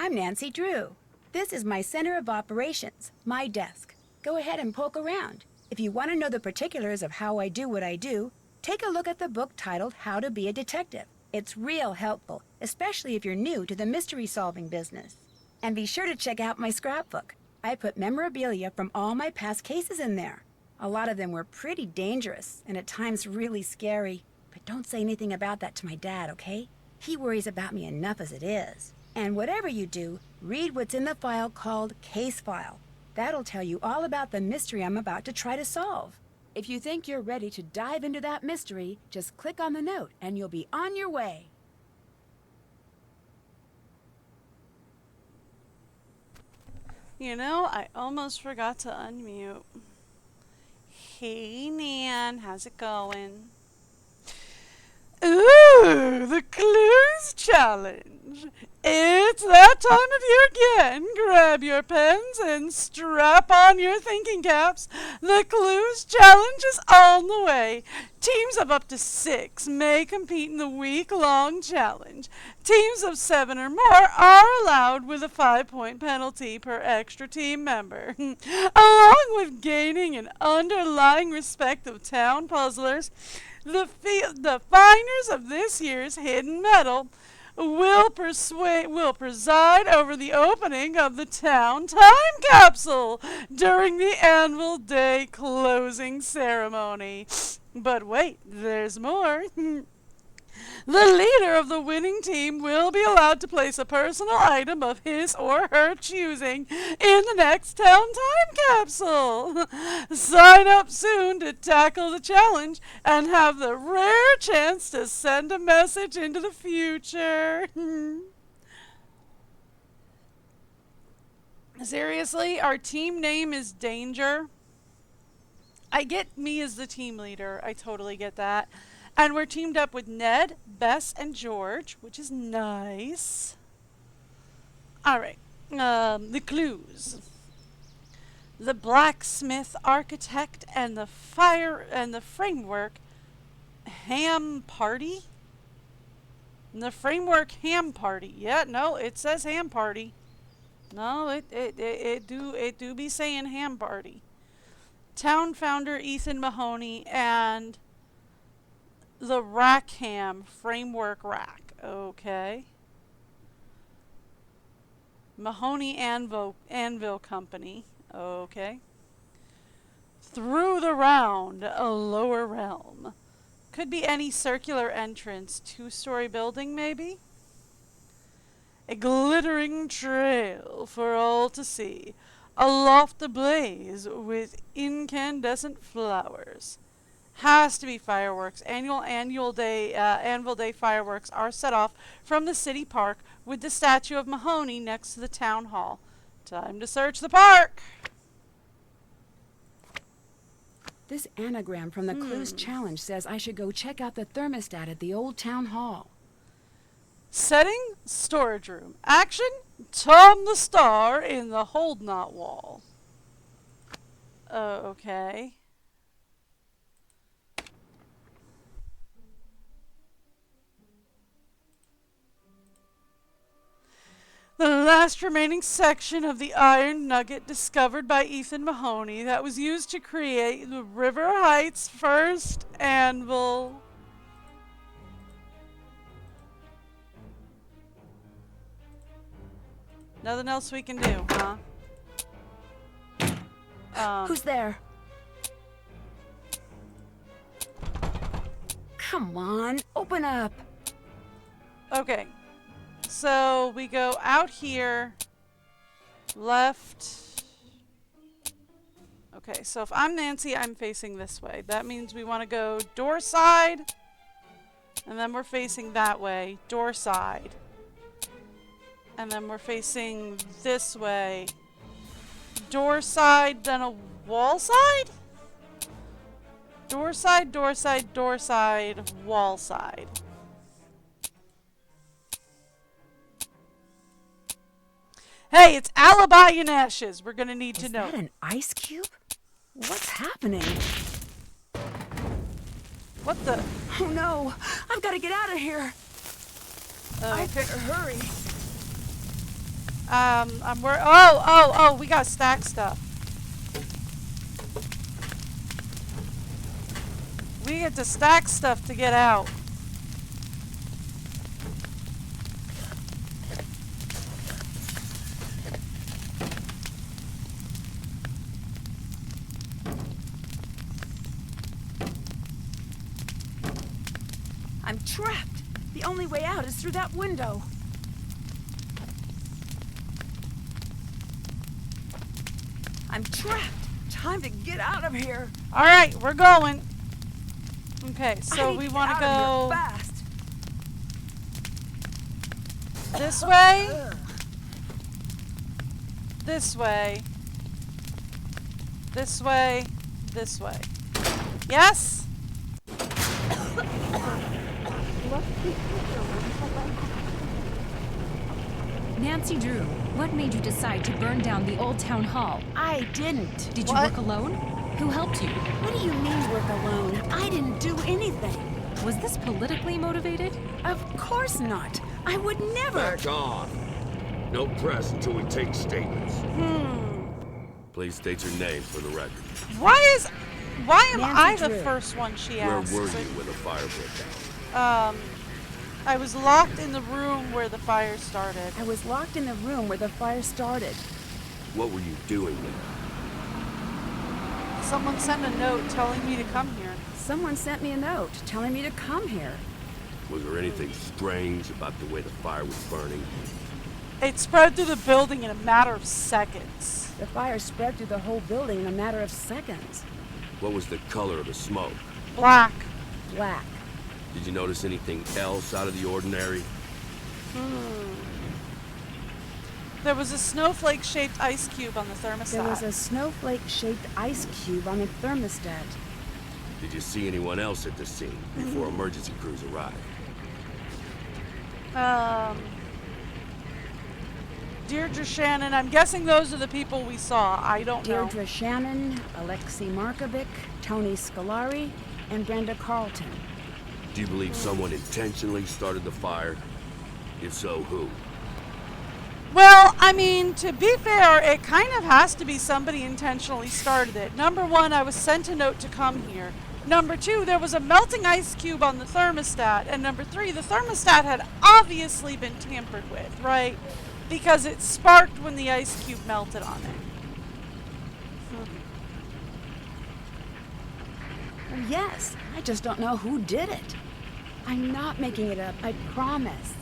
I'm Nancy Drew. This is my center of operations, my desk. Go ahead and poke around. If you want to know the particulars of how I do what I do, take a look at the book titled How to Be a Detective. It's real helpful, especially if you're new to the mystery-solving business. And be sure to check out my scrapbook. I put memorabilia from all my past cases in there. A lot of them were pretty dangerous and at times really scary. But don't say anything about that to my dad, okay? He worries about me enough as it is. And whatever you do, read what's in the file called Case File. That'll tell you all about the mystery I'm about to try to solve. If you think you're ready to dive into that mystery, just click on the note and you'll be on your way. You know, I almost forgot to unmute. Hey, Nan, how's it going? Ooh, the clues challenge. It's that time of year again. Grab your pens and strap on your thinking caps. The clues challenge is on the way. Teams of up to 6 may compete in the week-long challenge. Teams of 7 or more are allowed with a 5-point penalty per extra team member. Along with gaining an underlying respect of town puzzlers, the finders of this year's hidden medal will preside over the opening of the town time capsule during the annual day closing ceremony. But wait, there's more. The leader of the winning team will be allowed to place a personal item of his or her choosing in the next town time capsule. Sign up soon to tackle the challenge and have the rare chance to send a message into the future. Seriously, our team name is Danger. I get me as the team leader. I totally get that. And we're teamed up with Ned, Bess, and George, which is nice. All right, the clues. The blacksmith, architect, and the framework ham party. The framework ham party. Yeah, no, it says ham party. No, it do be saying ham party. Town founder Ethan Mahoney and the Rackham framework rack. Okay. Mahoney Anvil Company. Okay. Through the round, a lower realm. Could be any circular entrance. 2-story building, maybe? A glittering trail for all to see. Aloft ablaze with incandescent flowers. Has to be fireworks. Annual Day fireworks are set off from the city park with the statue of Mahoney next to the town hall. Time to search the park. This anagram from the Clues Challenge says I should go check out the thermostat at the old town hall. Setting, storage room. Action, Tom the Star in the hold knot wall. Okay. The last remaining section of the iron nugget discovered by Ethan Mahoney that was used to create the River Heights first anvil. Nothing else we can do, huh? Who's there? Come on, open up. Okay. So we go out here, left. Okay, so if I'm Nancy, I'm facing this way. That means we want to go door side, and then we're facing that way, door side. And then we're facing this way, door side, then a wall side? Door side, door side, door side, wall side. Hey, it's Alibi in ashes. We're going to need to know. Is that an ice cube? What's happening? What the? Oh no, I've got to get out of here. I better hurry. Oh, we gotta stack stuff. We get to stack stuff to get out. I'm trapped. The only way out is through that window. I'm trapped. Time to get out of here. All right, we're going. Okay, so I we need want to get out go of here fast. this way, this way, this way, this way. Yes? Nancy Drew, what made you decide to burn down the old town hall? I didn't. Did you What? work alone? Who helped you? What do you mean work alone? I didn't do anything. Was this politically motivated? Of course not. I would never. Back on. No press until we take statements. Please state your name for the record. Why am Nancy I the Drew. first one she Where asked? were you when the fire broke out? I was locked in the room where the fire started. I was locked in the room where the fire started. What were you doing there? Someone sent a note telling me to come here. Someone sent me a note telling me to come here. Was there anything strange about the way the fire was burning? It spread through the building in a matter of seconds. The fire spread through the whole building in a matter of seconds. What was the color of the smoke? Black. Black. Did you notice anything else out of the ordinary? There was a snowflake-shaped ice cube on the thermostat. There was a snowflake-shaped ice cube on the thermostat. Did you see anyone else at the scene before emergency crews arrived? Deirdre Shannon. I'm guessing those are the people we saw. I don't know. Deirdre Shannon, Alexei Markovic, Tony Scolari, and Brenda Carlton. Do you believe someone intentionally started the fire? If so, who? Well, I mean, to be fair, it kind of has to be somebody intentionally started it. Number one, I was sent a note to come here. Number two, there was a melting ice cube on the thermostat. And number three, the thermostat had obviously been tampered with, right? Because it sparked when the ice cube melted on it. Well, yes, I just don't know who did it. I'm not making it up, I promise.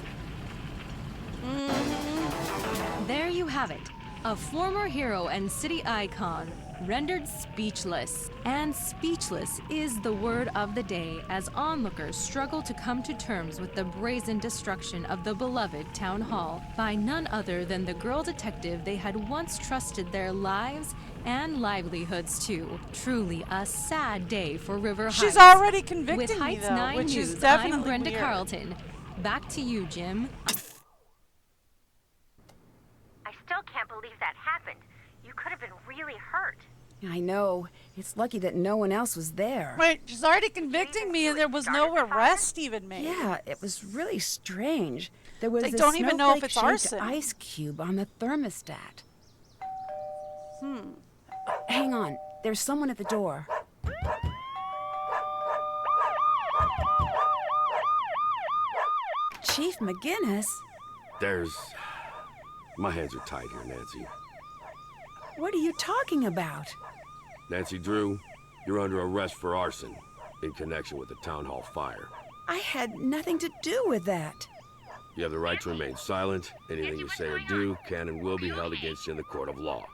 There you have it. A former hero and city icon, rendered speechless. And speechless is the word of the day as onlookers struggle to come to terms with the brazen destruction of the beloved town hall by none other than the girl detective they had once trusted their lives and livelihoods to. Truly a sad day for River Heights. She's already convicting With me, Heights though, 9 which News, is definitely I'm Brenda weird. Carlton. Back to you, Jim. I still can't believe that happened. You could have been really hurt. I know. It's lucky that no one else was there. Wait, she's already convicting me and there was no arrest even made. Yeah, it was really strange. There was They this don't even know if it's snowflake-shaped arson. ice cube on the thermostat. Hang on. There's someone at the door. Chief McGinnis? My hands are tied here, Nancy. What are you talking about? Nancy Drew, you're under arrest for arson in connection with the town hall fire. I had nothing to do with that. You have the right to remain silent. Anything you say or do can and will be held against you in the court of law.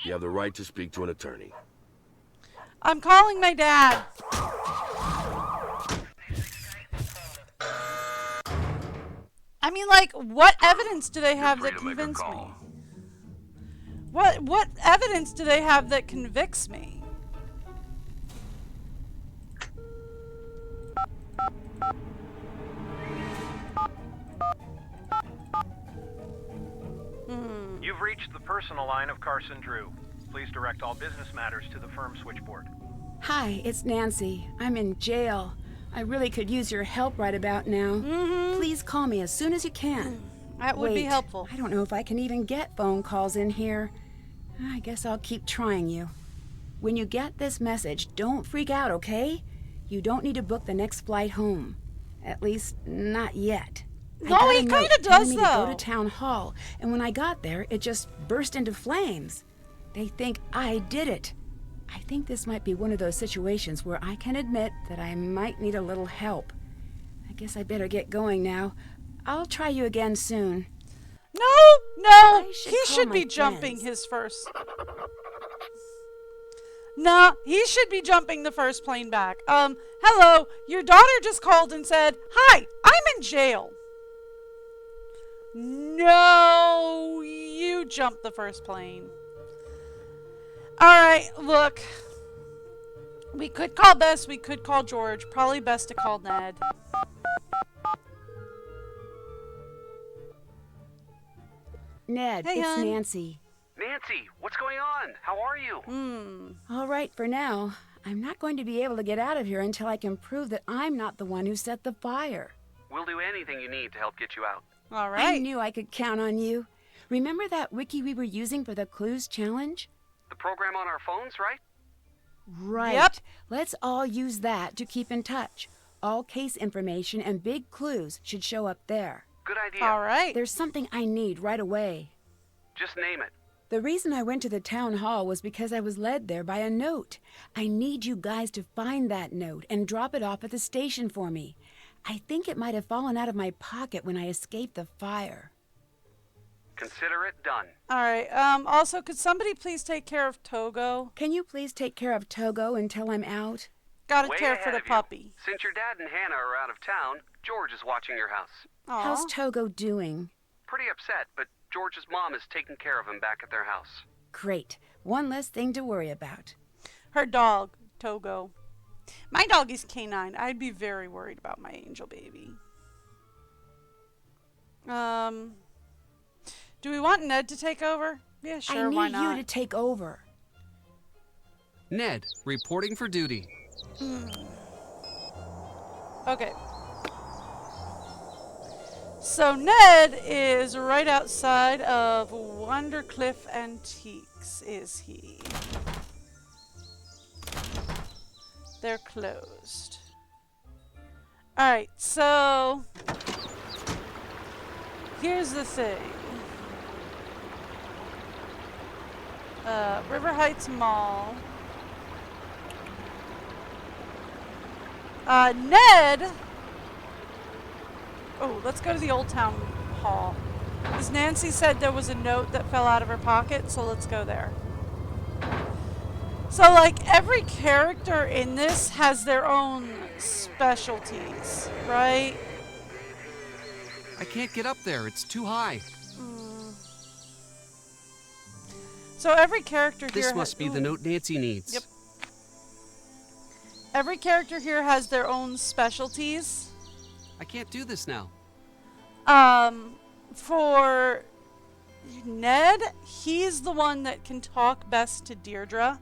You have the right to speak to an attorney. I'm calling my dad. I mean, like, what evidence do they have that convince me? What evidence do they have that convicts me? You've reached the personal line of Carson Drew. Please direct all business matters to the firm switchboard. Hi, it's Nancy. I'm in jail. I really could use your help right about now. Please call me as soon as you can. That would be Wait, helpful. I don't know if I can even get phone calls in here. I guess I'll keep trying you. When you get this message, don't freak out, okay? You don't need to book the next flight home. At least, not yet. No, he kinda telling does, me to go to though. town hall, and when I got there, it just burst into flames. They think I did it. I think this might be one of those situations where I can admit that I might need a little help. I guess I better get going now. I'll try you again soon. No, should he call should my be jumping friends. his first. No, he should be jumping the first plane back. Hello, your daughter just called and said, "Hi, I'm in jail." No, you jumped the first plane. Alright, look. We could call Bess, we could call George. Probably best to call Ned. Ned, Hey, it's hon. Nancy. Nancy, what's going on? How are you? All right, for now. I'm not going to be able to get out of here until I can prove that I'm not the one who set the fire. We'll do anything you need to help get you out. I Alright. knew I could count on you. Remember that wiki we were using for the clues challenge? The program on our phones, right? Right. Yep. Let's all use that to keep in touch. All case information and big clues should show up there. Good idea. Alright. There's something I need right away. Just name it. The reason I went to the town hall was because I was led there by a note. I need you guys to find that note and drop it off at the station for me. I think it might have fallen out of my pocket when I escaped the fire. Consider it done. Alright, also, could somebody please take care of Togo? Can you please take care of Togo until I'm out? Gotta Way care ahead for the of you. puppy. Since your dad and Hannah are out of town, George is watching your house. Aw. How's Togo doing? Pretty upset, but George's mom is taking care of him back at their house. Great. One less thing to worry about. Her dog, Togo. My dog is canine. I'd be very worried about my angel baby. Do we want Ned to take over? Yeah, sure, I why need not? you to take over. Ned, reporting for duty. Okay. So Ned is right outside of Wondercliff Antiques, is he? They're closed. Alright, so here's the thing. River Heights Mall. Ned! Oh, let's go to the Old Town Hall. As Nancy said, there was a note that fell out of her pocket, so let's go there. So, like, every character in this has their own specialties, right? I can't get up there. It's too high. So every character here This must be the note Nancy needs. Yep. Every character here has their own specialties. I can't do this now. For Ned, he's the one that can talk best to Deirdre.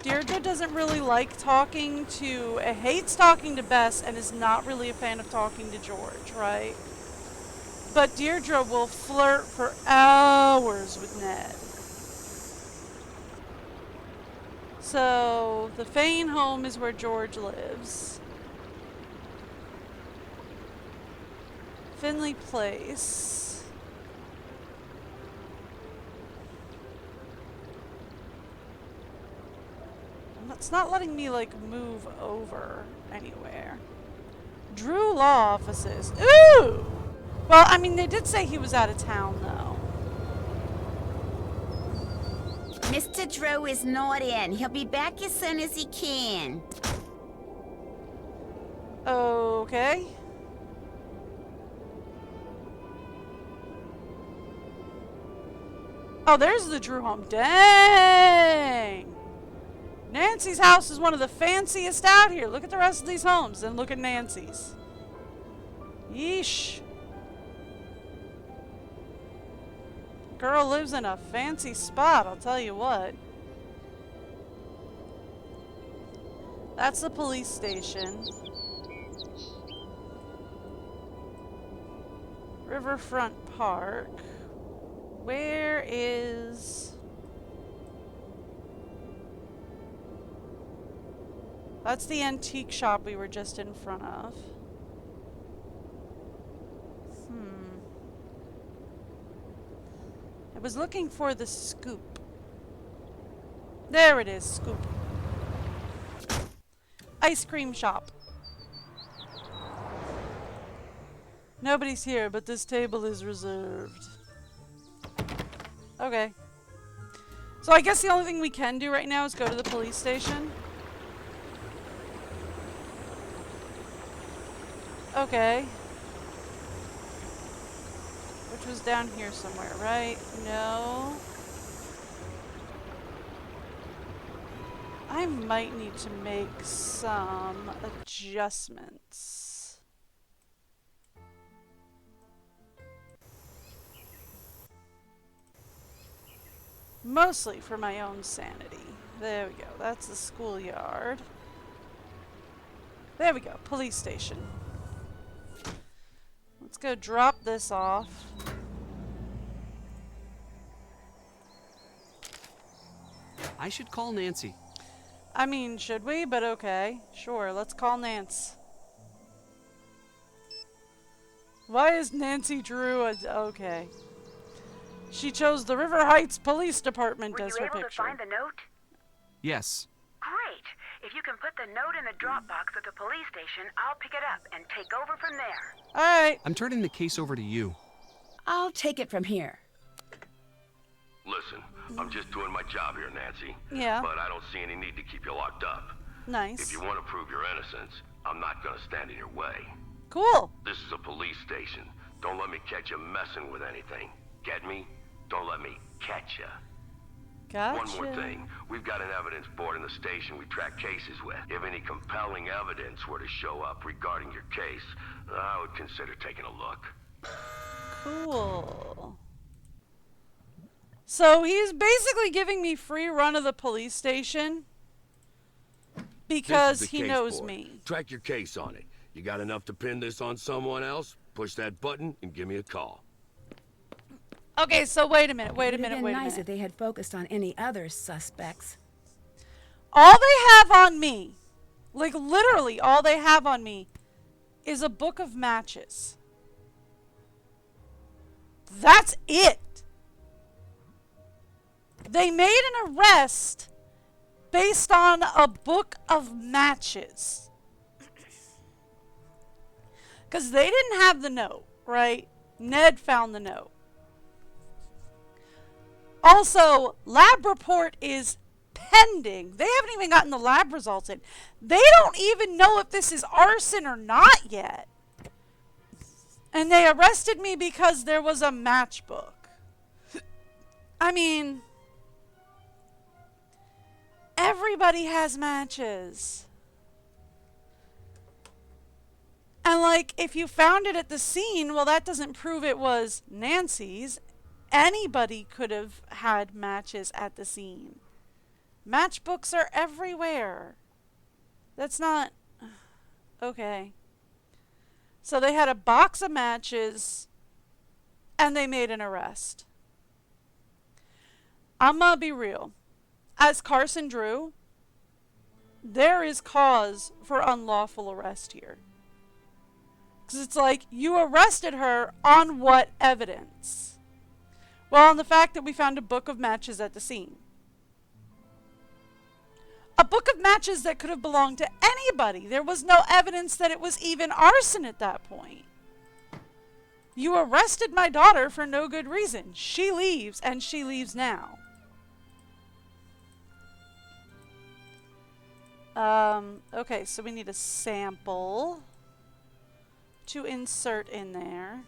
Deirdre doesn't really like talking to, hates talking to Bess and is not really a fan of talking to George, right? But Deirdre will flirt for hours with Ned. So, the Fane home is where George lives. Finley Place. It's not letting me, like, move over anywhere. Drew Law Offices. Ooh! Well, I mean, they did say he was out of town, though. Mr. Drew is not in. He'll be back as soon as he can. Okay. Oh, there's the Drew home. Dang! Nancy's house is one of the fanciest out here. Look at the rest of these homes, and look at Nancy's. Yeesh. Girl lives in a fancy spot, I'll tell you what. That's the police station. Riverfront park. Where is... That's the antique shop we were just in front of. I was looking for the scoop. There it is, scoop. Ice cream shop. Nobody's here, but this table is reserved. Okay. So I guess the only thing we can do right now is go to the police station. Okay. Which was down here somewhere, right? No. I might need to make some adjustments. Mostly for my own sanity. There we go. That's the schoolyard. There we go. Police station. Let's go drop this off. I should call Nancy. I mean, should we? But okay. Sure, let's call Nance. Why is Nancy Drew okay. She chose the River Heights Police Department as her picture. Were you able to find the note? Yes. Great. If you can put the note in the drop box at the police station, I'll pick it up and take over from there. Alright. I'm turning the case over to you. I'll take it from here. Listen, I'm just doing my job here, Nancy. Yeah. But I don't see any need to keep you locked up. Nice. If you want to prove your innocence, I'm not gonna stand in your way. Cool. This is a police station. Don't let me catch you messing with anything. Get me? Don't let me catch you. Gotcha. One more thing. We've got an evidence board in the station we track cases with. If any compelling evidence were to show up regarding your case, I would consider taking a look. Cool. So he's basically giving me free run of the police station because This is the he case knows board. me. Track your case on it. You got enough to pin this on someone else? Push that button and give me a call. Okay, so wait a minute, wait a It'd minute, have wait been a nice minute. if they had focused on any other suspects. All they have on me, like literally all they have on me, is a book of matches. That's it. They made an arrest based on a book of matches. Because they didn't have the note, right? Ned found the note. Also, lab report is pending. They haven't even gotten the lab results in. They don't even know if this is arson or not yet. And they arrested me because there was a matchbook. I mean, everybody has matches. And like, if you found it at the scene, well, that doesn't prove it was Nancy's. Anybody could have had matches at the scene. Matchbooks are everywhere. That's not... Okay. So they had a box of matches, and they made an arrest. I'm gonna be real. As Carson Drew, there is cause for unlawful arrest here. Because it's like, you arrested her on what evidence? Well, on the fact that we found a book of matches at the scene. A book of matches that could have belonged to anybody. There was no evidence that it was even arson at that point. You arrested my daughter for no good reason. She leaves, and she leaves now. Okay, so we need a sample to insert in there.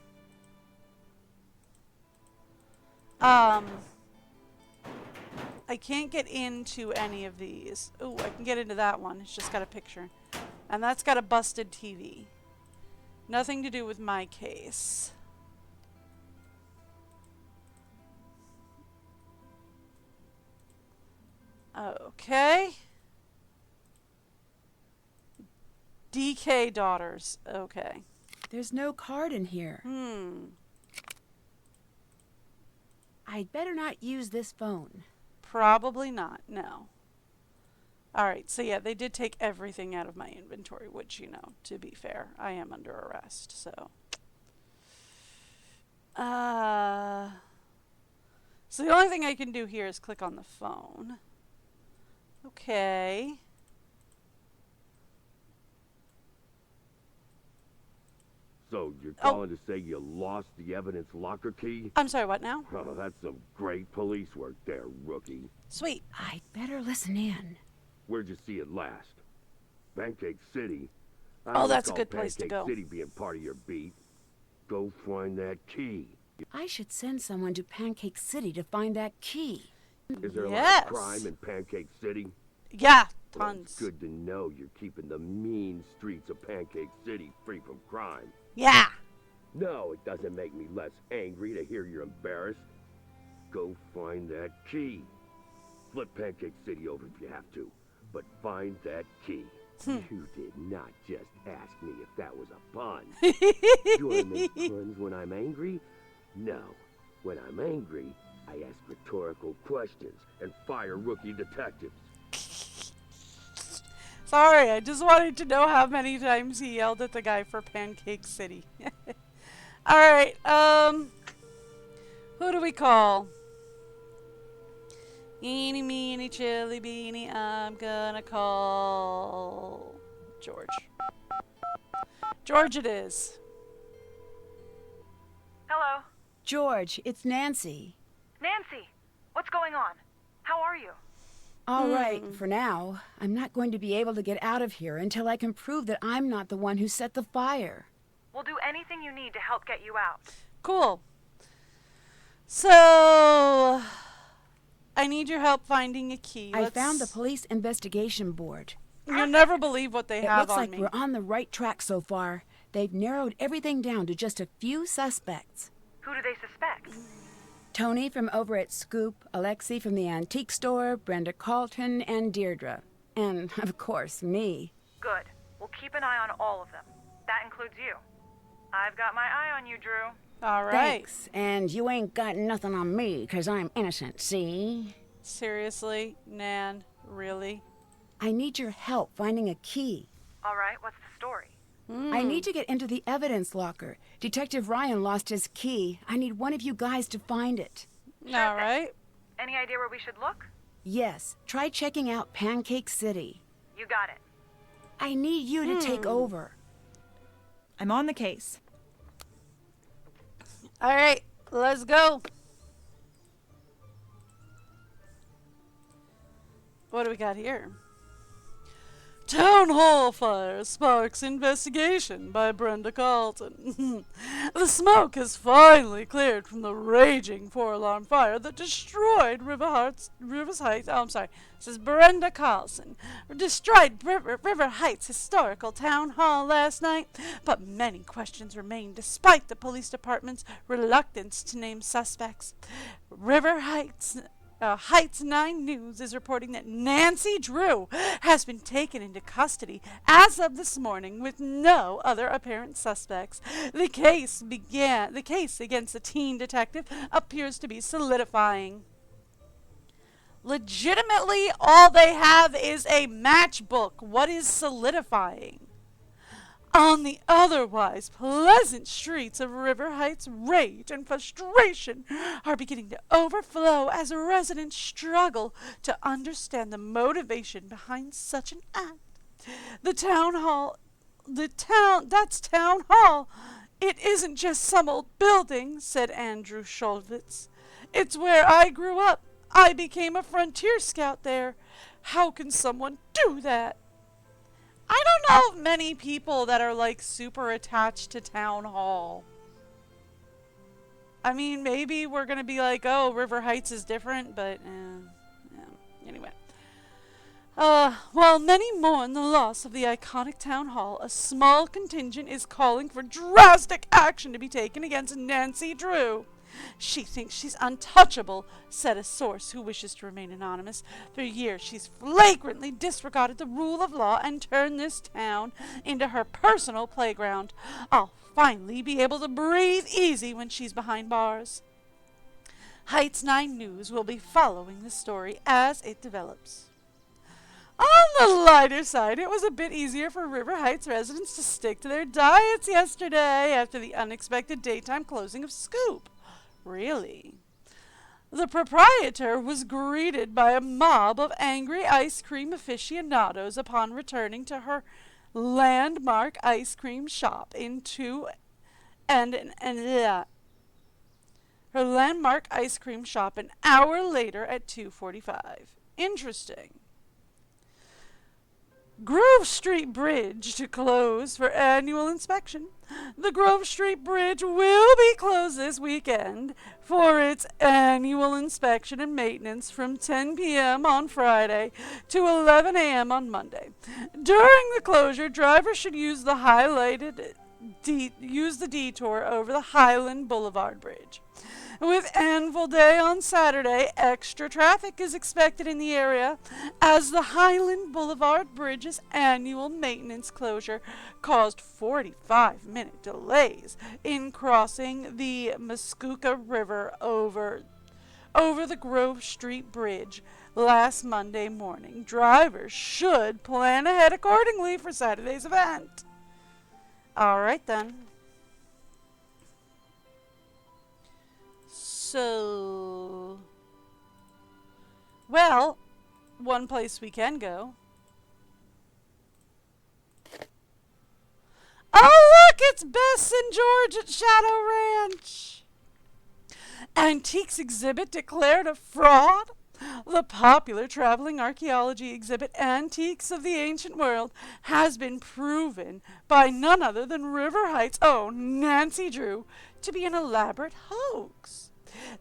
I can't get into any of these. Oh, I can get into that one. It's just got a picture. And that's got a busted TV. Nothing to do with my case. Okay. DK daughters. Okay. There's no card in here. I'd better not use this phone. Probably not, no. Alright, so yeah, they did take everything out of my inventory, which, you know, to be fair, I am under arrest, so. So the only thing I can do here is click on the phone. Okay. So, you're calling to say you lost the evidence locker key? I'm sorry, what now? Oh, that's some great police work there, rookie. Sweet. I'd better listen in. Where'd you see it last? Pancake City? I Oh, don't that's a recall good place to Pancake go. City being part of your beat. Go find that key. I should send someone to Pancake City to find that key. Is there a lot Yes. of crime in Pancake City? Yeah, Well, it's tons. good to know you're keeping the mean streets of Pancake City free from crime. Yeah. No, it doesn't make me less angry to hear you're embarrassed. Go find that key. Flip Pancake City over if you have to, but find that key. You did not just ask me if that was a pun. Do I make puns when I'm angry? No. When I'm angry, I ask rhetorical questions and fire rookie detectives. Sorry, I just wanted to know how many times he yelled at the guy for Pancake City. Alright, who do we call? Eeny, meeny, chilly, beanie, I'm gonna call George. George it is. Hello. George, it's Nancy. Nancy, what's going on? How are you? All right, for now. I'm not going to be able to get out of here until I can prove that I'm not the one who set the fire. We'll do anything you need to help get you out. Cool. So, I need your help finding a key. I found the police investigation board. You'll never believe what they It have looks on like me. we're on the right track so far. They've narrowed everything down to just a few suspects. Who do they suspect? Tony from over at Scoop, Alexi from the antique store, Brenda Carlton, and Deirdre. And, of course, me. Good. We'll keep an eye on all of them. That includes you. I've got my eye on you, Drew. All right. Thanks. And you ain't got nothing on me, 'cause I'm innocent, see? Seriously, Nan, really? I need your help finding a key. All right, what's the story? I need to get into the evidence locker. Detective Ryan lost his key. I need one of you guys to find it. All right. Any idea where we should look? Yes, try checking out Pancake City. You got it. I need you to take over. I'm on the case. All right, let's go. What do we got here? Town Hall fire sparks investigation by Brenda Carlton. The smoke has finally cleared from the raging four-alarm fire that destroyed Rivers Heights. Oh, I'm sorry. This is Brenda Carlson. Destroyed River Heights Historical Town Hall last night, but many questions remain despite the police department's reluctance to name suspects. River Heights 9 News is reporting that Nancy Drew has been taken into custody as of this morning with no other apparent suspects. The case against the teen detective appears to be solidifying. Legitimately, all they have is a matchbook. What is solidifying? On the otherwise pleasant streets of River Heights, rage and frustration are beginning to overflow as residents struggle to understand the motivation behind such an act. That's Town Hall. It isn't just some old building, said Andrew Scholvitz. It's where I grew up. I became a frontier scout there. How can someone do that? I don't know of many people that are like super attached to Town Hall. I mean, maybe we're going to be like, oh, River Heights is different, but anyway. While many mourn the loss of the iconic Town Hall, a small contingent is calling for drastic action to be taken against Nancy Drew. She thinks she's untouchable, said a source who wishes to remain anonymous. For years, she's flagrantly disregarded the rule of law and turned this town into her personal playground. I'll finally be able to breathe easy when she's behind bars. Heights 9 News will be following the story as it develops. On the lighter side, it was a bit easier for River Heights residents to stick to their diets yesterday after the unexpected daytime closing of Scoop. Really? The proprietor was greeted by a mob of angry ice cream aficionados upon returning to her landmark ice cream shop her landmark ice cream shop an hour later at 2:45. Interesting. Grove Street Bridge to close for annual inspection. The Grove Street Bridge will be closed this weekend for its annual inspection and maintenance from 10 p.m. on Friday to 11 a.m. on Monday. During the closure, drivers should use the detour over the Highland Boulevard Bridge. With Anvil Day on Saturday, extra traffic is expected in the area as the Highland Boulevard Bridge's annual maintenance closure caused 45-minute delays in crossing the Muskoka River over the Grove Street Bridge last Monday morning. Drivers should plan ahead accordingly for Saturday's event. All right then. So, well, one place we can go. Oh, look, it's Bess and George at Shadow Ranch. Antiques exhibit declared a fraud. The popular traveling archaeology exhibit, Antiques of the Ancient World, has been proven by none other than River Heights' own Nancy Drew to be an elaborate hoax.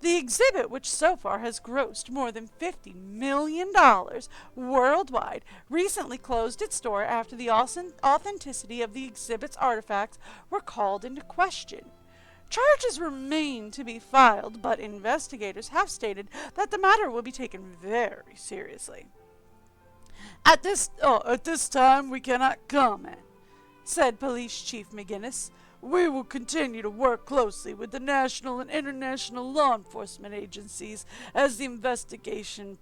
The exhibit, which so far has grossed more than $50 million worldwide, recently closed its door after the authenticity of the exhibit's artifacts were called into question. Charges remain to be filed, but investigators have stated that the matter will be taken very seriously. At this time, we cannot comment, said Police Chief McGinnis. We will continue to work closely with the national and international law enforcement agencies as the investigation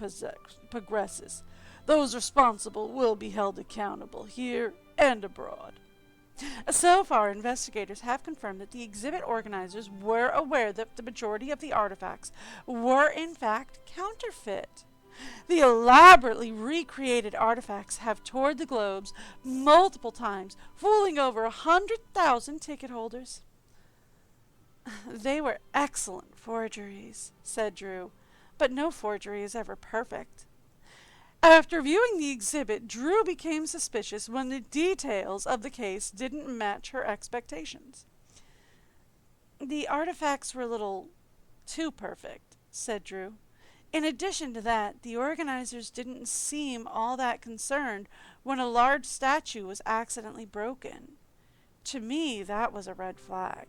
progresses. Those responsible will be held accountable here and abroad. So far, investigators have confirmed that the exhibit organizers were aware that the majority of the artifacts were in fact counterfeit. The elaborately recreated artifacts have toured the globes multiple times, fooling over 100,000 ticket holders. They were excellent forgeries, said Drew, but no forgery is ever perfect. After viewing the exhibit, Drew became suspicious when the details of the case didn't match her expectations. The artifacts were a little too perfect, said Drew. In addition to that, the organizers didn't seem all that concerned when a large statue was accidentally broken. To me, that was a red flag.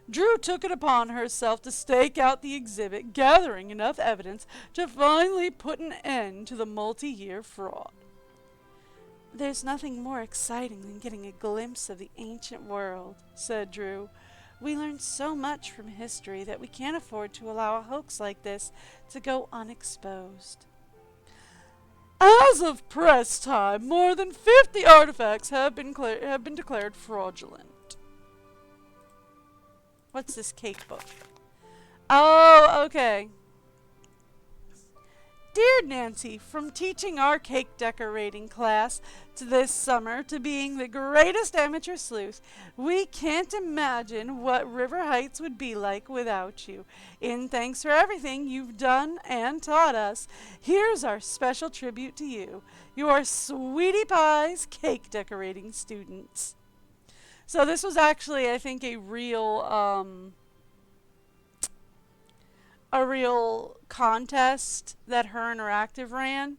Drew took it upon herself to stake out the exhibit, gathering enough evidence to finally put an end to the multi-year fraud. There's nothing more exciting than getting a glimpse of the ancient world, said Drew. We learn so much from history that we can't afford to allow a hoax like this to go unexposed. As of press time, more than 50 artifacts have been declared fraudulent. What's this cake book? Oh, okay. Dear Nancy, from teaching our cake decorating class to this summer to being the greatest amateur sleuth, we can't imagine what River Heights would be like without you. In thanks for everything you've done and taught us, here's our special tribute to you, your Sweetie Pie's cake decorating students. So this was actually, I think, a real contest that Her Interactive ran,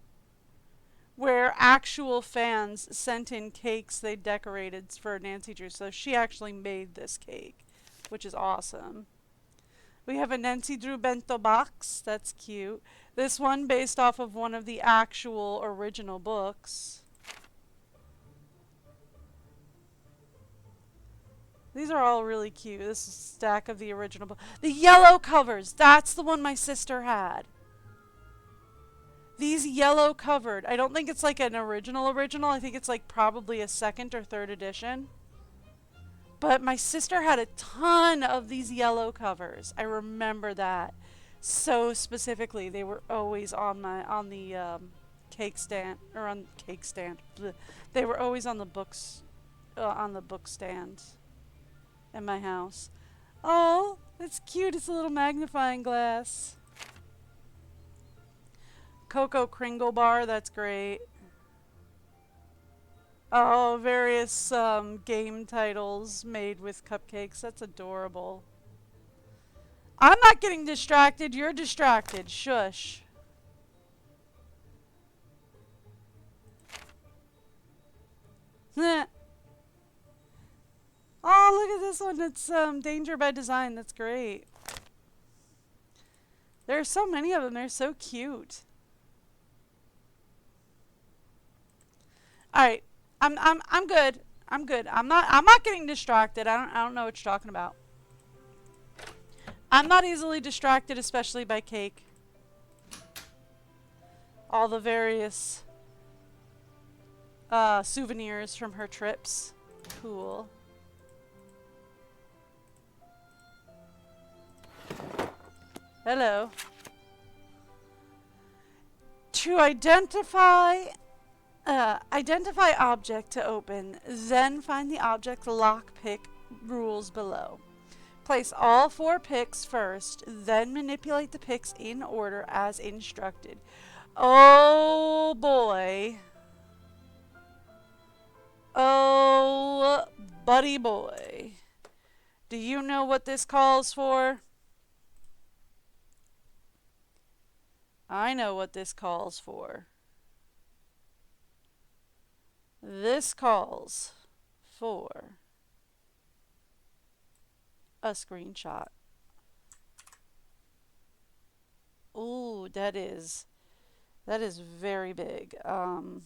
where actual fans sent in cakes they decorated for Nancy Drew. So she actually made this cake, which is awesome. We have a Nancy Drew bento box. That's cute. This one based off of one of the actual original books. These are all really cute. This is a stack of the original book. The yellow covers. That's the one my sister had. These yellow covered. I don't think it's like an original. I think it's like probably a second or third edition. But my sister had a ton of these yellow covers. I remember that so specifically. They were always on the cake stand, or on cake stand. Blech. They were always on the books, on the book stand in my house. Oh, it's cute. It's a little magnifying glass. Cocoa Kringle bar. That's great. Oh, various game titles made with cupcakes. That's adorable. I'm not getting distracted. You're distracted. Shush. Oh, look at this one. It's Danger by Design. That's great. There are so many of them. They're so cute. All right. I'm good. I'm good. I'm not getting distracted. I don't know what you're talking about. I'm not easily distracted, especially by cake. All the various souvenirs from her trips. Cool. Hello. To identify object to open, then find the object lockpick rules below. Place all 4 picks first, then manipulate the picks in order as instructed. Oh boy. Oh, buddy boy. Do you know what this calls for? I know what this calls for. This calls for a screenshot. Ooh, that is very big. Can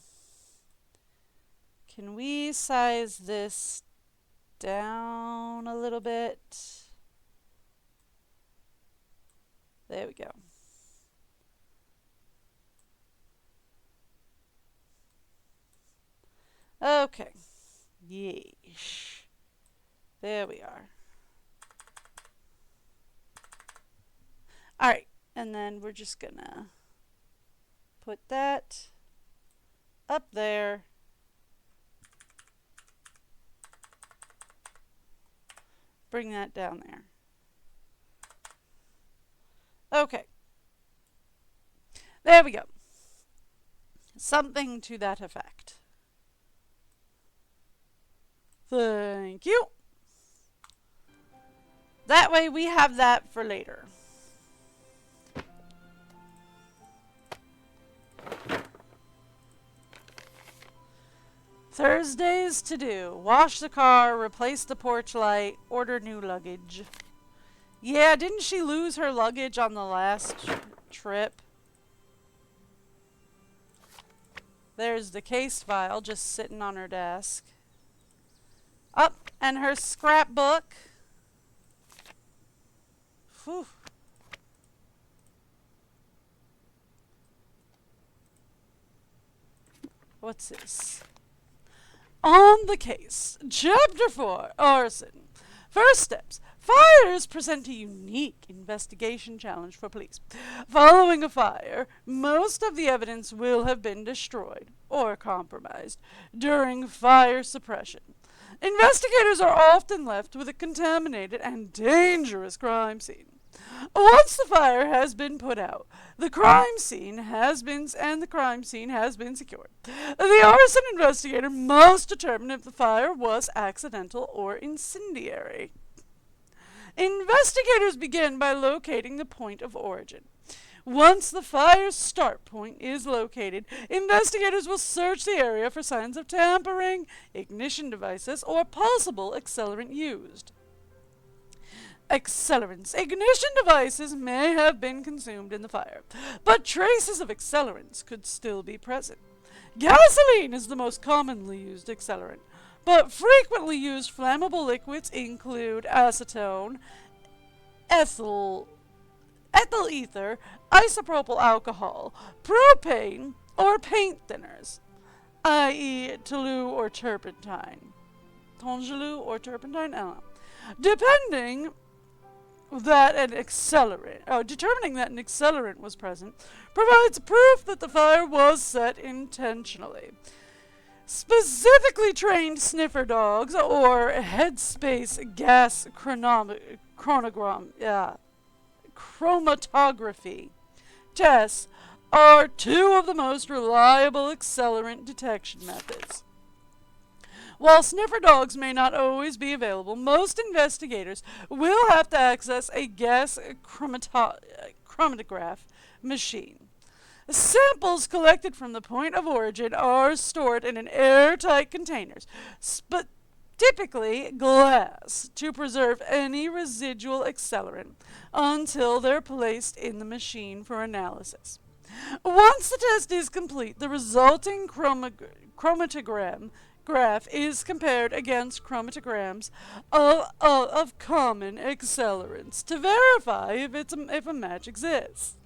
we size this down a little bit? There we go. Okay. Yeesh. There we are. Alright, and then we're just gonna put that up there. Bring that down there. Okay. There we go. Something to that effect. Thank you. That way we have that for later. Thursdays to do. Wash the car, replace the porch light, order new luggage. Yeah, didn't she lose her luggage on the last trip? There's the case file just sitting on her desk. Up, and her scrapbook. Whew. What's this? On the case. Chapter 4. Arson. First steps. Fires present a unique investigation challenge for police. Following a fire, most of the evidence will have been destroyed or compromised during fire suppression. Investigators are often left with a contaminated and dangerous crime scene. Once the fire has been put out, the crime scene has been secured. The arson investigator must determine if the fire was accidental or incendiary. Investigators begin by locating the point of origin. Once the fire's start point is located, investigators will search the area for signs of tampering, ignition devices, or possible accelerant used. Accelerants. Ignition devices may have been consumed in the fire, but traces of accelerants could still be present. Gasoline is the most commonly used accelerant. but frequently used flammable liquids include acetone, ethyl ether, isopropyl alcohol, propane, or paint thinners, i.e. tolu or turpentine. Tongelou or turpentine? I don't know. Determining that an accelerant was present provides proof that the fire was set intentionally. Specifically trained sniffer dogs or headspace gas chromatography tests are two of the most reliable accelerant detection methods. While sniffer dogs may not always be available, most investigators will have to access a gas chromatograph machine. Samples collected from the point of origin are stored in an airtight containers, but typically glass, to preserve any residual accelerant until they're placed in the machine for analysis. Once the test is complete, the resulting chromatogram graph is compared against chromatograms of common accelerants to verify if a match exists.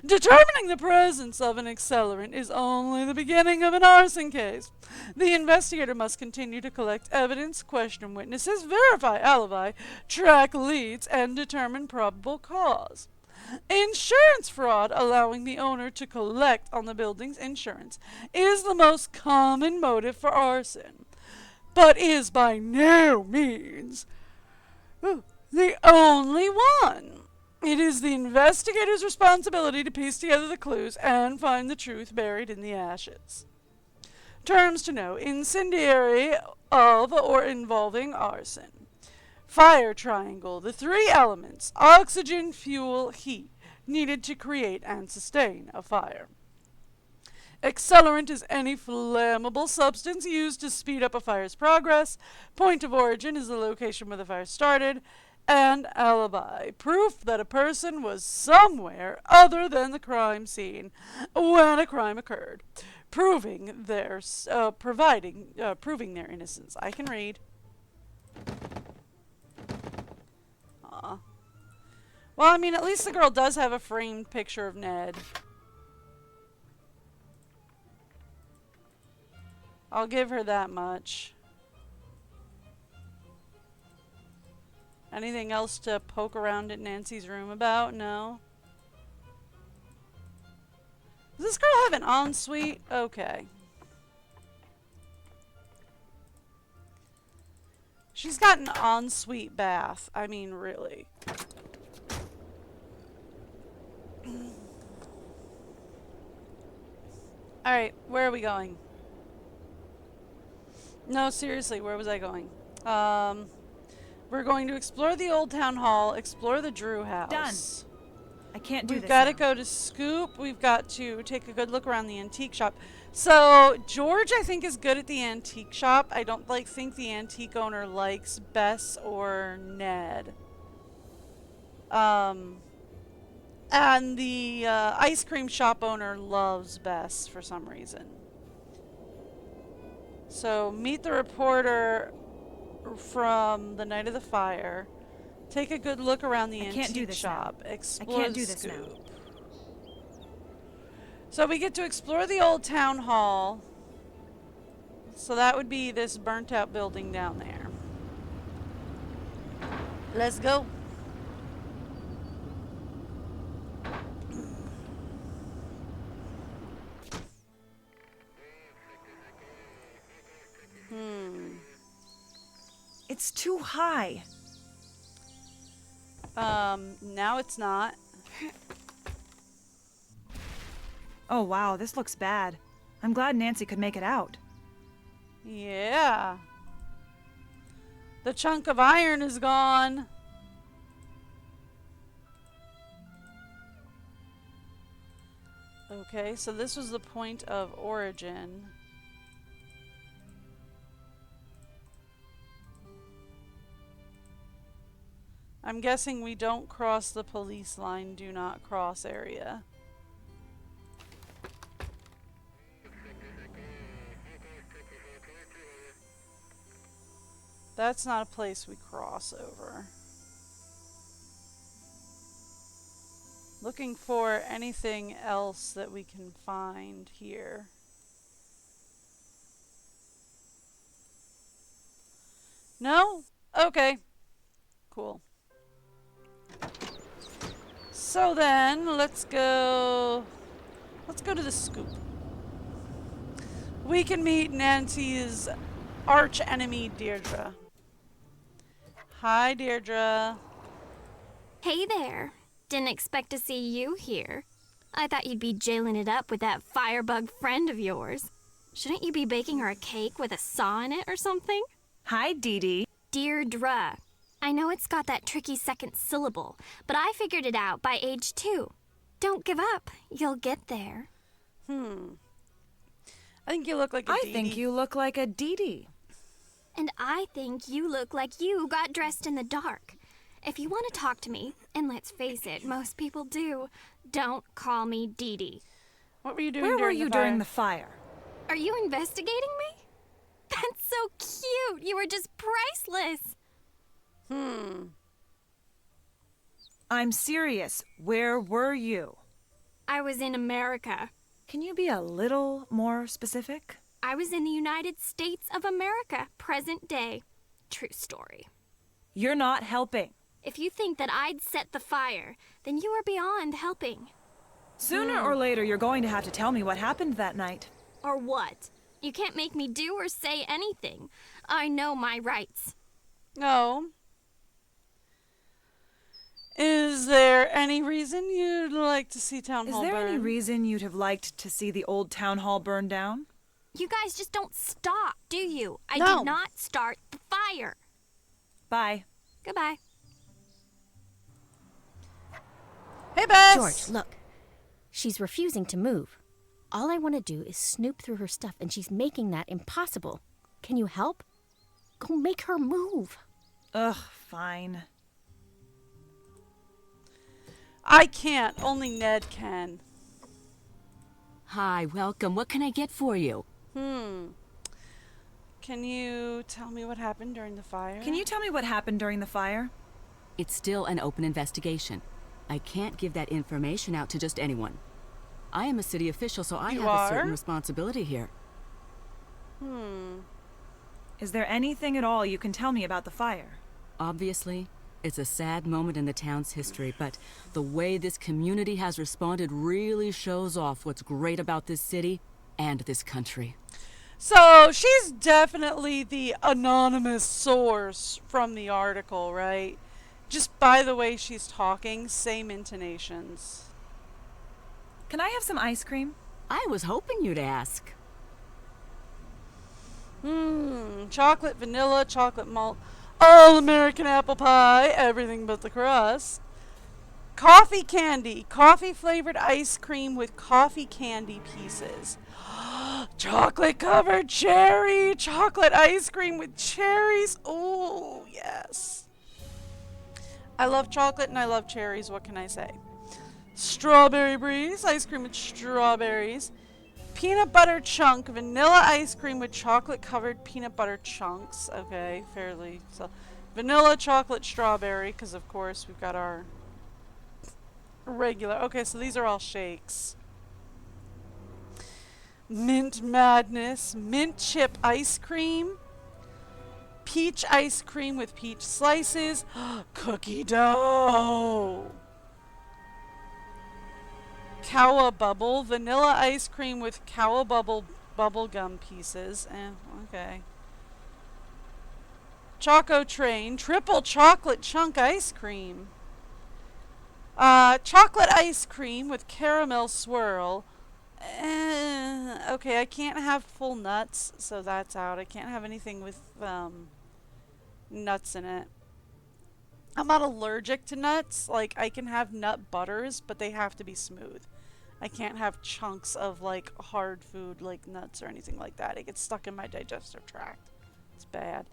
Determining the presence of an accelerant is only the beginning of an arson case. The investigator must continue to collect evidence, question witnesses, verify alibi, track leads, and determine probable cause. Insurance fraud, allowing the owner to collect on the building's insurance, is the most common motive for arson, but is by no means the only one. It is the investigator's responsibility to piece together the clues and find the truth buried in the ashes. Terms to know: incendiary of or involving arson. Fire triangle, the three elements, oxygen, fuel, heat, needed to create and sustain a fire. Accelerant is any flammable substance used to speed up a fire's progress. Point of origin is the location where the fire started. And alibi, proof that a person was somewhere other than the crime scene when a crime occurred, proving their innocence. I can read. Aw. Well, I mean, at least the girl does have a framed picture of Ned. I'll give her that much. Anything else to poke around at Nancy's room about? No. Does this girl have an ensuite? Okay. She's got an ensuite bath. I mean, really. Alright, where are we going? No, seriously, where was I going? We're going to explore the old town hall, explore the Drew house. Done. I can't do this. We've got to now. go to Scoop. We've got to take a good look around the antique shop. So George, I think, is good at the antique shop. I don't think the antique owner likes Bess or Ned. And the ice cream shop owner loves Bess for some reason. So meet the reporter from the night of the fire. Take a good look around the antique shop. Explore I can't do this Scoop. now. So we get to explore the old town hall. So that would be this burnt out building down there. Let's go. It's too high. Now it's not. Oh wow, this looks bad. I'm glad Nancy could make it out. Yeah. The chunk of iron is gone. Okay, so this was the point of origin. I'm guessing we don't cross the police line, do not cross area. That's not a place we cross over. Looking for anything else that we can find here. No? Okay. Cool. So then, let's go to the scoop. We can meet Nancy's arch enemy, Deirdre. Hi, Deirdre. Hey there. Didn't expect to see you here. I thought you'd be jailing it up with that firebug friend of yours. Shouldn't you be baking her a cake with a saw in it or something? Hi, Dee Dee. Deirdre. I know it's got that tricky second syllable, but I figured it out by age 2. Don't give up. You'll get there. I think you look like a I Dee think Dee. you look like a Dee Dee. And I think you look like you got dressed in the dark. If you want to talk to me, and let's face it, most people do, don't call me Dee Dee. What were you doing Where were during you the fire? during the fire? Are you investigating me? That's so cute. You were just priceless. I'm serious. Where were you? I was in America. Can you be a little more specific? I was in the United States of America, present day. True story. You're not helping. If you think that I'd set the fire, then you are beyond helping. Sooner or later, you're going to have to tell me what happened that night. Or what? You can't make me do or say anything. I know my rights. No. Is there any reason you'd like to see Town Hall Is there burn? any reason you'd have liked to see the old town hall burn down? You guys just don't stop, do you? I No. did not start the fire. Bye. Goodbye. Hey, Bess! George, look. She's refusing to move. All I want to do is snoop through her stuff, and she's making that impossible. Can you help? Go make her move. Ugh, fine. I can't. Only Ned can. Hi, welcome. What can I get for you? Can you tell me what happened during the fire? Can you tell me what happened during the fire? It's still an open investigation. I can't give that information out to just anyone. I am a city official, so I You have a certain are? responsibility here. Is there anything at all you can tell me about the fire? Obviously, it's a sad moment in the town's history, but the way this community has responded really shows off what's great about this city and this country. So, she's definitely the anonymous source from the article, right? Just by the way she's talking, same intonations. Can I have some ice cream? I was hoping you'd ask. Chocolate, vanilla, chocolate malt, all American apple pie, everything but the crust. Coffee candy, coffee flavored ice cream with coffee candy pieces. Chocolate covered cherry, chocolate ice cream with cherries. Oh, yes. I love chocolate and I love cherries, what can I say? Strawberry breeze, ice cream with strawberries. Peanut butter chunk, vanilla ice cream with chocolate covered peanut butter chunks. Okay, fairly. So, vanilla, chocolate, strawberry, because of course we've got our regular. Okay, so these are all shakes. Mint madness, mint chip ice cream. Peach ice cream with peach slices. Cookie dough. Cowa bubble. Vanilla ice cream with cowa bubble gum pieces. Okay. Choco train. Triple chocolate chunk ice cream. Chocolate ice cream with caramel swirl. Okay, I can't have full nuts, so that's out. I can't have anything with nuts in it. I'm not allergic to nuts. Like, I can have nut butters, but they have to be smooth. I can't have chunks of, like, hard food like nuts or anything like that. It gets stuck in my digestive tract. It's bad.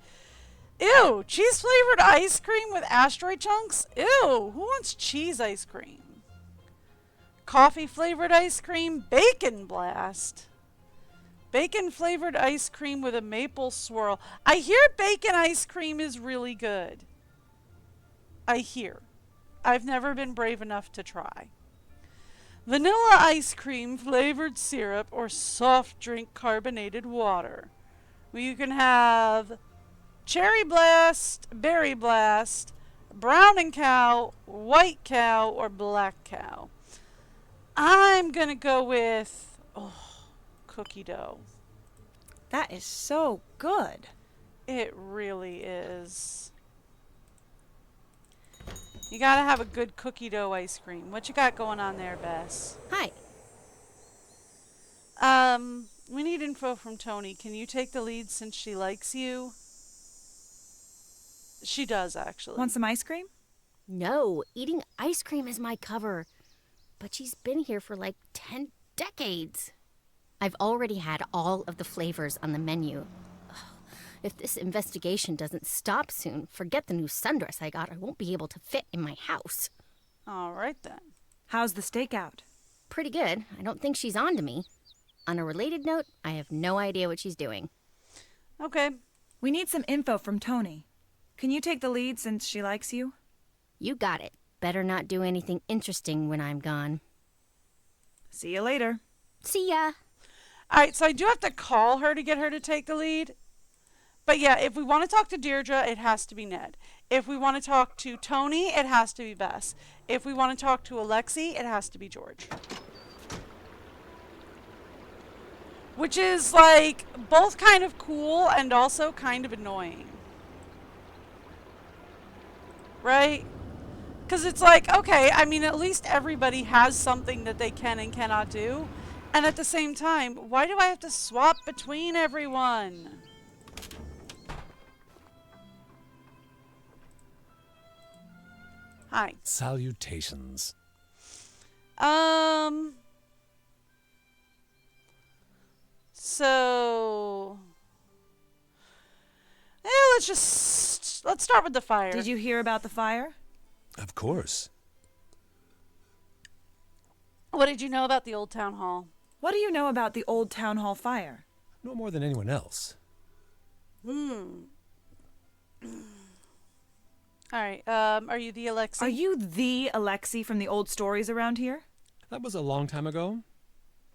Ew! Cheese-flavored ice cream with asteroid chunks? Ew! Who wants cheese ice cream? Coffee-flavored ice cream? Bacon blast. Bacon flavored ice cream with a maple swirl. I hear bacon ice cream is really good. I hear. I've never been brave enough to try. Vanilla ice cream, flavored syrup, or soft drink carbonated water. You can have cherry blast, berry blast, brown and cow, white cow, or black cow. I'm going to go with cookie dough. That is so good. It really is. You gotta have a good cookie dough ice cream. What you got going on there, Bess? Hi. We need info from Tony. Can you take the lead since she likes you? She does, actually. Want some ice cream? No, eating ice cream is my cover. But she's been here for like 10 decades. I've already had all of the flavors on the menu. If this investigation doesn't stop soon, forget the new sundress I got. I won't be able to fit in my house. All right, then. How's the stakeout? Pretty good. I don't think she's on to me. On a related note, I have no idea what she's doing. Okay. We need some info from Tony. Can you take the lead since she likes you? You got it. Better not do anything interesting when I'm gone. See you later. See ya. All right, so I do have to call her to get her to take the lead. But yeah, if we want to talk to Deirdre, it has to be Ned. If we want to talk to Tony, it has to be Bess. If we want to talk to Alexi, it has to be George. Which is, like, both kind of cool and also kind of annoying. Right? Because it's like, okay, I mean, at least everybody has something that they can and cannot do. And at the same time, why do I have to swap between everyone? Hi. Salutations. So... yeah, let's start with the fire. Did you hear about the fire? Of course. What did you know about the old town hall? What do you know about the old town hall fire? No more than anyone else. Alright, are you the Alexi? Are you the Alexi from the old stories around here? That was a long time ago.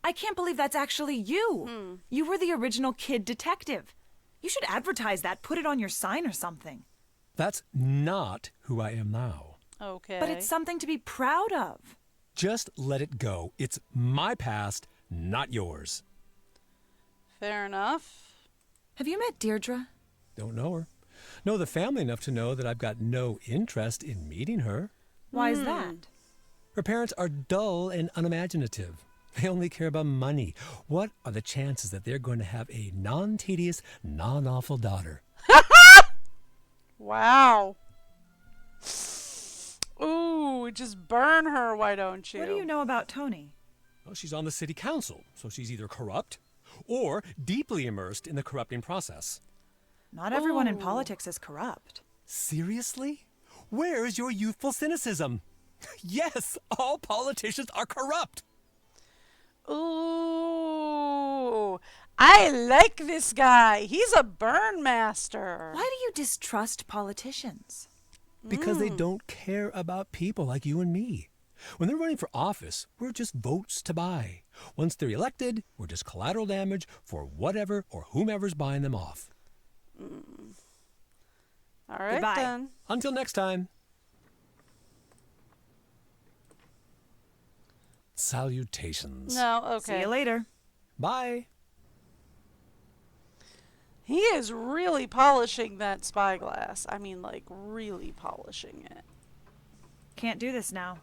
I can't believe that's actually you. You were the original kid detective. You should advertise that, put it on your sign or something. That's not who I am now. Okay. But it's something to be proud of. Just let it go. It's my past, not yours. Fair enough. Have you met Deirdre? Don't know her. Know the family enough to know that I've got no interest in meeting her. Why is that? Her parents are dull and unimaginative. They only care about money. What are the chances that they're going to have a non-tedious, non-awful daughter? Wow. Ooh, just burn her, why don't you? What do you know about Tony? Well, she's on the city council, so she's either corrupt or deeply immersed in the corrupting process. Not everyone in politics is corrupt. Seriously? Where's your youthful cynicism? Yes, all politicians are corrupt. Ooh, I like this guy. He's a burn master. Why do you distrust politicians? Because they don't care about people like you and me. When they're running for office, we're just votes to buy. Once they're elected, we're just collateral damage for whatever or whomever's buying them off. All right, Goodbye. then. Until next time. Salutations. No, okay. See you later. Bye. He is really polishing that spyglass. I mean, like, really polishing it. Can't do this now.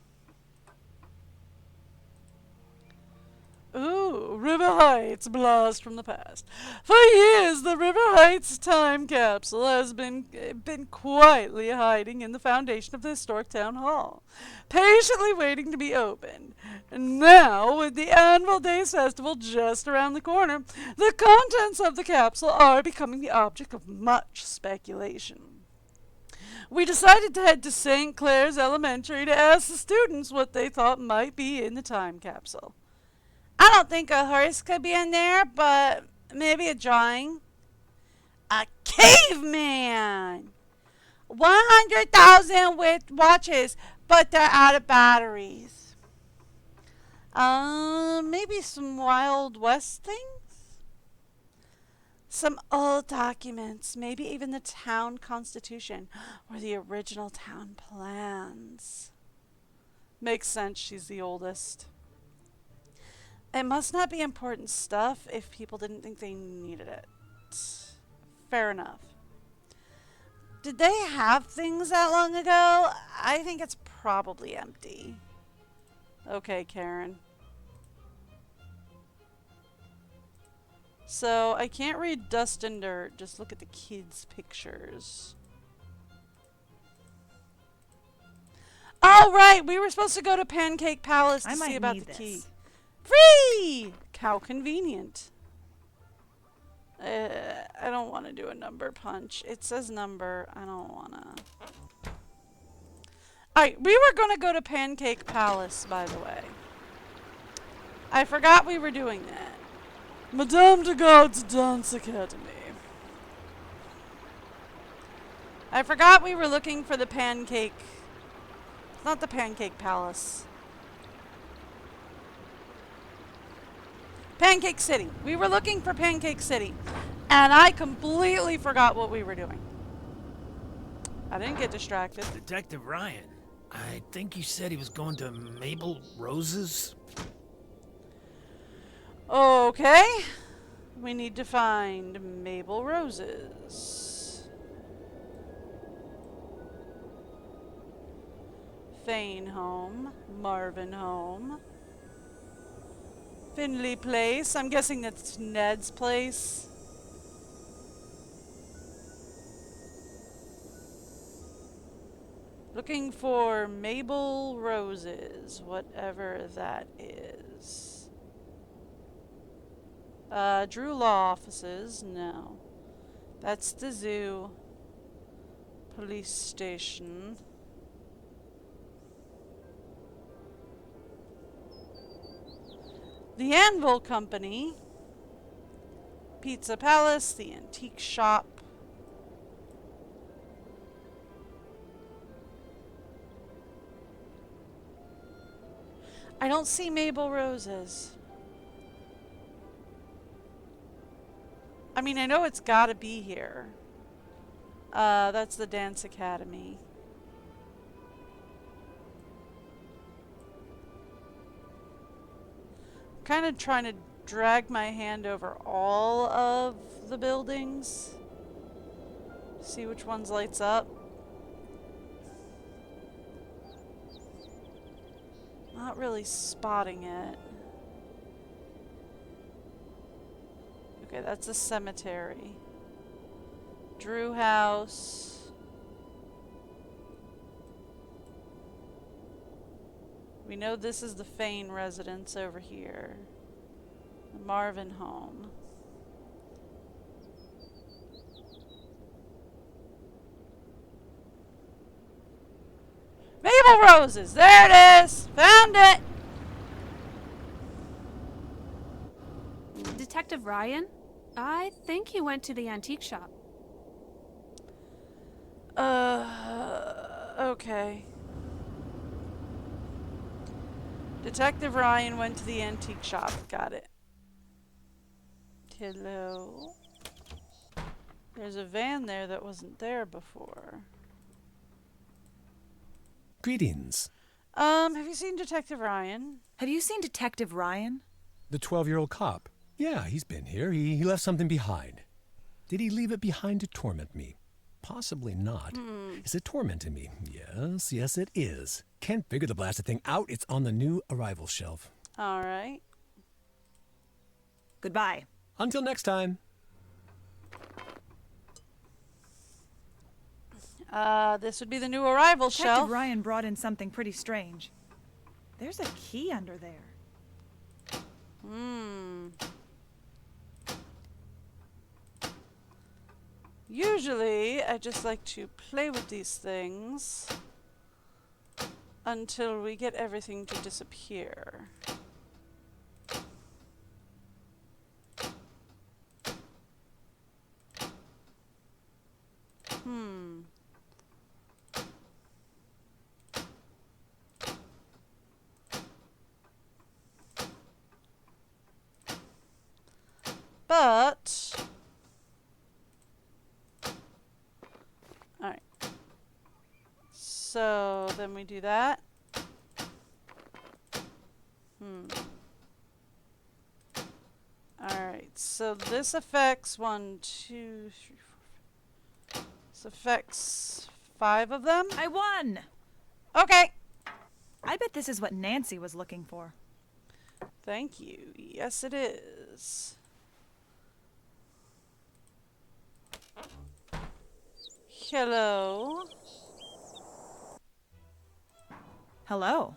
Ooh, River Heights, blast from the past. For years, the River Heights time capsule has been quietly hiding in the foundation of the historic town hall, patiently waiting to be opened. And now, with the Anvil Days Festival just around the corner, the contents of the capsule are becoming the object of much speculation. We decided to head to St. Clair's Elementary to ask the students what they thought might be in the time capsule. I don't think a horse could be in there, but Maybe a drawing. A caveman! 100,000 with watches, but they're out of batteries. Maybe some Wild West things? Some old documents, maybe even the town constitution or the original town plans. Makes sense, she's the oldest. It must not be important stuff if people didn't think they needed it. Fair enough. Did they have things that long ago? I think it's probably empty. Okay, Karen. So, I can't read dust and dirt. Just look at the kids' pictures. Oh, right! We were supposed to go to Pancake Palace to see about the key. Free! How convenient. I don't want to do a number punch. It says number. I don't want to. Alright, we were going to go to Pancake Palace, by the way. I forgot we were doing that. Madame de Gaude's Dance Academy. I forgot we were looking for the pancake. Not the Pancake Palace. Pancake City. We were looking for Pancake City. And I completely forgot what we were doing. I didn't get distracted. Detective Ryan, I think he said he was going to Mabel Rose's. Okay. We need to find Mabel Rose's. Fane home. Marvin home. Finley Place. I'm guessing that's Ned's place. Looking for Mabel Rose's, whatever that is. Drew Law Offices, no. That's the zoo. Police station. The Anvil Company. Pizza Palace, the antique shop. I don't see Mabel Rose's. I mean, I know it's gotta be here. That's the Dance Academy. Kind of trying to drag my hand over all of the buildings. See which ones lights up. Not really spotting it. Okay, that's a cemetery. Drew House. We know this is the Fane residence over here. The Marvin home. Mabel Rose's! There it is! Found it! Detective Ryan? I think he went to the antique shop. Okay. Detective Ryan went to the antique shop. Got it. Hello. There's a van there that wasn't there before. Greetings. Have you seen Detective Ryan? Have you seen Detective Ryan? The 12-year-old cop. Yeah, he's been here. He left something behind. Did he leave it behind to torment me? Possibly not. Is it tormenting me? Yes, it is. Can't figure the blasted thing out. It's on the new arrival shelf. All right. Goodbye. Until next time. This would be the new arrival shelf. Detective Ryan brought in something pretty strange. There's a key under there. Usually, I just like to play with these things until we get everything to disappear. But... Alright. So, then we do that. Alright, so this affects 1, 2, 3, 4. This affects 5 of them. I won! Okay. I bet this is what Nancy was looking for. Thank you. Yes, it is. Hello. Hello.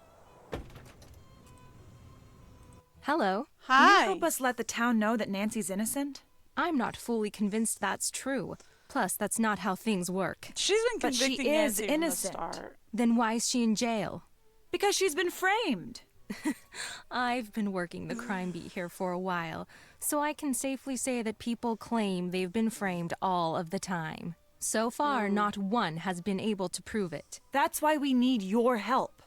Hello. Can Hi. you help us let the town know that Nancy's innocent? I'm not fully convinced that's true. Plus, that's not how things work. She's been But she convicting is Nancy from the innocent. start. Then why is she in jail? Because she's been framed. I've been working the crime beat here for a while, so I can safely say that people claim they've been framed all of the time. So far, not one has been able to prove it. That's why we need your help.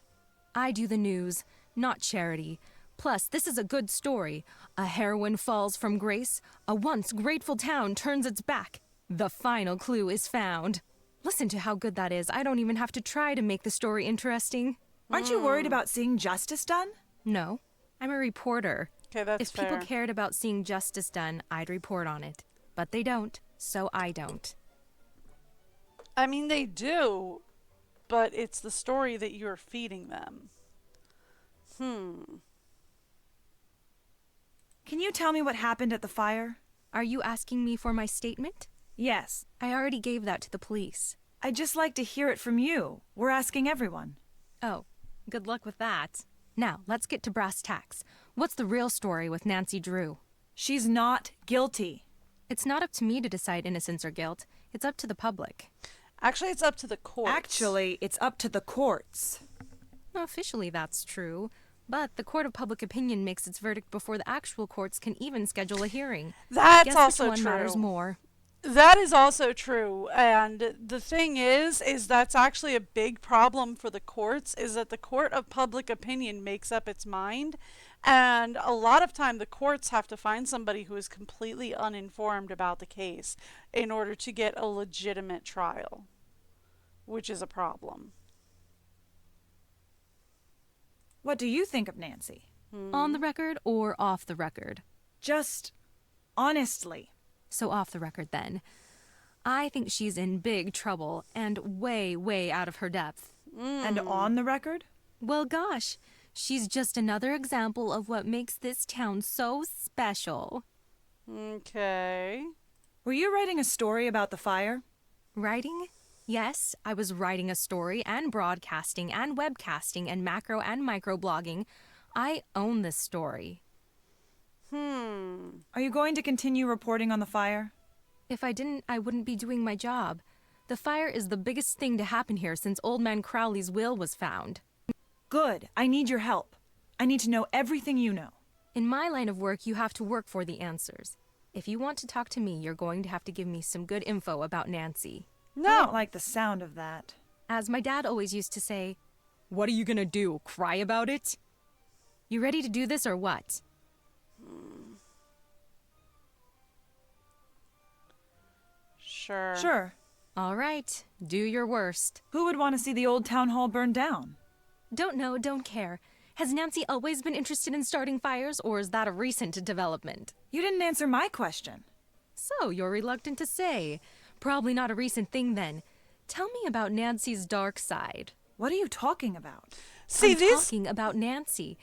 I do the news, not charity. Plus, this is a good story. A heroine falls from grace. A once grateful town turns its back. The final clue is found. Listen to how good that is. I don't even have to try to make the story interesting. Aren't you worried about seeing justice done? No. I'm a reporter. Okay, that's If people cared about seeing justice done, I'd report on it. But they don't, so I don't. I mean, they do, but it's the story that you're feeding them. Can you tell me what happened at the fire? Are you asking me for my statement? Yes. I already gave that to the police. I'd just like to hear it from you. We're asking everyone. Oh, good luck with that. Now, let's get to brass tacks. What's the real story with Nancy Drew? She's not guilty. It's not up to me to decide innocence or guilt. It's up to the public. Actually, it's up to the courts. Actually, it's up to the courts. Officially, that's true. But the court of public opinion makes its verdict before the actual courts can even schedule a hearing. That's Guess also which one true. matters more. That is also true. And the thing is that's actually a big problem for the courts, is that the court of public opinion makes up its mind. And a lot of time the courts have to find somebody who is completely uninformed about the case in order to get a legitimate trial, which is a problem. What do you think of Nancy? On the record or off the record? Just honestly. So off the record then. I think she's in big trouble and way, way out of her depth. And on the record? Well, gosh, she's just another example of what makes this town so special. Okay. Were you writing a story about the fire? Writing? Yes, I was writing a story and broadcasting and webcasting and macro and micro blogging. I own this story. Are you going to continue reporting on the fire? If I didn't, I wouldn't be doing my job. The fire is the biggest thing to happen here since Old Man Crowley's will was found. Good. I need your help. I need to know everything you know. In my line of work, you have to work for the answers. If you want to talk to me, you're going to have to give me some good info about Nancy. No. I don't like the sound of that. As my dad always used to say, "What are you gonna do, cry about it?" You ready to do this or what? Sure. Sure. All right, do your worst. Who would want to see the old town hall burned down? Don't know, don't care. Has Nancy always been interested in starting fires, or is that a recent development? You didn't answer my question. So, you're reluctant to say. Probably not a recent thing then. Tell me about Nancy's dark side. What are you talking about? I'm talking about Nancy.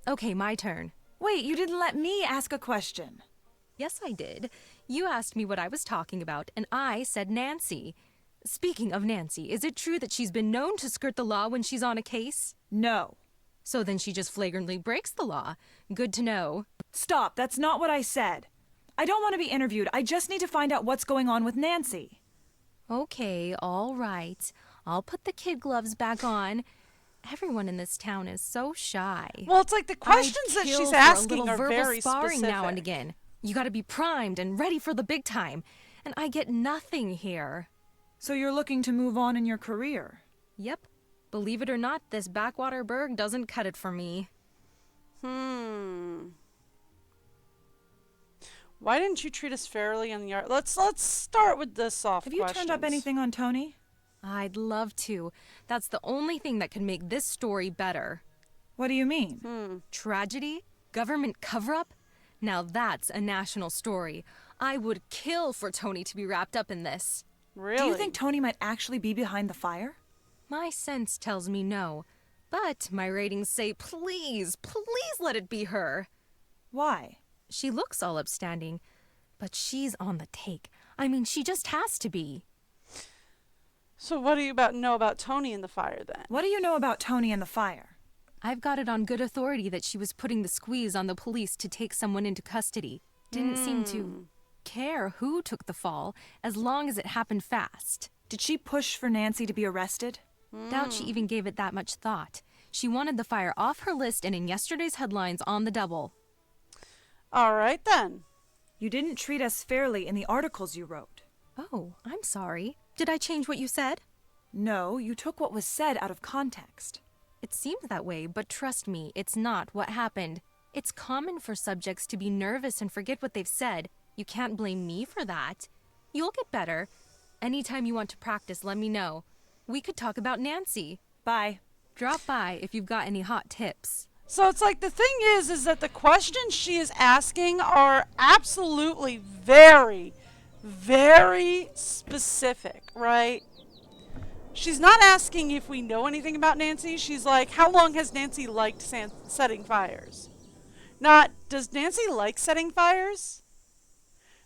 Okay, my turn. Wait, you didn't let me ask a question. Yes, I did. You asked me what I was talking about, and I said Nancy. Speaking of Nancy, is it true that she's been known to skirt the law when she's on a case? No. So then she just flagrantly breaks the law. Good to know. Stop, that's not what I said. I don't want to be interviewed. I just need to find out what's going on with Nancy. Okay, all right. I'll put the kid gloves back on. Everyone in this town is so shy. Well, it's like the questions that she's asking are very sparring specific. now and again. You gotta be primed and ready for the big time. And I get nothing here. So you're looking to move on in your career? Yep. Believe it or not, this backwater burg doesn't cut it for me. Why didn't you treat us fairly in the art? Let's start with the soft Have you turned up anything on Tony? I'd love to. That's the only thing that could make this story better. What do you mean? Tragedy? Government cover-up? Now that's a national story. I would kill for Tony to be wrapped up in this. Really? Do you think Tony might actually be behind the fire? My sense tells me no. But my ratings say please, please let it be her. Why? She looks all upstanding, but she's on the take. I mean, she just has to be. So what do you know about Tony in the fire, then? What do you know about Tony and the fire? I've got it on good authority that she was putting the squeeze on the police to take someone into custody. Didn't seem to care who took the fall, as long as it happened fast. Did she push for Nancy to be arrested? Doubt she even gave it that much thought. She wanted the fire off her list and in yesterday's headlines on the double. All right, then. You didn't treat us fairly in the articles you wrote. Oh, I'm sorry. Did I change what you said? No, you took what was said out of context. It seemed that way, but trust me, it's not what happened. It's common for subjects to be nervous and forget what they've said. You can't blame me for that. You'll get better. Anytime you want to practice, let me know. We could talk about Nancy. Bye. Drop by if you've got any hot tips. So it's like the thing is that the questions she is asking are absolutely very, very specific, right? She's not asking if we know anything about Nancy. She's like, how long has Nancy liked setting fires? Not, does Nancy like setting fires?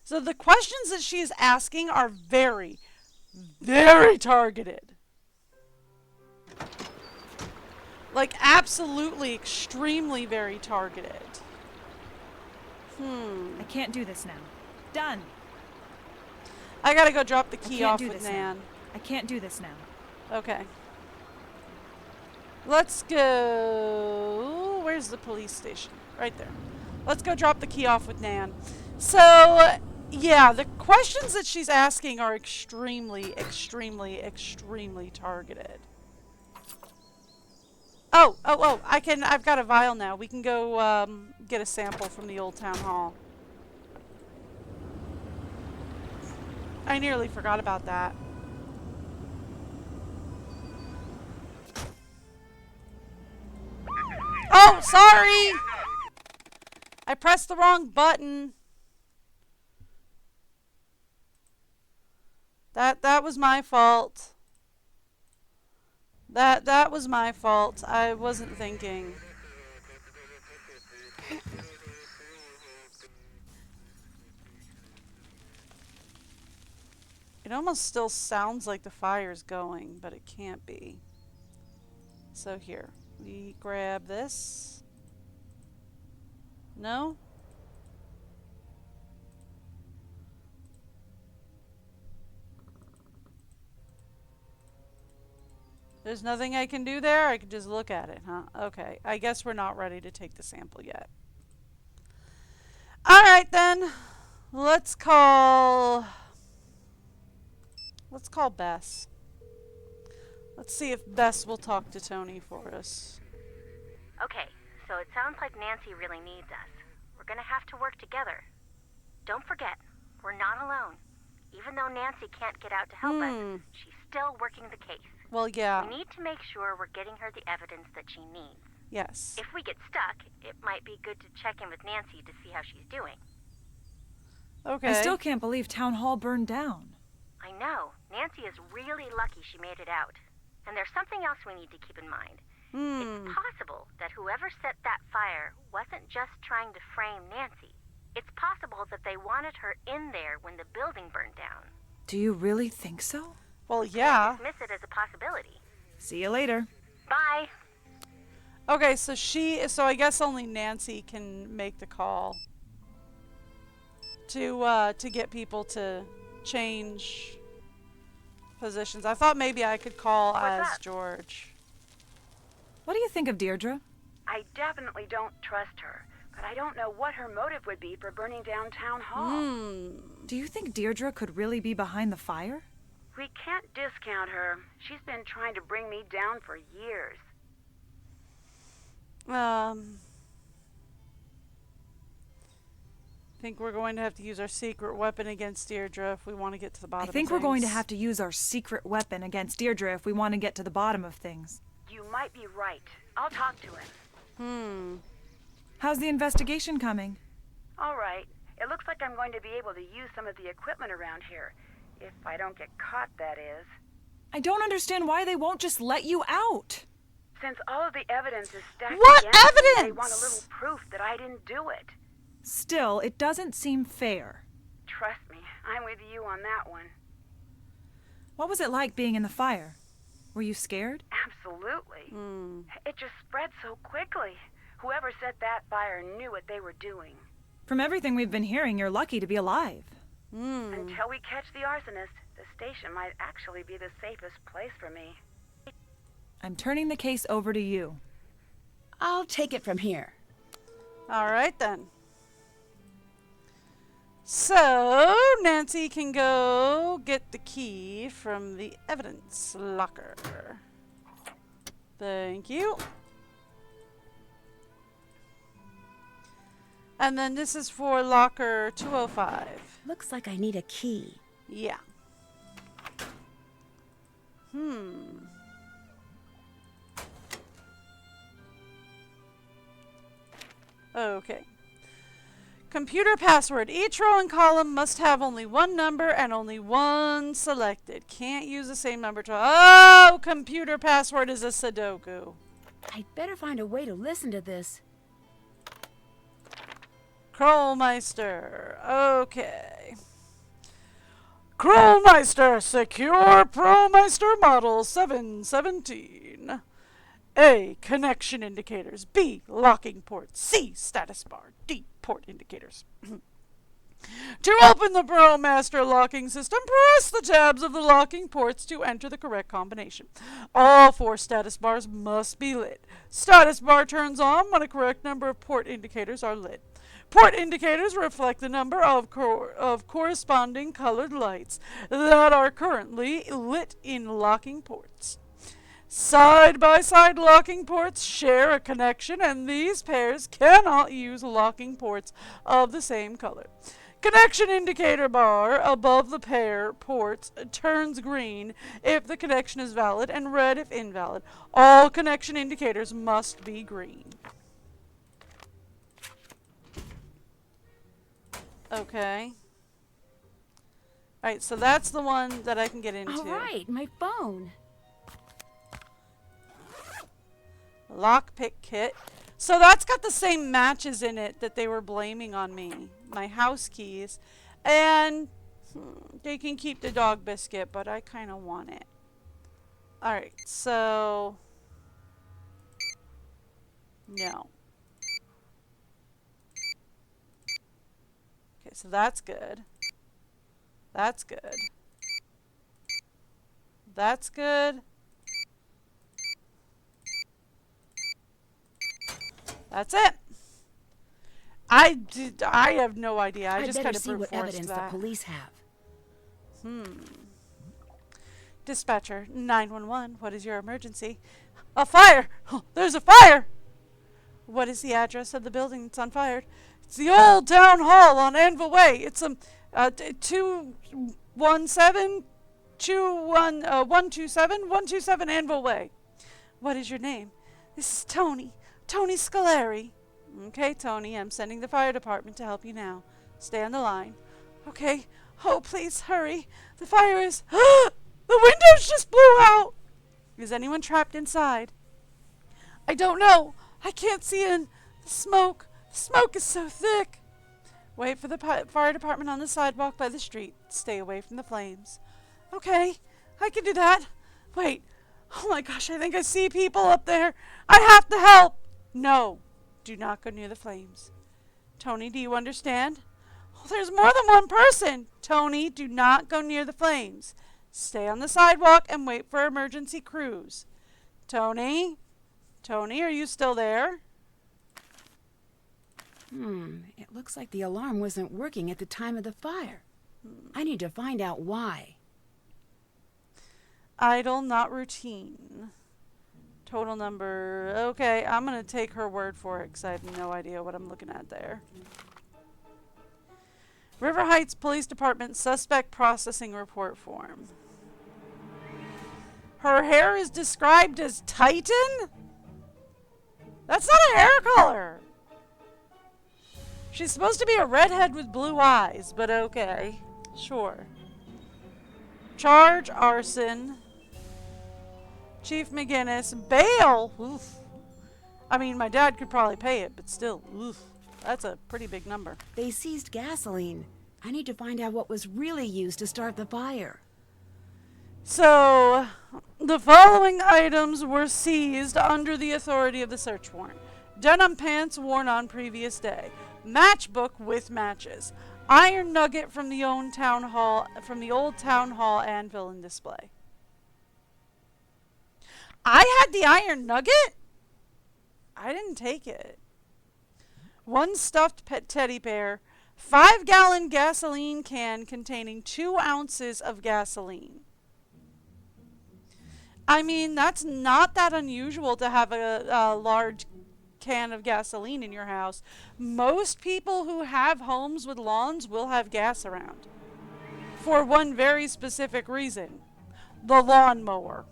So the questions that she is asking are very, very targeted. Like, absolutely, extremely very targeted. I can't do this now. Done. I gotta go drop the key off with Nan. I can't do this now. Okay. Let's go... Where's the police station? Right there. Let's go drop the key off with Nan. So, yeah, the questions that she's asking are extremely, extremely, extremely targeted. Oh, I've got a vial now. We can go get a sample from the old town hall. I nearly forgot about that. Oh, sorry! I pressed the wrong button. That was my fault. That was my fault. I wasn't thinking. It almost still sounds like the fire's going, but it can't be. So here, we grab this. No? There's nothing I can do there? I can just look at it, huh? Okay. I guess we're not ready to take the sample yet. Alright then. Let's call Bess. Let's see if Bess will talk to Tony for us. Okay, so it sounds like Nancy really needs us. We're gonna have to work together. Don't forget, we're not alone. Even though Nancy can't get out to help us, she's still working the case. Well, yeah. We need to make sure we're getting her the evidence that she needs. Yes. If we get stuck, it might be good to check in with Nancy to see how she's doing. Okay. I still can't believe Town Hall burned down. I know. Nancy is really lucky she made it out. And there's something else we need to keep in mind. It's possible that whoever set that fire wasn't just trying to frame Nancy. It's possible that they wanted her in there when the building burned down. Do you really think so? Well, yeah. Dismiss it as a possibility. See you later. Bye. Okay, so I guess only Nancy can make the call to get people to change positions. I thought maybe I could call as George. What do you think of Deirdre? I definitely don't trust her, but I don't know what her motive would be for burning down Town Hall. Do you think Deirdre could really be behind the fire? We can't discount her. She's been trying to bring me down for years. think we're going to have to use our secret weapon against Deirdre if we want to get to the bottom of things. I think we're going to have to use our secret weapon against Deirdre if we want to get to the bottom of things. You might be right. I'll talk to him. How's the investigation coming? All right. It looks like I'm going to be able to use some of the equipment around here. If I don't get caught, that is. I don't understand why they won't just let you out. Since all of the evidence is stacked What against me, evidence? they want a little proof that I didn't do it. Still, it doesn't seem fair. Trust me, I'm with you on that one. What was it like being in the fire? Were you scared? Absolutely. It just spread so quickly. Whoever set that fire knew what they were doing. From everything we've been hearing, you're lucky to be alive. Until we catch the arsonist, the station might actually be the safest place for me. I'm turning the case over to you. I'll take it from here. All right, then. So, Nancy can go get the key from the evidence locker. Thank you. And then this is for locker 205. Looks like I need a key. Yeah. Okay. Computer password. Each row and column must have only one number and only one selected. Can't use the same number twice. Oh, computer password is a Sudoku. I'd better find a way to listen to this. Krollmeister. Okay. Krollmeister, secure Promeister model 717. A. Connection indicators. B. Locking ports. C. Status bar. D. Port indicators. To open the ProMaster locking system, press the tabs of the locking ports to enter the correct combination. All 4 status bars must be lit. Status bar turns on when a correct number of port indicators are lit. Port indicators reflect the number of corresponding colored lights that are currently lit in locking ports. Side-by-side locking ports share a connection, and these pairs cannot use locking ports of the same color. Connection indicator bar above the pair ports turns green if the connection is valid and red if invalid. All connection indicators must be green. Okay. Alright, so that's the one that I can get into. All right, my phone. Lockpick kit. So that's got the same matches in it that they were blaming on me. My house keys. And they can keep the dog biscuit, but I kind of want it. Alright, so... No. Okay, so that's good. That's good. That's good. That's it. I have no idea. I just kind of see what evidence that. the police have. Dispatcher, 911. What is your emergency? A fire! Oh, there's a fire! What is the address of the building that's on fire? It's the old town hall on Anvil Way. It's 127 Anvil Way. What is your name? This is Tony. Tony Scolari. Okay, Tony, I'm sending the fire department to help you now. Stay on the line. Okay. Oh, please, hurry. The fire is... The windows just blew out! Is anyone trapped inside? I don't know. I can't see in. The smoke is so thick. Wait for the fire department on the sidewalk by the street. Stay away from the flames. Okay, I can do that. Wait. Oh my gosh, I think I see people up there. I have to help. No, do not go near the flames. Tony, do you understand? Oh, there's more than one person. Tony, do not go near the flames. Stay on the sidewalk and wait for emergency crews. Tony? Tony, are you still there? It looks like the alarm wasn't working at the time of the fire. I need to find out why. Idle, not routine. Total number. Okay, I'm going to take her word for it because I have no idea what I'm looking at there. River Heights Police Department suspect processing report form. Her hair is described as Titan? That's not a hair color. She's supposed to be a redhead with blue eyes, but okay. Sure. Charge arson. Chief McGinnis. Bail. Oof. I mean, my dad could probably pay it, but still, oof. That's a pretty big number. They seized gasoline. I need to find out what was really used to start the fire. So, the following items were seized under the authority of the search warrant. Denim pants worn on previous day. Matchbook with matches. Iron nugget from the old town hall anvil in display. I had the iron nugget? I didn't take it. One stuffed pet teddy bear. 5-gallon gasoline can containing 2 ounces of gasoline. I mean, that's not that unusual to have a large can of gasoline in your house. Most people who have homes with lawns will have gas around. For one very specific reason. The lawnmower.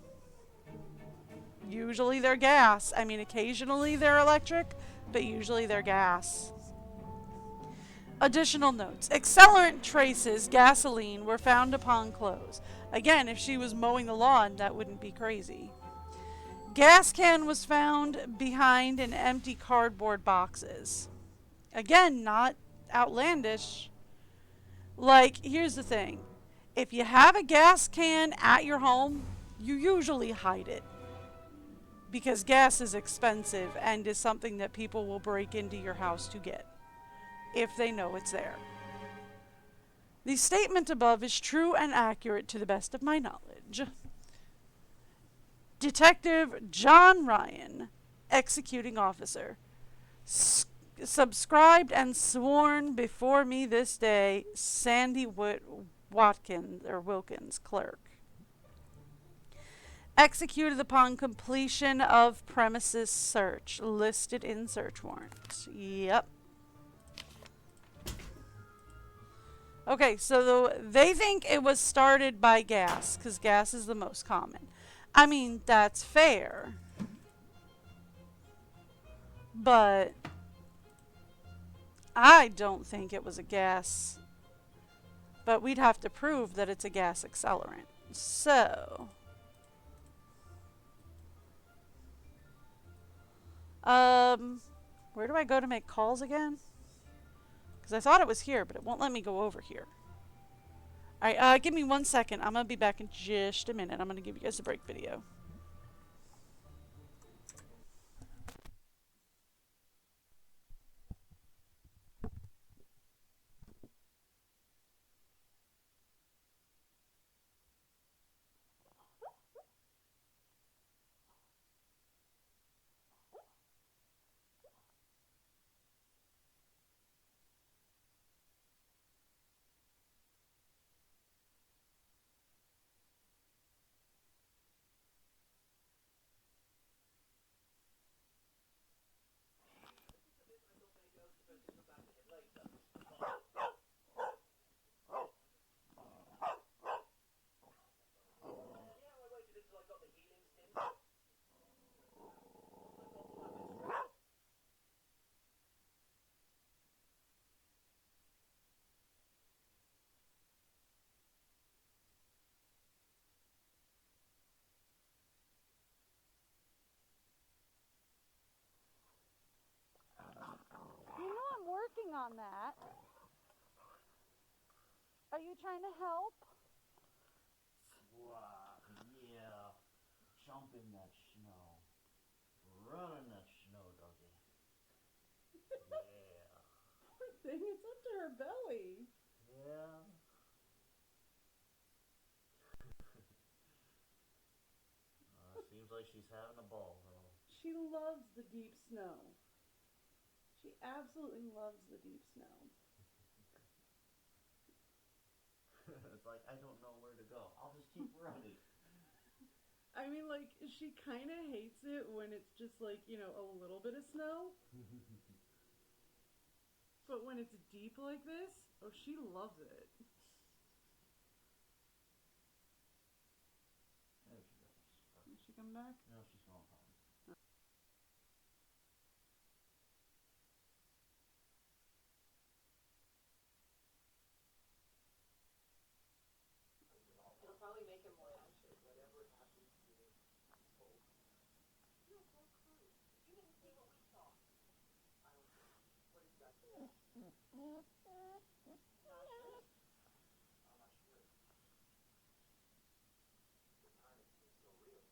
Usually they're gas. I mean, occasionally they're electric, but usually they're gas. Additional notes. Accelerant traces, gasoline, were found upon clothes. Again, if she was mowing the lawn, that wouldn't be crazy. Gas can was found behind in empty cardboard boxes. Again, not outlandish. Like, here's the thing. If you have a gas can at your home, you usually hide it. Because gas is expensive and is something that people will break into your house to get. If they know it's there. The statement above is true and accurate to the best of my knowledge. Detective John Ryan, executing officer. Subscribed and sworn before me this day, Sandy Wilkins, clerk. Executed upon completion of premises search, listed in search warrant. Yep. Okay, so they think it was started by gas, because gas is the most common. I mean, that's fair. But I don't think it was a gas. But we'd have to prove that it's a gas accelerant. So, where do I go to make calls again? Because I thought it was here, but it won't let me go over here. Alright, give me 1 second. I'm going to be back in just a minute. I'm going to give you guys a break video. You know I'm working on that. Are you trying to help? Wow, yeah. Jump in that snow. Run in that snow, doggy. Yeah. Poor thing, it's up to her belly. Yeah. Seems like she's having a ball, though. She loves the deep snow. She absolutely loves the deep snow. It's like, I don't know where to go. I'll just keep running. I mean, like, she kind of hates it when it's just like, you know, a little bit of snow. But when it's deep like this, oh, she loves it. There she goes. Did she come back? No, she's going home. It'll probably make him more anxious. Whatever happens to you, you didn't see what we saw. I don't care. What have you got to say? I'm not sure. The timing is so real.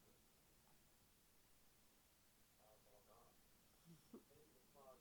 It's all gone. Maybe the fog.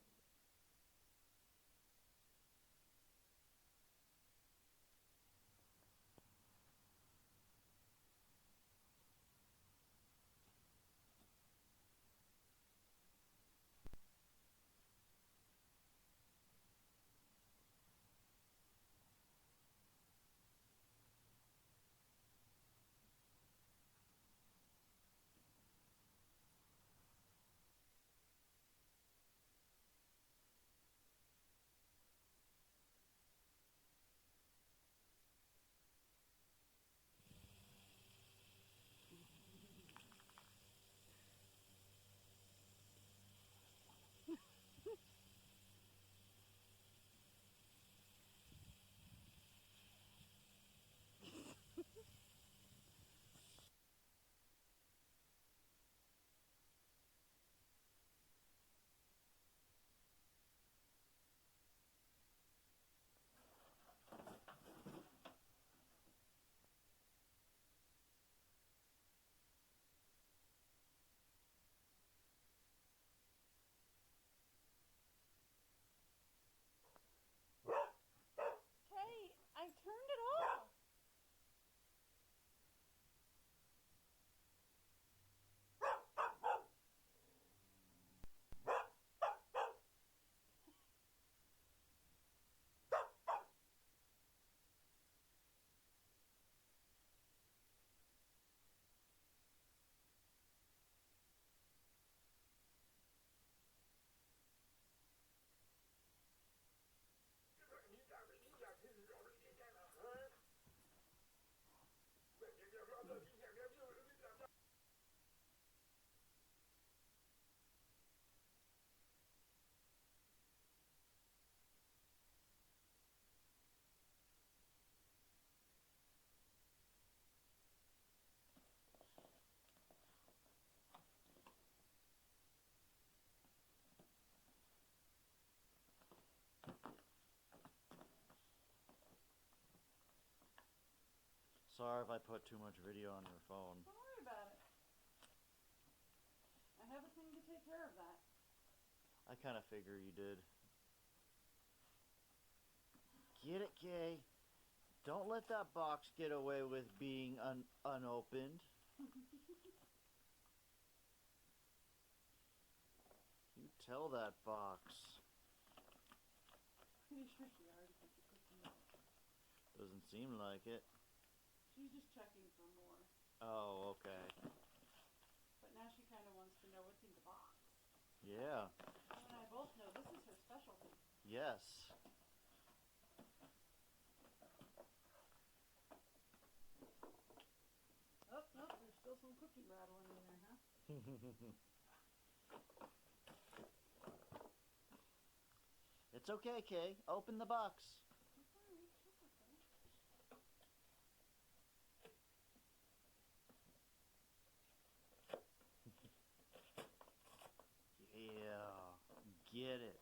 Hey, I turned it off. Sorry if I put too much video on your phone. Don't worry about it. I have a thing to take care of that. I kind of figure you did. Get it, Kay? Don't let that box get away with being unopened. You tell that box. Pretty sure she already put the cookie in. Doesn't seem like it. She's just checking for more. Oh, okay. But now she kind of wants to know what's in the box. Yeah. You and I both know this is her specialty. Yes. Oh, no, there's still some cookie rattling in there, huh? It's okay, Kay. Open the box. Yeah, get it.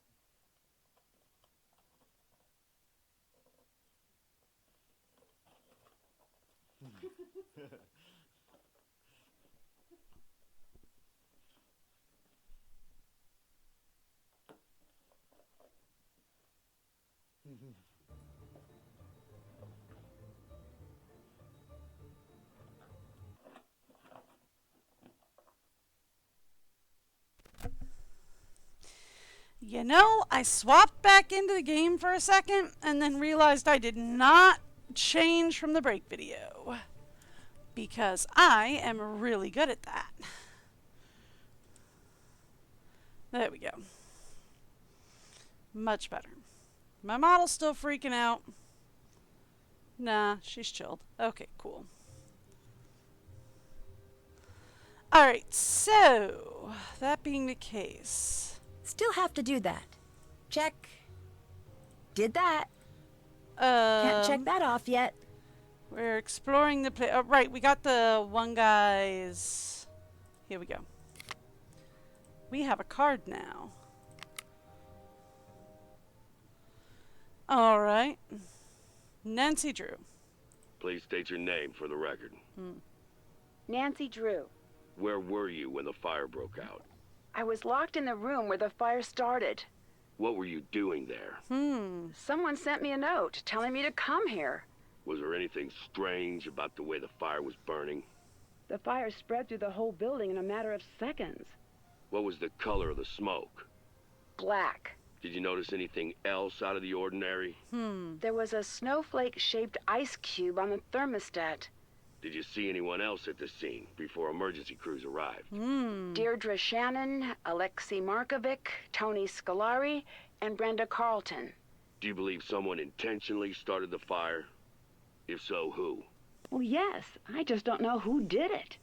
You know, I swapped back into the game for a second and then realized I did not change from the break video. Because I am really good at that. There we go. Much better. My model's still freaking out. Nah, she's chilled. Okay, cool. Alright, so, that being the case. Still have to do that. Check. Did that. Can't check that off yet. We're exploring the place. Oh, right, we got the one guy's. Here we go. We have a card now. Alright. Nancy Drew. Please state your name for the record. Nancy Drew. Where were you when the fire broke out? I was locked in the room where the fire started. What were you doing there? Someone sent me a note telling me to come here. Was there anything strange about the way the fire was burning? The fire spread through the whole building in a matter of seconds. What was the color of the smoke? Black. Did you notice anything else out of the ordinary? There was a snowflake-shaped ice cube on the thermostat. Did you see anyone else at the scene before emergency crews arrived? Deirdre Shannon, Alexei Markovic, Tony Scolari, and Brenda Carlton. Do you believe someone intentionally started the fire? If so, who? Well, yes. I just don't know who did it.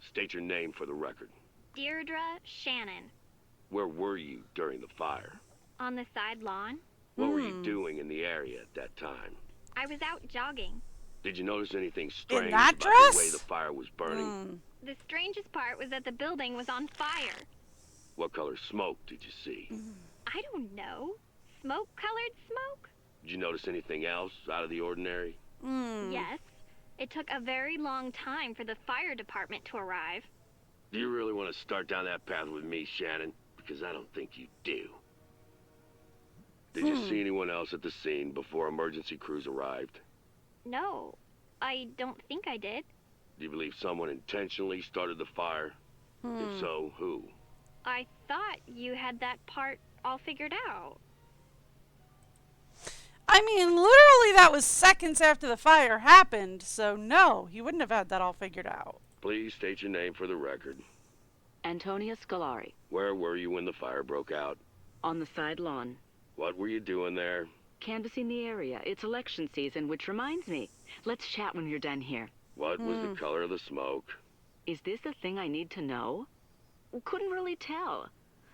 State your name for the record. Deirdre Shannon. Where were you during the fire? On the side lawn. What were you doing in the area at that time? I was out jogging. Did you notice anything strange that about dress? the way the fire was burning? The strangest part was that the building was on fire. What color smoke did you see? I don't know. Smoke-colored smoke? Did you notice anything else out of the ordinary? Yes. It took a very long time for the fire department to arrive. Do you really want to start down that path with me, Shannon? Because I don't think you do. Did you see anyone else at the scene before emergency crews arrived? No, I don't think I did. Do you believe someone intentionally started the fire? If so, who? I thought you had that part all figured out. I mean, literally that was seconds after the fire happened, so no, he wouldn't have had that all figured out. Please state your name for the record. Antonia Scolari. Where were you when the fire broke out? On the side lawn. What were you doing there? Canvassing the area. It's election season, which reminds me. Let's chat when you're done here. What was the color of the smoke? Is this a thing I need to know? Couldn't really tell.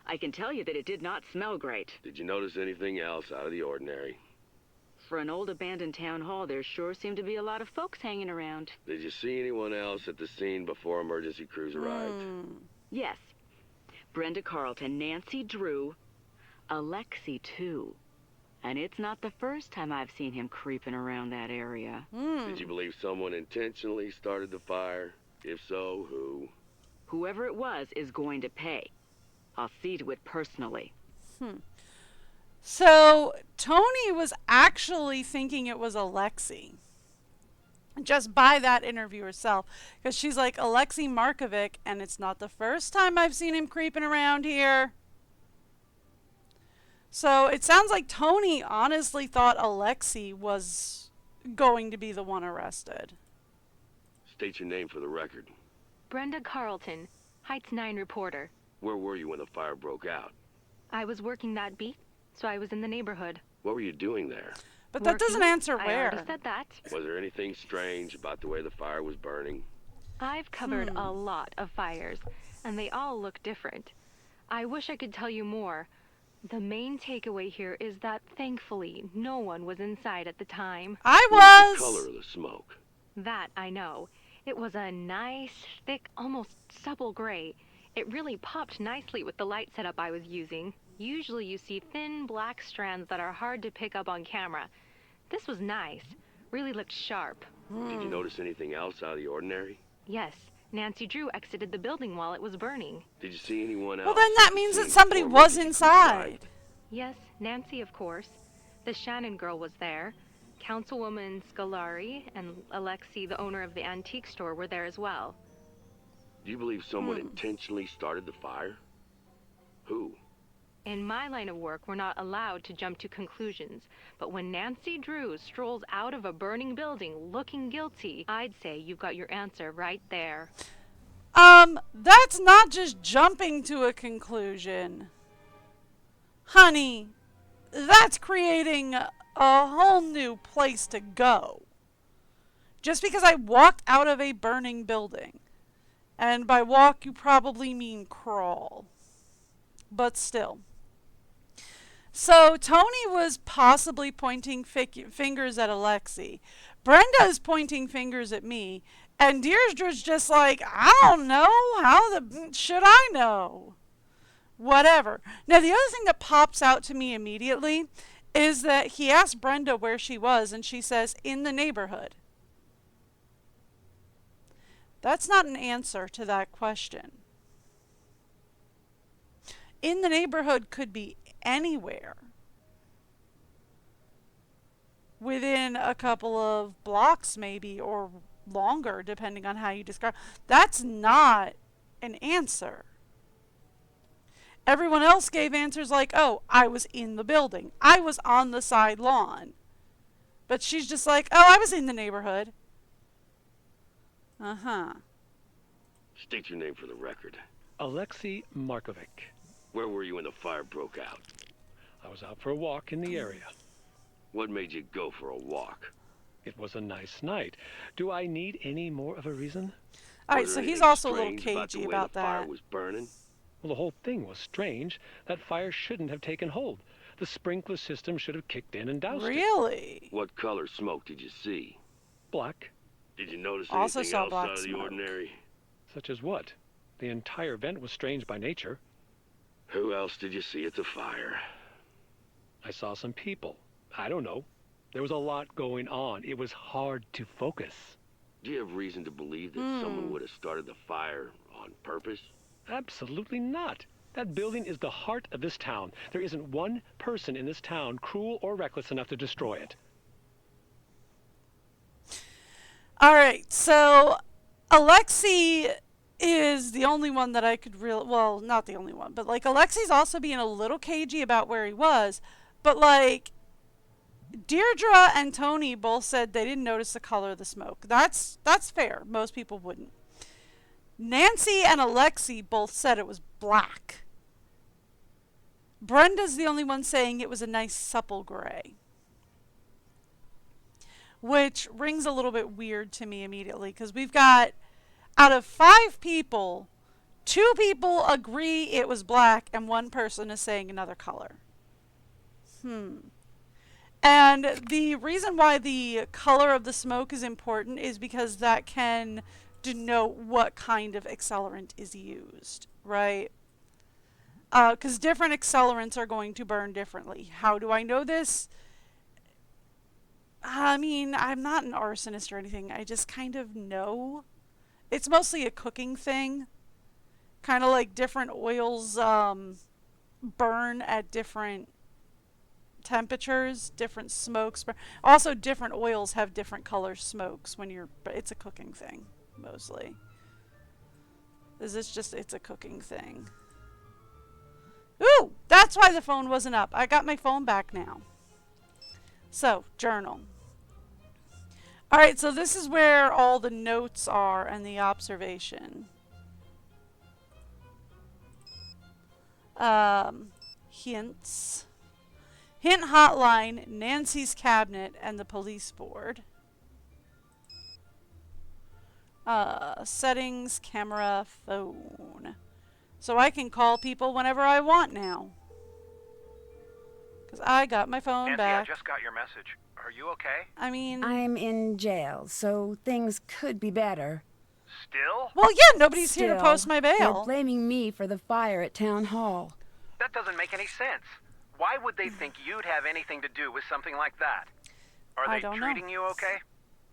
I can tell you that it did not smell great. Did you notice anything else out of the ordinary? For an old abandoned town hall, there sure seemed to be a lot of folks hanging around. Did you see anyone else at the scene before emergency crews arrived? Yes. Brenda Carlton, Nancy Drew, Alexei, too. And it's not the first time I've seen him creeping around that area. Did you believe someone intentionally started the fire? If so, who? Whoever it was is going to pay. I'll see to it personally. So, Tony was actually thinking it was Alexei. Just by that interview herself. Because she's like, Alexei Markovic, and it's not the first time I've seen him creeping around here. So, it sounds like Tony honestly thought Alexei was going to be the one arrested. State your name for the record. Brenda Carlton, Heights 9 reporter. Where were you when the fire broke out? I was working that beat, so I was in the neighborhood. What were you doing there? But that doesn't answer I where. already said that. Was there anything strange about the way the fire was burning? I've covered a lot of fires, and they all look different. I wish I could tell you more. The main takeaway here is that, thankfully, no one was inside at the time. I What was the color of the smoke? That I know. It was a nice, thick, almost supple gray. It really popped nicely with the light setup I was using. Usually you see thin, black strands that are hard to pick up on camera. This was nice. Really looked sharp. Did you notice anything else out of the ordinary? Yes. Nancy Drew exited the building while it was burning. Did you see anyone else? Well, then that means that somebody was inside. Yes, Nancy, of course. The Shannon girl was there. Councilwoman Scolari and Alexei, the owner of the antique store, were there as well. Do you believe someone intentionally started the fire? Who? In my line of work, we're not allowed to jump to conclusions. But when Nancy Drew strolls out of a burning building looking guilty, I'd say you've got your answer right there. That's not just jumping to a conclusion. Honey, that's creating a whole new place to go. Just because I walked out of a burning building. And by walk, you probably mean crawl. But still. So Tony was possibly pointing fingers at Alexi. Brenda is pointing fingers at me. And Deirdre's just like, I don't know. How the should I know? Whatever. Now, the other thing that pops out to me immediately is that he asked Brenda where she was, and she says, in the neighborhood. That's not an answer to that question. In the neighborhood could be anywhere. Within a couple of blocks, maybe, or longer, depending on how you describe. That's not an answer. Everyone else gave answers like, oh, I was in the building. I was on the side lawn. But she's just like, oh, I was in the neighborhood. Uh-huh. State your name for the record. Alexei Markovic. Where were you when the fire broke out? I was out for a walk in the area. What made you go for a walk? It was a nice night. Do I need any more of a reason? All right, so he's also a little cagey about that. Fire was burning? Well, the whole thing was strange. That fire shouldn't have taken hold. The sprinkler system should have kicked in and doused it. Really? What color smoke did you see? Black. Did you notice Also anything saw else black out of the smoke. ordinary? Such as what? The entire vent was strange by nature. Who else did you see at the fire? I saw some people. I don't know. There was a lot going on. It was hard to focus. Do you have reason to believe that someone would have started the fire on purpose? Absolutely not. That building is the heart of this town. There isn't one person in this town cruel or reckless enough to destroy it. All right, so Alexei is the only one that I could really, well, not the only one, but like Alexi's also being a little cagey about where he was, but like Deirdre and Tony both said they didn't notice the color of the smoke. That's fair. Most people wouldn't. Nancy and Alexei both said it was black. Brenda's the only one saying it was a nice supple gray. Which rings a little bit weird to me immediately, because we've got, out of 5 people, 2 people agree it was black, and 1 person is saying another color. And the reason why the color of the smoke is important is because that can denote what kind of accelerant is used, right? Because different accelerants are going to burn differently. How do I know this? I mean, I'm not an arsonist or anything. I just kind of know. It's mostly a cooking thing. Kind of like different oils burn at different temperatures, different smokes. Also, different oils have different color smokes when you're, but it's a cooking thing, mostly. It's a cooking thing. Ooh, that's why the phone wasn't up. I got my phone back now. So, journal. Alright, so this is where all the notes are and the observation. Hints. Hint hotline, Nancy's cabinet, and the police board. Settings, camera, phone. So I can call people whenever I want now. Because I got my phone Nancy, back. I just got your message. Are you okay? I mean... I'm in jail, so things could be better. Still? Well, yeah, nobody's here to post my They're bail. blaming me for the fire at Town Hall. That doesn't make any sense. Why would they think you'd have anything to do with something like that? Are I they don't know. treating you okay?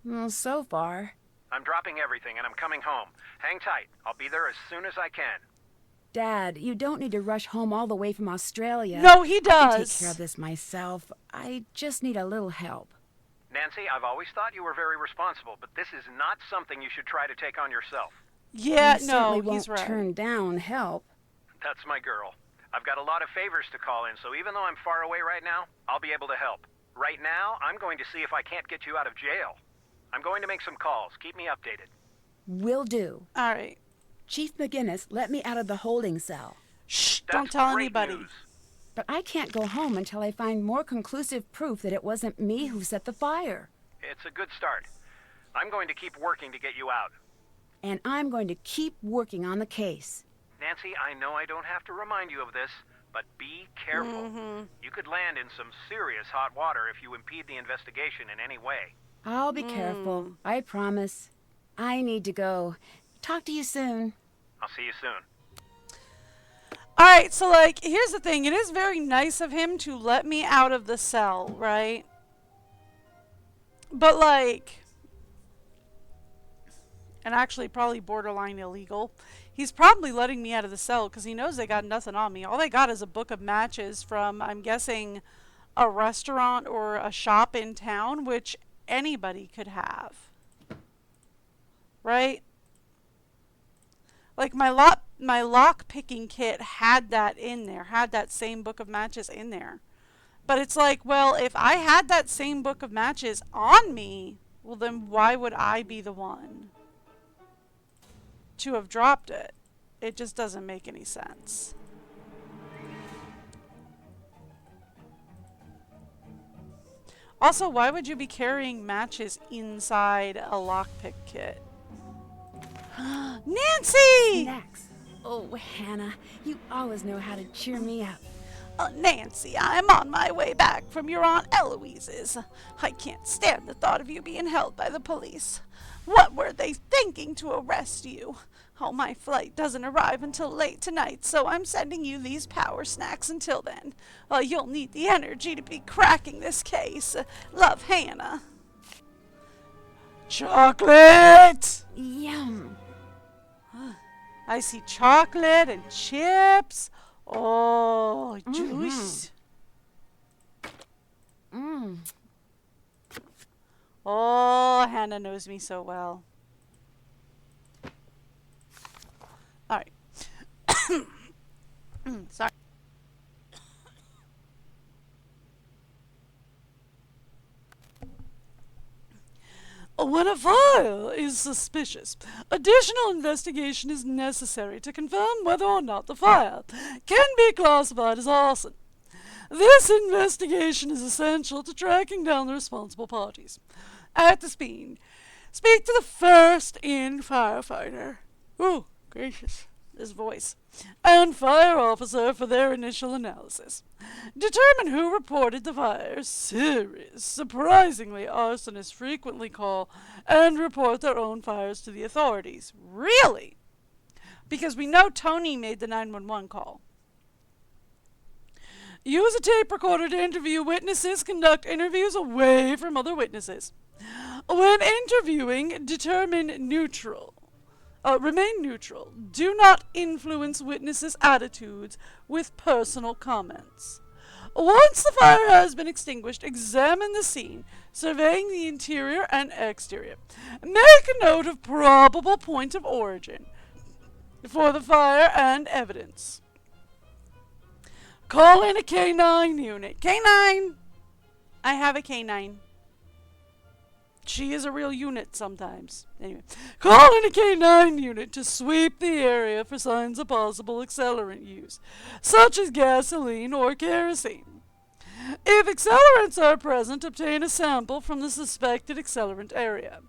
Well, so far. I'm dropping everything and I'm coming home. Hang tight. I'll be there as soon as I can. Dad, you don't need to rush home all the way from Australia. No, he I can does. take care of this myself. I just need a little help. Nancy, I've always thought you were very responsible, but this is not something you should try to take on yourself. Yeah, You no, certainly he's won't right. turn down help. That's my girl. I've got a lot of favors to call in, so even though I'm far away right now, I'll be able to help. Right now, I'm going to see if I can't get you out of jail. I'm going to make some calls. Keep me updated. Will do. All right. Chief McGinnis let me out of the holding cell. Shh, That's don't tell great anybody. news. But I can't go home until I find more conclusive proof that it wasn't me who set the fire. It's a good start. I'm going to keep working to get you out. And I'm going to keep working on the case. Nancy, I know I don't have to remind you of this, but be careful. You could land in some serious hot water if you impede the investigation in any way. I'll be careful. I promise. I need to go. Talk to you soon. I'll see you soon. Alright, so, like, here's the thing. It is very nice of him to let me out of the cell, right? But, like, and actually probably borderline illegal. He's probably letting me out of the cell because he knows they got nothing on me. All they got is a book of matches from, I'm guessing, a restaurant or a shop in town, which anybody could have. Right? Like, my lock-picking kit had that in there, had that same book of matches in there. But it's like, well, if I had that same book of matches on me, well, then why would I be the one to have dropped it? It just doesn't make any sense. Also, why would you be carrying matches inside a lockpick kit? Nancy! Snacks. Oh, Hannah, you always know how to cheer me up. Nancy, I'm on my way back from your Aunt Eloise's. I can't stand the thought of you being held by the police. What were they thinking to arrest you? Oh, my flight doesn't arrive until late tonight, so I'm sending you these power snacks until then. You'll need the energy to be cracking this case. Love, Hannah. Chocolate! Yum. I see chocolate and chips. Oh, juice. Oh, Hannah knows me so well. All right. Sorry. When a file is suspicious, additional investigation is necessary to confirm whether or not the fire can be classified as arson. This investigation is essential to tracking down the responsible parties. At the speak to the first-in firefighter. Oh, gracious, this voice. And fire officer for their initial analysis. Determine who reported the fire. Serious. Surprisingly, arsonists frequently call and report their own fires to the authorities. Really? Because we know Tony made the 911 call. Use a tape recorder to interview witnesses. Conduct interviews away from other witnesses. When interviewing, remain neutral. Do not influence witnesses' attitudes with personal comments. Once the fire has been extinguished, examine the scene, surveying the interior and exterior. Make a note of probable point of origin for the fire and evidence. Call in a K9 unit. K9! I have a K9. She is a real unit sometimes. Anyway, call in a K9 unit to sweep the area for signs of possible accelerant use, such as gasoline or kerosene. If accelerants are present, obtain a sample from the suspected accelerant area.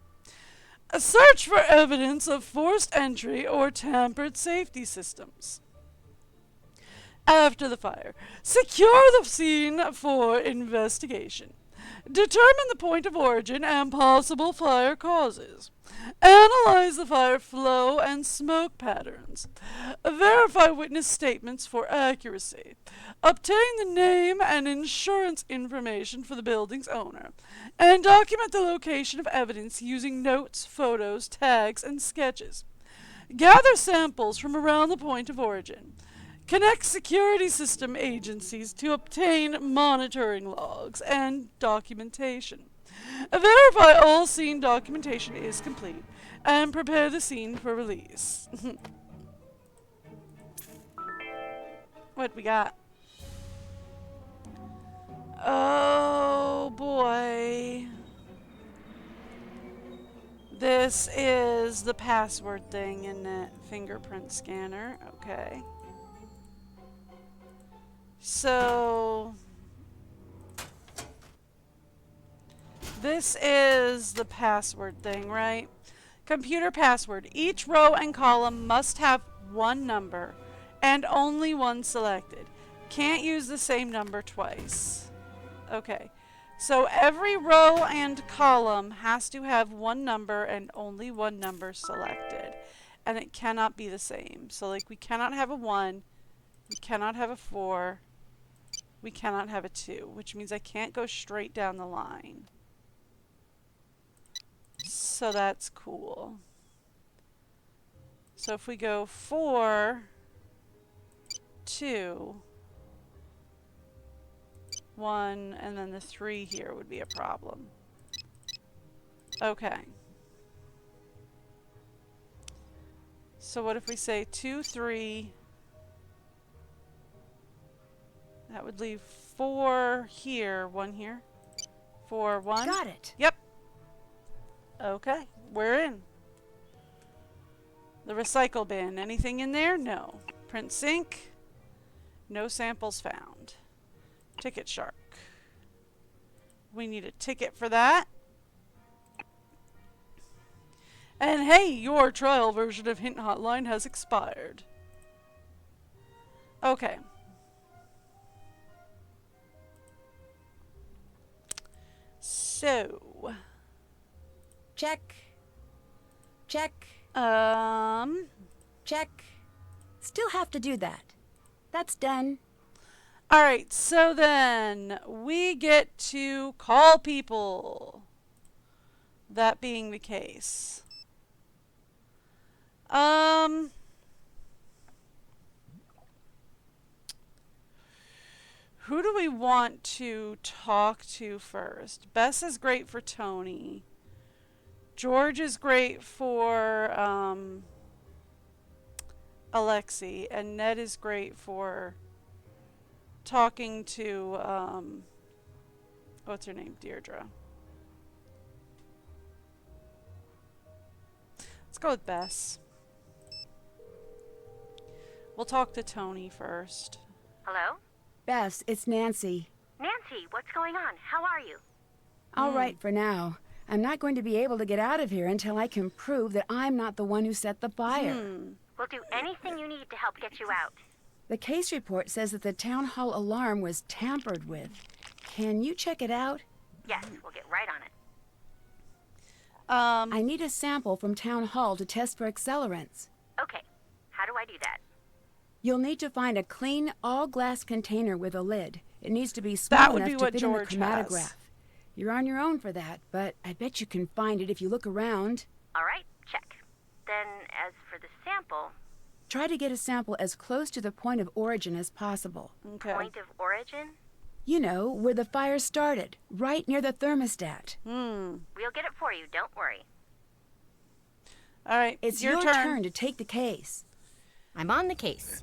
Search for evidence of forced entry or tampered safety systems. After the fire, secure the scene for investigation. Determine the point of origin and possible fire causes. Analyze the fire flow and smoke patterns. Verify witness statements for accuracy. Obtain the name and insurance information for the building's owner. And document the location of evidence using notes, photos, tags, and sketches. Gather samples from around the point of origin. Connect security system agencies to obtain monitoring logs and documentation. Verify all scene documentation is complete and prepare the scene for release. What we got? Oh boy. This is the password thing, isn't it? Fingerprint scanner. Okay. So this is the password thing, right? Computer password. Each row and column must have one number and only one selected. Can't use the same number twice. Okay. So every row and column has to have one number and only one number selected. And it cannot be the same. So like we cannot have a 1, we cannot have a 4, we cannot have a 2, which means I can't go straight down the line. So that's cool. So if we go 4, 2, 1, and then the 3 here would be a problem. Okay. So what if we say 2, 3? That would leave 4 here, 1 here. 4, 1. Got it. Yep. Okay, we're in. The recycle bin. Anything in there? No. Print sink. No samples found. Ticket shark. We need a ticket for that. And hey, your trial version of Hint Hotline has expired. Okay. So. Check. Check. Check. Still have to do that. That's done. Alright, so then we get to call people. That being the case. Who do we want to talk to first? Bess is great for Tony. George is great for Alexi, and Ned is great for talking to what's her name? Deirdre. Let's go with Bess. We'll talk to Tony first. Hello? Bess, it's Nancy. Nancy, what's going on? How are you? All right for now. I'm not going to be able to get out of here until I can prove that I'm not the one who set the fire. We'll do anything you need to help get you out. The case report says that the town hall alarm was tampered with. Can you check it out? Yes, we'll get right on it. I need a sample from town hall to test for accelerants. Okay. How do I do that? You'll need to find a clean, all-glass container with a lid. It needs to be small enough to fit in the chromatograph. You're on your own for that, but I bet you can find it if you look around. All right, check. Then, as for the sample... Try to get a sample as close to the point of origin as possible. Okay. Point of origin? You know, where the fire started, right near the thermostat. We'll get it for you, don't worry. All right, it's your turn to take the case. I'm on the case.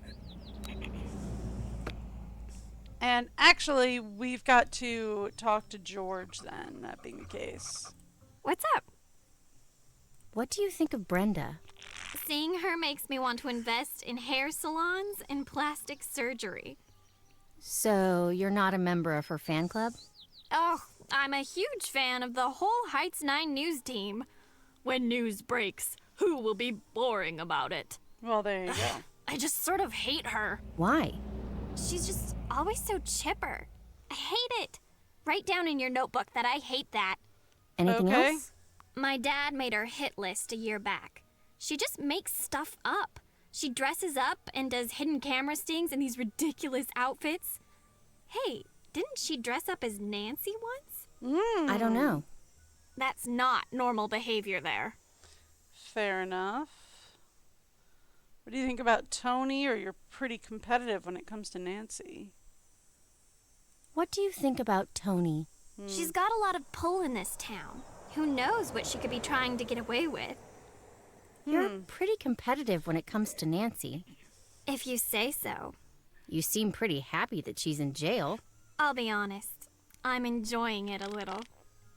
And actually, we've got to talk to George then, that being the case. What's up? What do you think of Brenda? Seeing her makes me want to invest in hair salons and plastic surgery. So, you're not a member of her fan club? Oh, I'm a huge fan of the whole Heights 9 news team. When news breaks, who will be boring about it? Well, there you go. I just sort of hate her. Why? She's just always so chipper. I hate it. Write down in your notebook that I hate that. Anything else? My dad made her hit list a year back. She just makes stuff up. She dresses up and does hidden camera stings in these ridiculous outfits. Hey, didn't she dress up as Nancy once? I don't know. That's not normal behavior there. Fair enough. What do you think about Tony, or you're pretty competitive when it comes to Nancy? What do you think about Tony? She's got a lot of pull in this town. Who knows what she could be trying to get away with? You're pretty competitive when it comes to Nancy. If you say so. You seem pretty happy that she's in jail. I'll be honest. I'm enjoying it a little.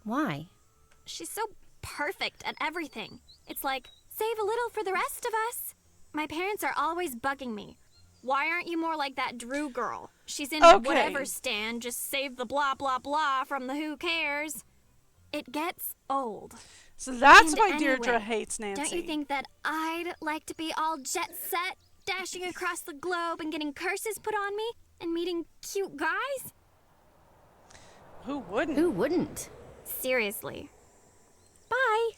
Why? She's so perfect at everything. It's like, save a little for the rest of us. My parents are always bugging me. Why aren't you more like that Drew girl? She's in Okay. whatever stand, just save the blah blah blah from the who cares. It gets old. So that's And why anyway, Deirdre hates Nancy. Don't you think that I'd like to be all jet set, dashing across the globe and getting curses put on me and meeting cute guys? Who wouldn't? Who wouldn't? Seriously. Bye.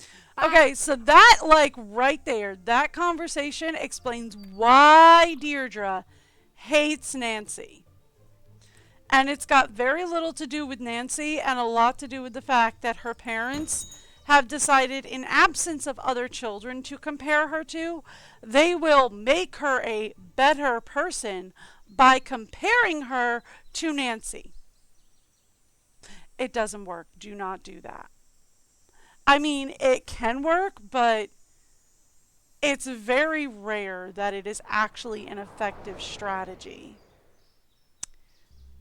Okay, so that, like, right there, that conversation explains why Deirdre hates Nancy. And it's got very little to do with Nancy and a lot to do with the fact that her parents have decided, in absence of other children to compare her to, they will make her a better person by comparing her to Nancy. It doesn't work. Do not do that. I mean, it can work, but it's very rare that it is actually an effective strategy.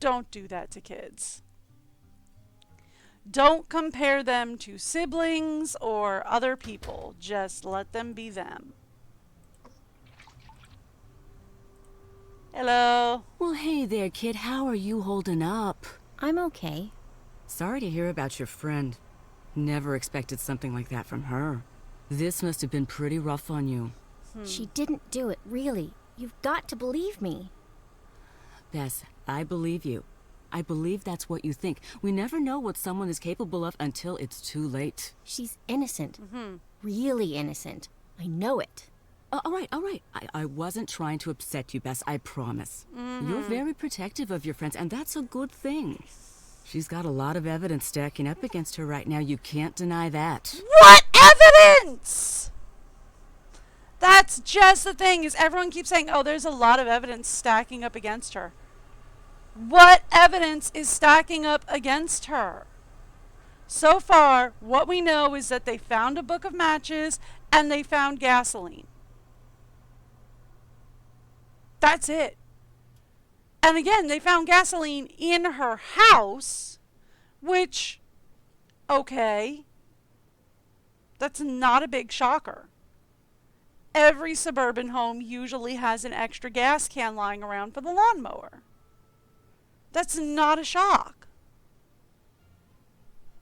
Don't do that to kids. Don't compare them to siblings or other people. Just let them be them. Hello. Well, hey there, kid. How are you holding up? I'm okay. Sorry to hear about your friend. Never expected something like that from her. This must have been pretty rough on you. She didn't do it, really. You've got to believe me. Bess, I believe you. I believe that's what you think. We never know what someone is capable of until it's too late. She's innocent. Really innocent. I know it. All right. I wasn't trying to upset you, Bess, I promise. You're very protective of your friends, and that's a good thing. She's got a lot of evidence stacking up against her right now. You can't deny that. What evidence? That's just the thing, is everyone keeps saying, oh, there's a lot of evidence stacking up against her. What evidence is stacking up against her? So far, what we know is that they found a book of matches and they found gasoline. That's it. And again, they found gasoline in her house, which, okay, that's not a big shocker. Every suburban home usually has an extra gas can lying around for the lawnmower. That's not a shock.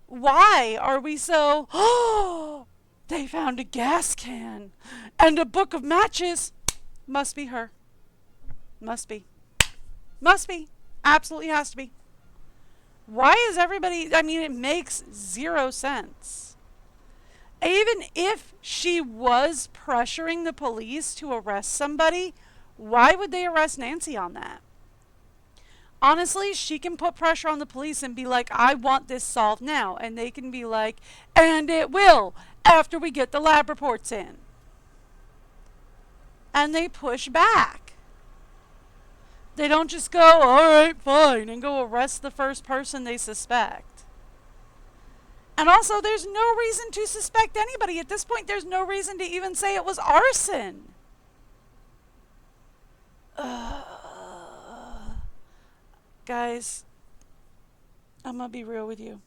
Why are we so, oh, they found a gas can and a book of matches? Must be her. Must be. Must be. Absolutely has to be. Why is everybody, I mean, it makes zero sense. Even if she was pressuring the police to arrest somebody, why would they arrest Nancy on that? Honestly, she can put pressure on the police and be like, I want this solved now. And they can be like, and it will, after we get the lab reports in. And they push back. They don't just go, all right, fine, and go arrest the first person they suspect. And also, there's no reason to suspect anybody. At this point, there's no reason to even say it was arson. Guys, I'm gonna be real with you.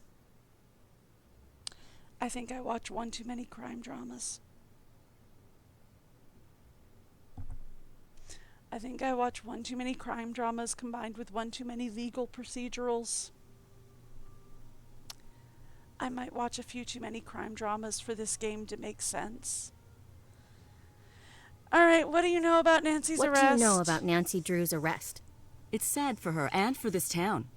I think I watch one too many crime dramas. I think I watch one too many crime dramas combined with one too many legal procedurals. I might watch a few too many crime dramas for this game to make sense. Alright, what do you know about Nancy's arrest? What do you know about Nancy Drew's arrest? It's sad for her and for this town.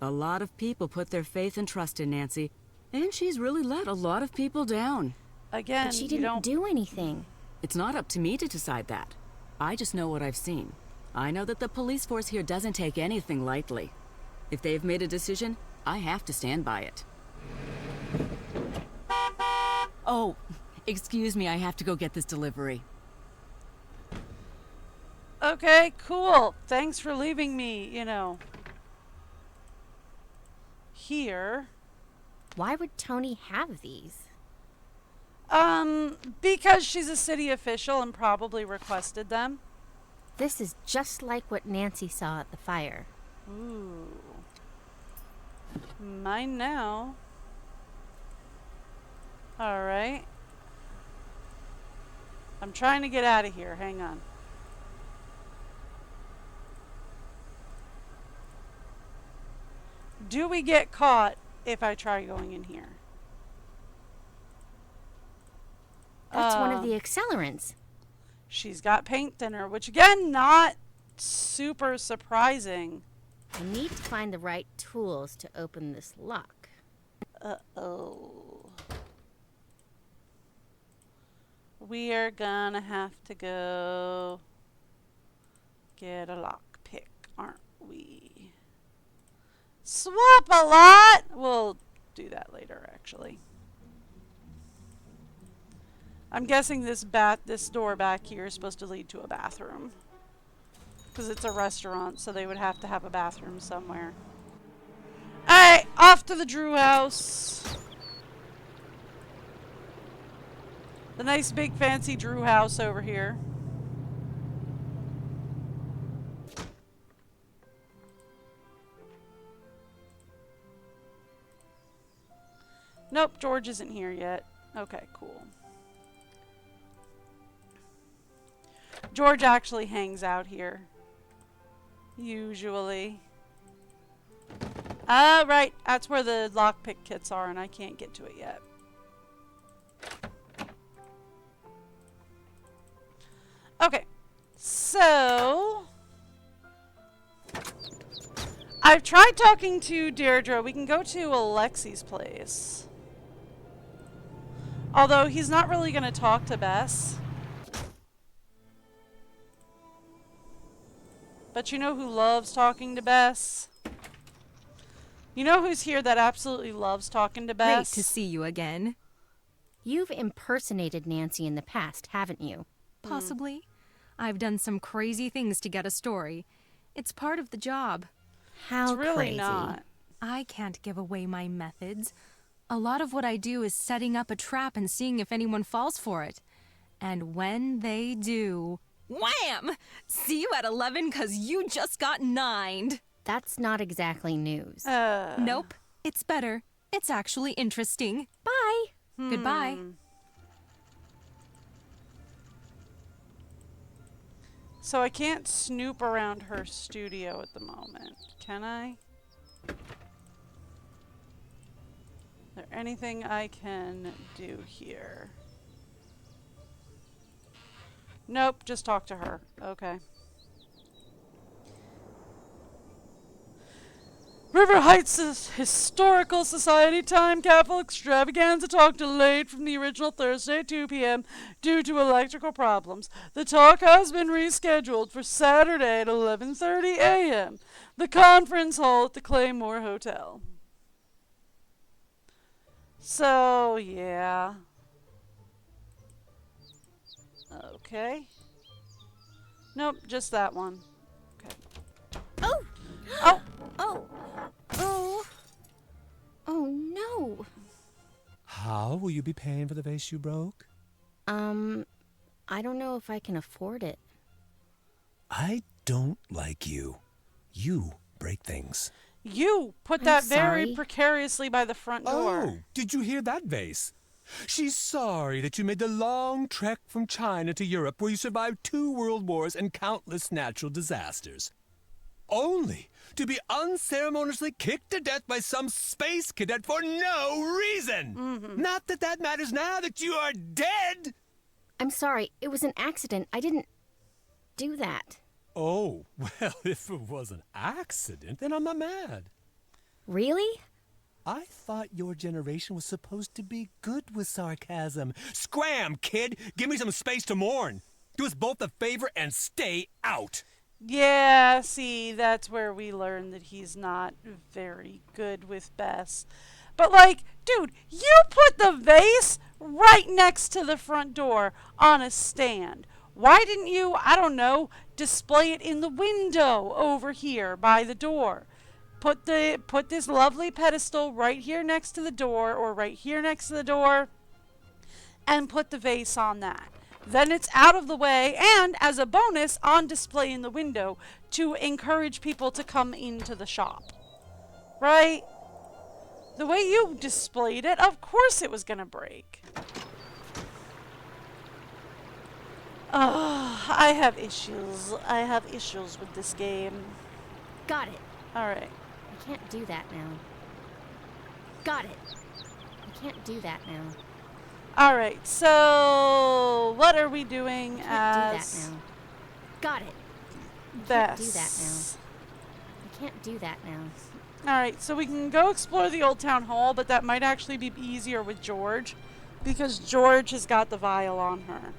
A lot of people put their faith and trust in Nancy, and she's really let a lot of people down. Again, but she didn't do anything. It's not up to me to decide that. I just know what I've seen. I know that the police force here doesn't take anything lightly. If they've made a decision, I have to stand by it. Oh, excuse me, I have to go get this delivery. Okay, cool. Thanks for leaving me, here. Why would Tony have these? Because she's a city official and probably requested them. This is just like what Nancy saw at the fire. Ooh. Mine now. Alright. I'm trying to get out of here. Hang on. Do we get caught if I try going in here? That's one of the accelerants. She's got paint thinner, which again, not super surprising. I need to find the right tools to open this lock. Uh-oh. We are gonna have to go get a lockpick, aren't we? Swap a lot! We'll do that later, actually. I'm guessing this door back here is supposed to lead to a bathroom. Because it's a restaurant, so they would have to have a bathroom somewhere. Alright, off to the Drew house. The nice big fancy Drew house over here. Nope, George isn't here yet. Okay, cool. George actually hangs out here. Usually. Right. That's where the lockpick kits are, and I can't get to it yet. Okay. So... I've tried talking to Deirdre. We can go to Alexi's place. Although, he's not really going to talk to Bess. But you know who loves talking to Bess? You know who's here that absolutely loves talking to Bess? Great to see you again. You've impersonated Nancy in the past, haven't you? Possibly. I've done some crazy things to get a story. It's part of the job. How It's really crazy? not. I can't give away my methods. A lot of what I do is setting up a trap and seeing if anyone falls for it. And when they do, wham! See you at 11 'cause you just got 9'd. That's not exactly news. Nope. It's better. It's actually interesting. Bye. Goodbye. So I can't snoop around her studio at the moment, can I? Is there anything I can do here? Nope, just talk to her. Okay. River Heights Historical Society Time Capsule Extravaganza talk delayed from the original Thursday at 2 p.m. due to electrical problems. The talk has been rescheduled for Saturday at 11:30 a.m. The conference hall at the Claymore Hotel. So, yeah. Okay. Nope, just that one. Okay. Oh! Oh! Oh! Oh! Oh no! How will you be paying for the vase you broke? I don't know if I can afford it. I don't like you. You break things. You put I'm that very sorry. precariously by the front door. Oh, did you hear that, Vase? She's sorry that you made the long trek from China to Europe where you survived 2 world wars and countless natural disasters. Only to be unceremoniously kicked to death by some space cadet for no reason. Not that that matters now that you are dead. I'm sorry, it was an accident. I didn't do that. Oh, well, if it was an accident, then I'm not mad. Really? I thought your generation was supposed to be good with sarcasm. Scram, kid! Give me some space to mourn. Do us both a favor and stay out. Yeah, see, that's where we learn that he's not very good with Bess. But, like, dude, you put the vase right next to the front door on a stand. Why didn't you, I don't know, display it in the window over here by the door? Put this lovely pedestal right here next to the door, or right here next to the door, and put the vase on that. Then it's out of the way, and as a bonus, on display in the window to encourage people to come into the shop. Right? The way you displayed it, of course it was gonna break. I have issues. I have issues with this game. Got it. Alright. I can't do that now. Got it. I can't do that now. Alright, so what are we doing I as can't do that now. Got it. I can't do that now. Bess? I can't do that now. Alright, so we can go explore the old town hall, but that might actually be easier with George, because George has got the vial on her.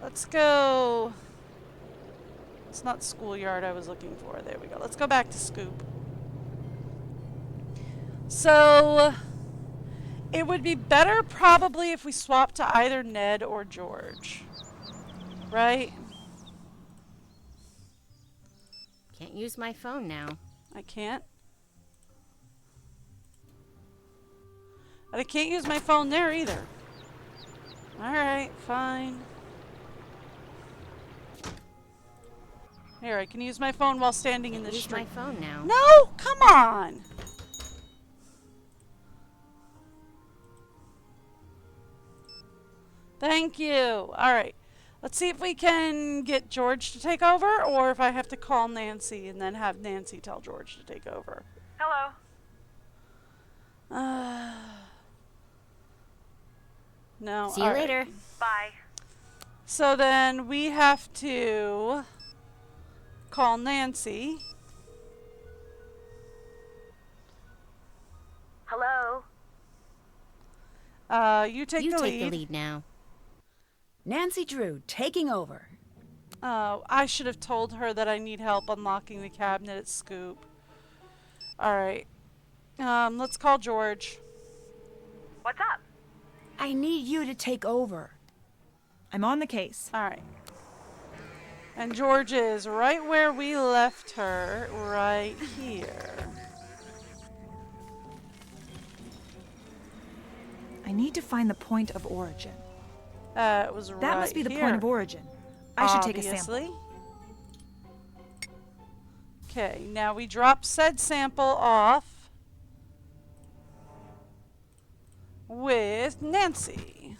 Let's go. It's not schoolyard I was looking for. There we go. Let's go back to Scoop. So, it would be better probably if we swapped to either Ned or George. Right? Can't use my phone now. I can't. And I can't use my phone there either. Alright, fine. Here, I can use my phone while standing in the street. Use my phone now. No! Come on! Thank you. Alright. Let's see if we can get George to take over, or if I have to call Nancy and then have Nancy tell George to take over. Hello. No. See you later. Bye. So then we have to call Nancy. Hello? You take the lead. You take the lead now. Nancy Drew, taking over. Oh, I should have told her that I need help unlocking the cabinet at Scoop. Alright. Let's call George. What's up? I need you to take over. I'm on the case. Alright. And George is right where we left her, right here. I need to find the point of origin. It was right That must be the here. point of origin. I should take a sample. Obviously. Okay, now we drop said sample off with Nancy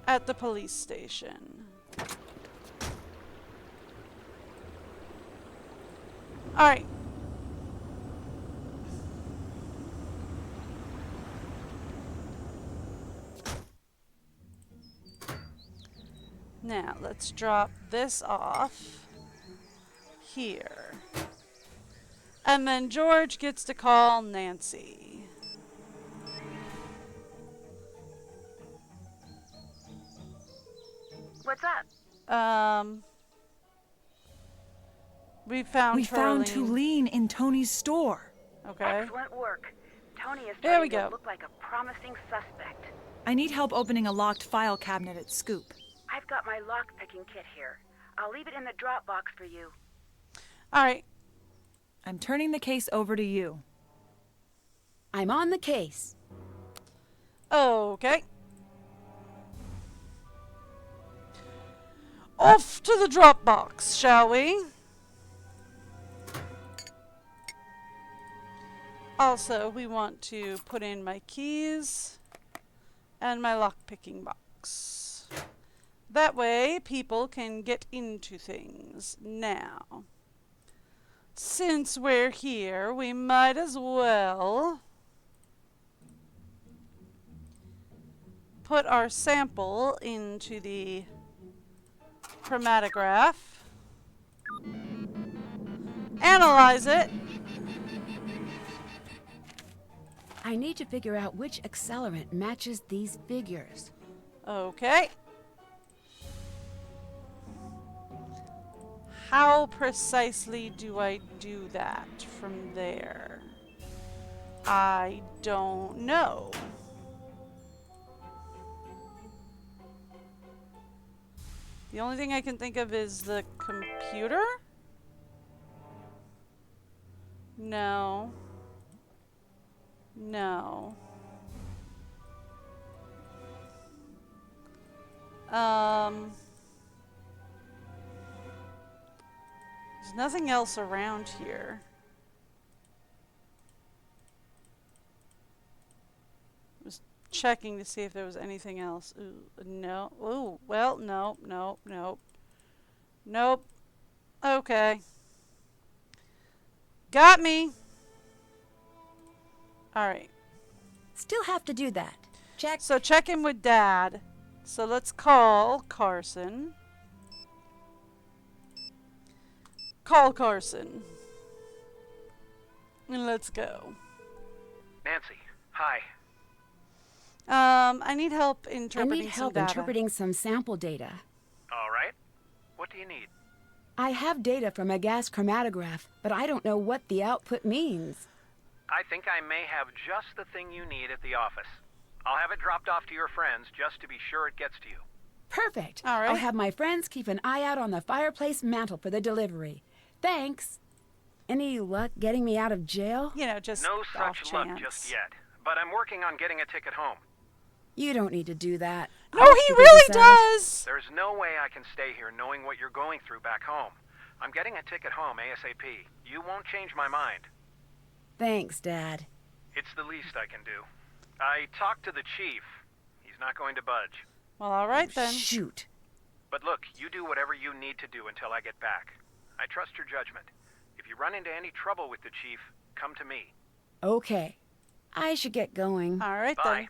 at the police station. Alright. Now, let's drop this off here. And then George gets to call Nancy. What's up? We found Tulene in Tony's store. Okay. Excellent work. Tony is There we starting to go. look like a promising suspect. I need help opening a locked file cabinet at Scoop. I've got my lock-picking kit here. I'll leave it in the drop box for you. Alright. I'm turning the case over to you. I'm on the case. Okay. Off to the drop box, shall we? Also, we want to put in my keys and my lock-picking box. That way, people can get into things. Now, since we're here, we might as well put our sample into the chromatograph, analyze it. I need to figure out which accelerant matches these figures. Okay. How precisely do I do that from there? I don't know. The only thing I can think of is the computer? No. No. There's nothing else around here. Just checking to see if there was anything else. Ooh, no. Ooh, well, no. Nope. Okay. Got me. Alright. Still have to do that. Check. So check in with Dad. So let's call Carson. Call Carson. And let's go. Nancy, hi. I need help interpreting I need help some data. interpreting some sample data. All right. What do you need? I have data from a gas chromatograph, but I don't know what the output means. I think I may have just the thing you need at the office. I'll have it dropped off to your friends just to be sure it gets to you. Perfect. All right. I'll have my friends keep an eye out on the fireplace mantle for the delivery. Thanks. Any luck getting me out of jail? You know, just no off such luck chance. just yet, but I'm working on getting a ticket home. You don't need to do that. No, I'll he figure really this out. does. There's no way I can stay here knowing what you're going through back home. I'm getting a ticket home ASAP. You won't change my mind. Thanks, Dad. It's the least I can do. I talked to the chief. He's not going to budge. Well, all right then. Shoot. But look, you do whatever you need to do until I get back. I trust your judgment. If you run into any trouble with the chief, come to me. Okay. I should get going. All right Bye. then.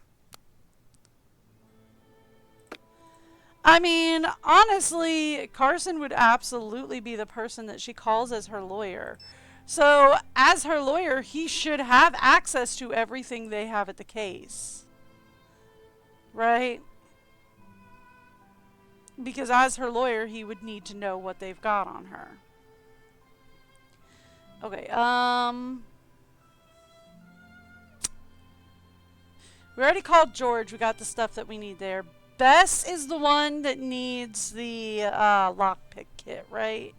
I mean, honestly, Carson would absolutely be the person that she calls as her lawyer. So, as her lawyer, he should have access to everything they have at the case. Right? Because as her lawyer, he would need to know what they've got on her. Okay, we already called George. We got the stuff that we need there. Bess is the one that needs the lockpick kit, right?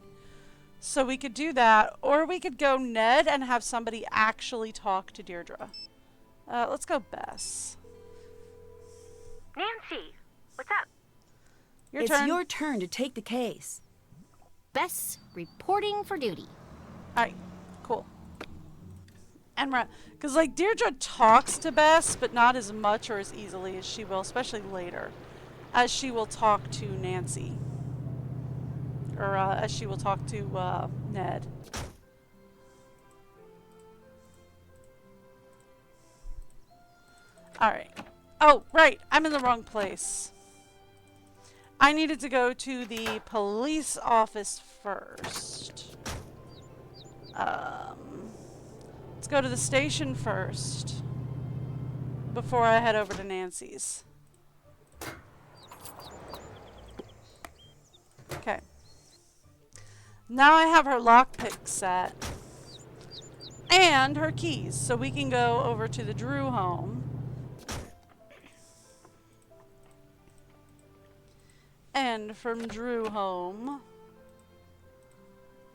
So we could do that. Or we could go Ned and have somebody actually talk to Deirdre. Let's go Bess. Nancy, what's up? Your It's turn. your turn to take the case. Bess reporting for duty. Alright, cool. And because like Deirdre talks to Bess, but not as much or as easily as she will, especially later, as she will talk to Nancy, or as she will talk to Ned. All right. Oh, right. I'm in the wrong place. I needed to go to the police office first. Let's go to the station first before I head over to Nancy's. Okay. Now I have her lockpick set and her keys, so we can go over to the Drew home. And from Drew home,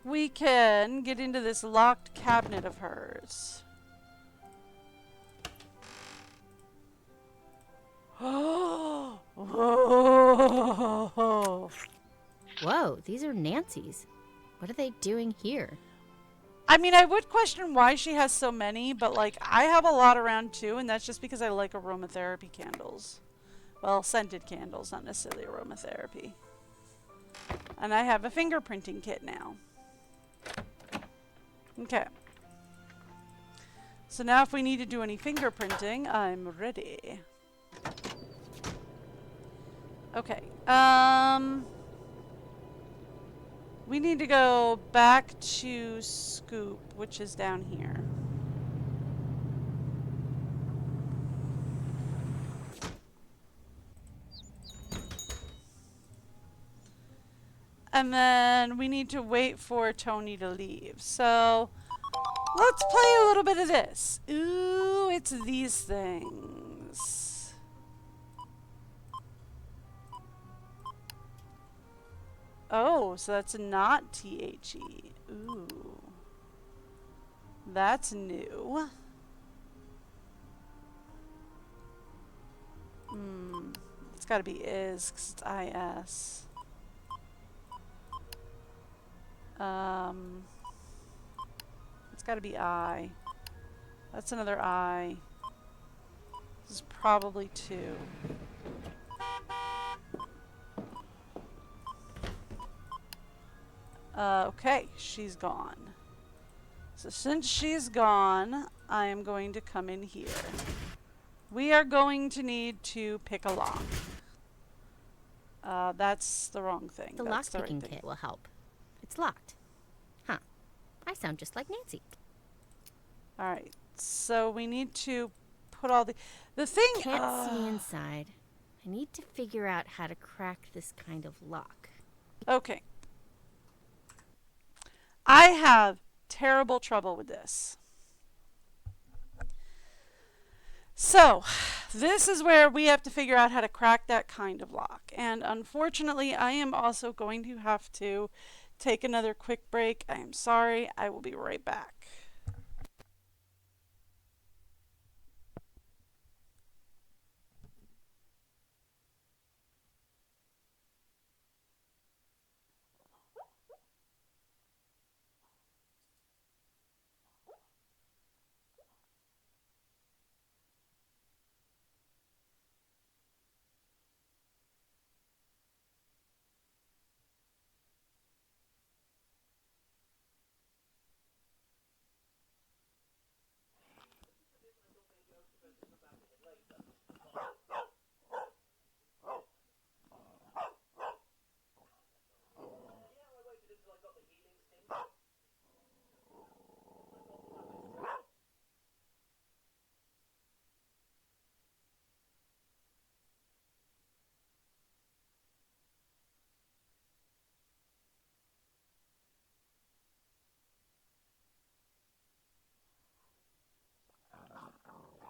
we can get into this locked cabinet of hers. Oh! Whoa, these are Nancy's. What are they doing here? I mean, I would question why she has so many, but like, I have a lot around too, and that's just because I like aromatherapy candles. Well, scented candles, not necessarily aromatherapy. And I have a fingerprinting kit now. Okay. So now if we need to do any fingerprinting, I'm ready. Okay. We need to go back to Scoop, which is down here. And then we need to wait for Tony to leave. So let's play a little bit of this. Ooh, it's these things. Oh, so that's not THE. Ooh. That's new. It's gotta be is, because it's IS. It's gotta be I. That's another I. This is probably 2. Okay, she's gone. So since she's gone, I am going to come in here. We are going to need to pick a lock. That's the wrong thing. The lock-picking kit will help. It's locked. Huh. I sound just like Nancy. Alright, so we need to put all the thing... Can't see inside. I need to figure out how to crack this kind of lock. Okay. I have terrible trouble with this. So, this is where we have to figure out how to crack that kind of lock. And unfortunately, I am also going to have to take another quick break. I am sorry. I will be right back.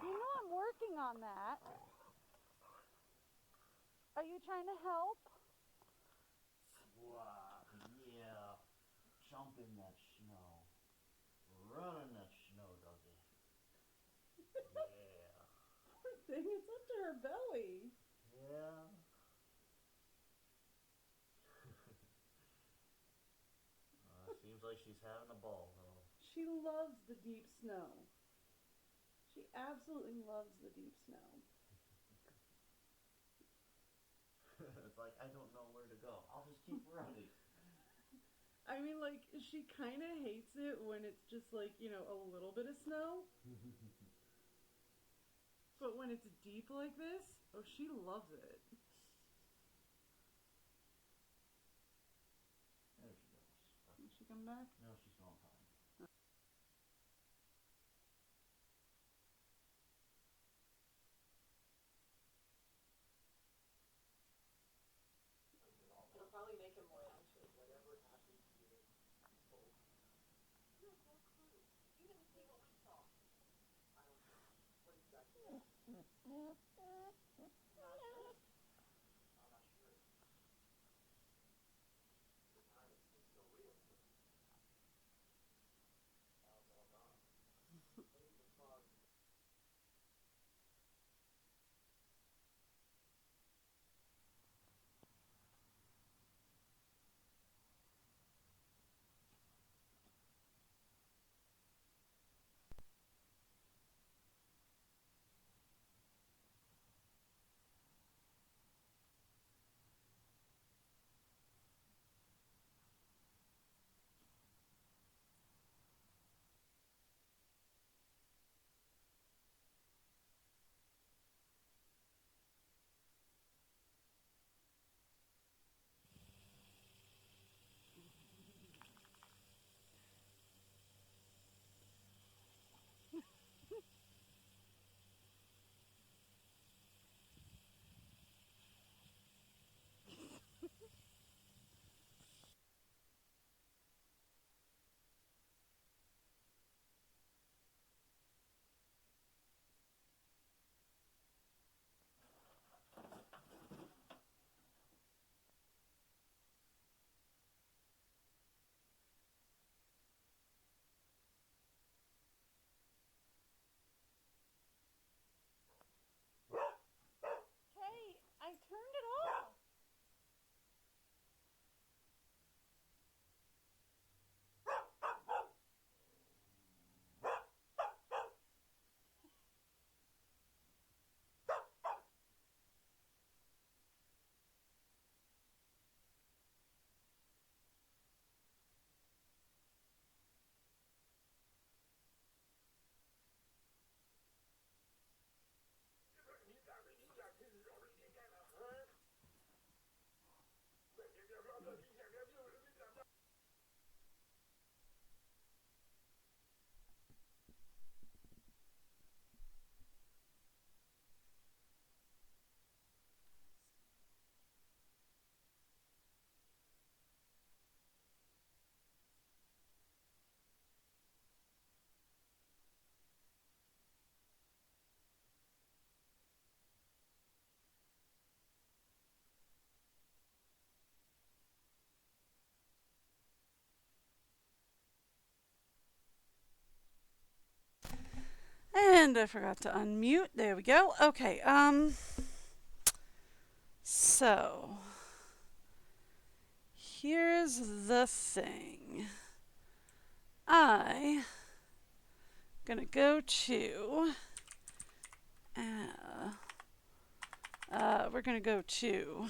You know I'm working on that. Are you trying to help? Wow, yeah. Jump in that snow. Run in that snow, doggy. Yeah. Poor thing, it's up to her belly. Yeah. Seems like she's having a ball, though. She loves the deep snow. She absolutely loves the deep snow. It's like, I don't know where to go. I'll just keep running. I mean, like, she kind of hates it when it's just like, you know, a little bit of snow. But when it's deep like this, oh, she loves it. There she goes. Did she come back? No, she's going home. It'll probably make him more anxious. Whatever happened to you? No clue. You didn't see what we saw. I don't know. What exactly? Not this? I'm not sure. The silence is so real. Now it's all gone. Maybe the fog. And I forgot to unmute. There we go. Okay, so here's the thing. I'm gonna go to we're gonna go to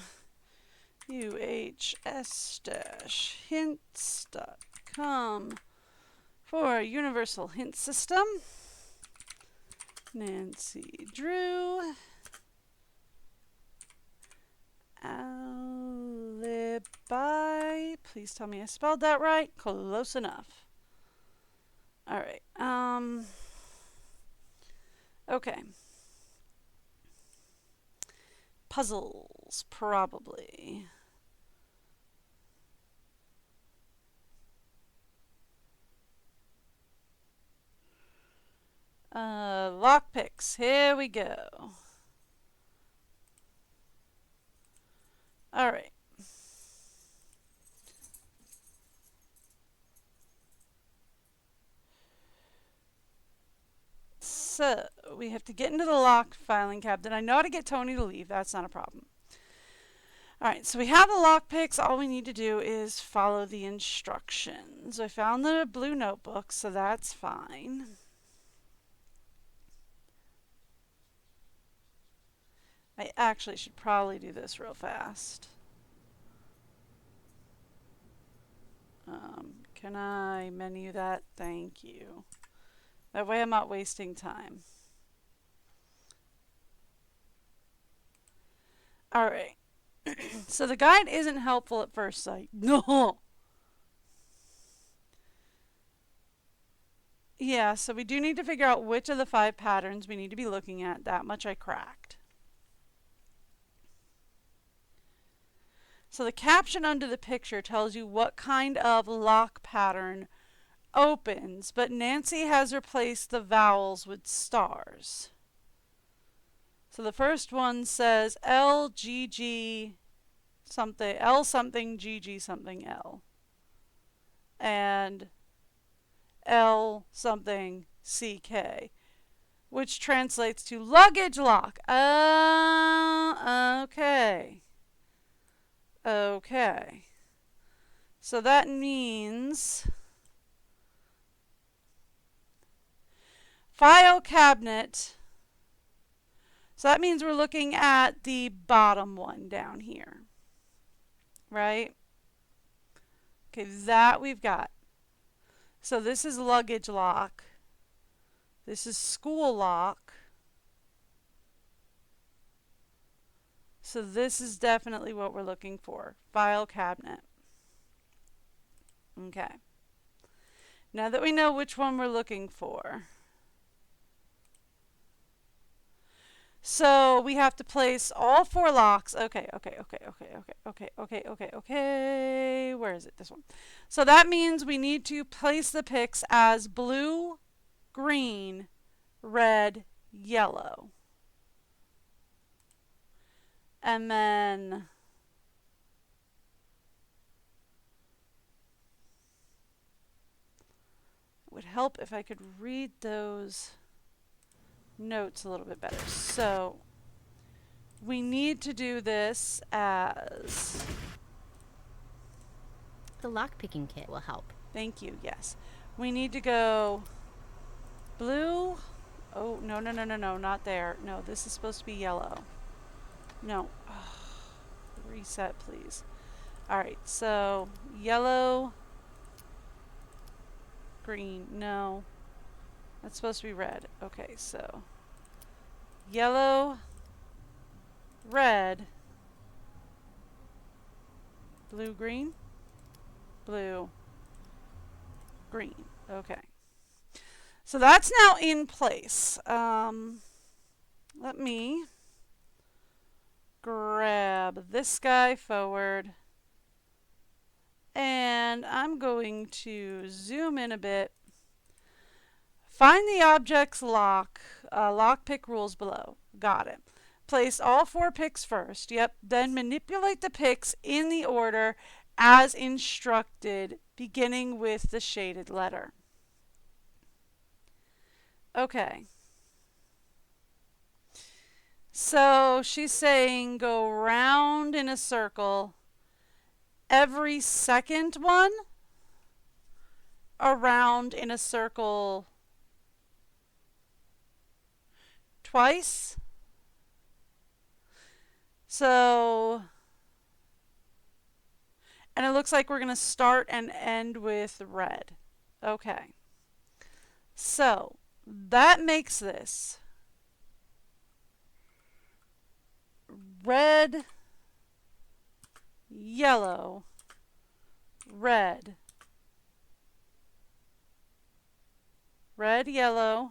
uhs-hints.com for a universal hint system. Nancy Drew. Alibi. Please tell me I spelled that right. Close enough. All right. Okay. Puzzles, probably. Lockpicks. Here we go. All right. So we have to get into the lock filing cabinet. I know how to get Tony to leave. That's not a problem. All right, so we have the lockpicks. All we need to do is follow the instructions. I found the blue notebook, so that's fine. I actually should probably do this real fast. Can I menu that? Thank you. That way I'm not wasting time. All right. So the guide isn't helpful at first sight. No. Yeah, so we do need to figure out which of the 5 patterns we need to be looking at. That much I cracked. So the caption under the picture tells you what kind of lock pattern opens, but Nancy has replaced the vowels with stars. So the first one says L, G, G, something, L something, G, G something, L. And L something, C, K, which translates to luggage lock. Okay. Okay. So that means file cabinet. So that means we're looking at the bottom one down here. Right? Okay, that we've got. So this is luggage lock. This is school lock. So this is definitely what we're looking for. File cabinet. Okay. Now that we know which one we're looking for. So we have to place all 4 locks. Okay. Where is it? This one. So that means we need to place the picks as blue, green, red, yellow. And then it would help if I could read those notes a little bit better. So we need to do this as the lockpicking kit will help. Thank you. Yes. We need to go blue. Oh, no, not there. No, this is supposed to be yellow. No. Reset, please. All right. So yellow, green. No. That's supposed to be red. Okay, so yellow, red, blue, green, blue, green. Okay. So that's now in place. Let me grab this guy forward. And I'm going to zoom in a bit. Find the object's lockpick rules below. Got it. Place all 4 picks first. Yep. Then manipulate the picks in the order as instructed, beginning with the shaded letter. Okay. So she's saying go round in a circle every second one, around in a circle twice. So, and it looks like we're going to start and end with red. Okay. So, that makes this red, yellow, red, red, yellow.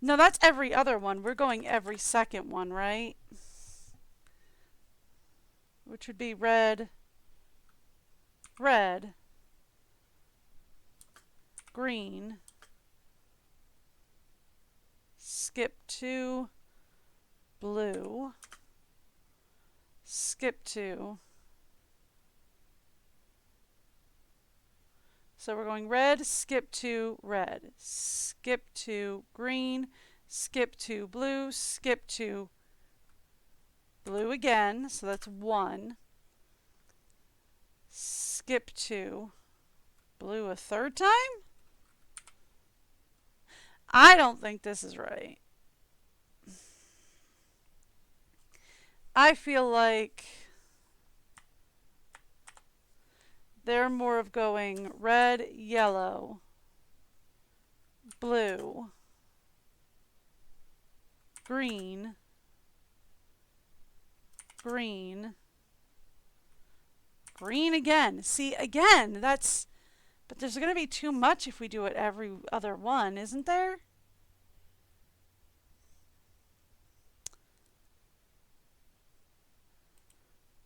No, that's every other one. We're going every second one, right? Which would be red, red, green, skip to blue, skip to. So we're going red, skip to red, skip to green, skip to blue, skip to blue again. So that's 1. Skip to blue a third time? I don't think this is right. I feel like they're more of going red, yellow, blue, green, green, green again. See, again, that's, but there's going to be too much if we do it every other one, isn't there?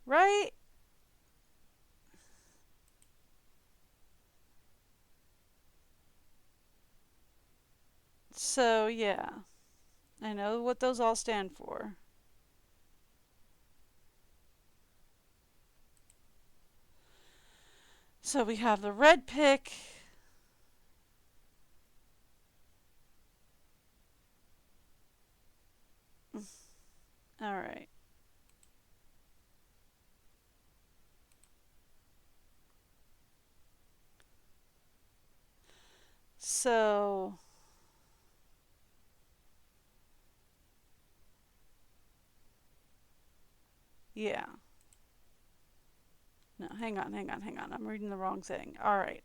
Right? So, yeah. I know what those all stand for. So we have the red pick. All right. So yeah. No, hang on. I'm reading the wrong thing. All right.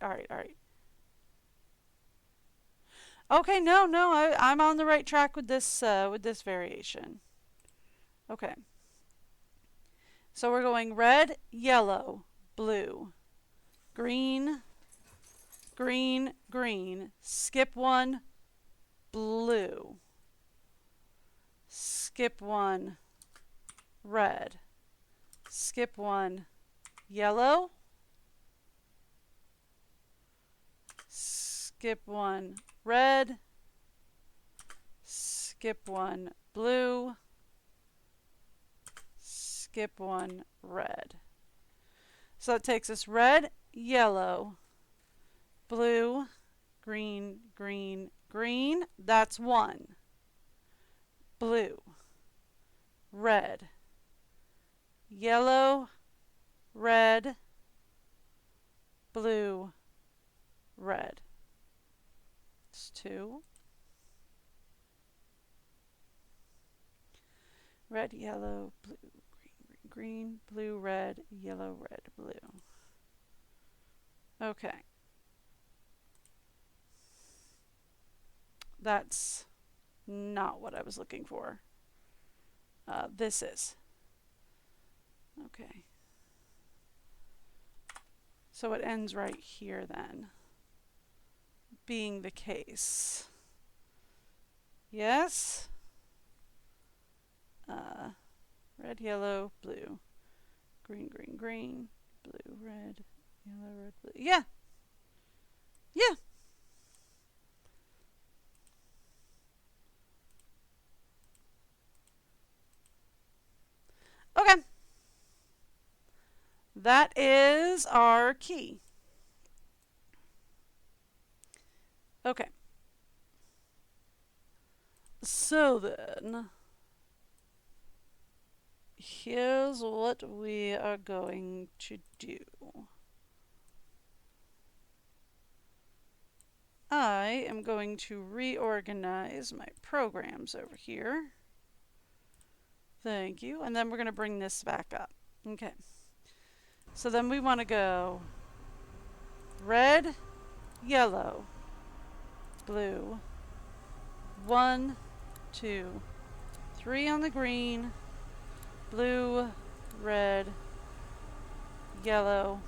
Okay, no, I'm on the right track with this variation. Okay. So we're going red, yellow, blue, green, green, green, skip 1, blue, skip 1, red, skip 1, yellow, skip 1, red, skip 1, blue, skip 1, red. So that takes us red, yellow, blue, green, green, green. That's 1. Blue, red, yellow, red, blue, red. It's 2. Red, yellow, blue, green, green, blue, red, yellow, red, blue. Okay. That's not what I was looking for. This is. Okay. So it ends right here then, being the case. Yes? Red, yellow, blue, green, green, green, blue, red, yellow, red, blue. Yeah. Yeah. Okay. That is our key. Okay. So then, here's what we are going to do. I am going to reorganize my programs over here. Thank you. And then we're going to bring this back up. Okay. So then we want to go red, yellow, blue. 1, 2, 3 on the green, blue, red, yellow,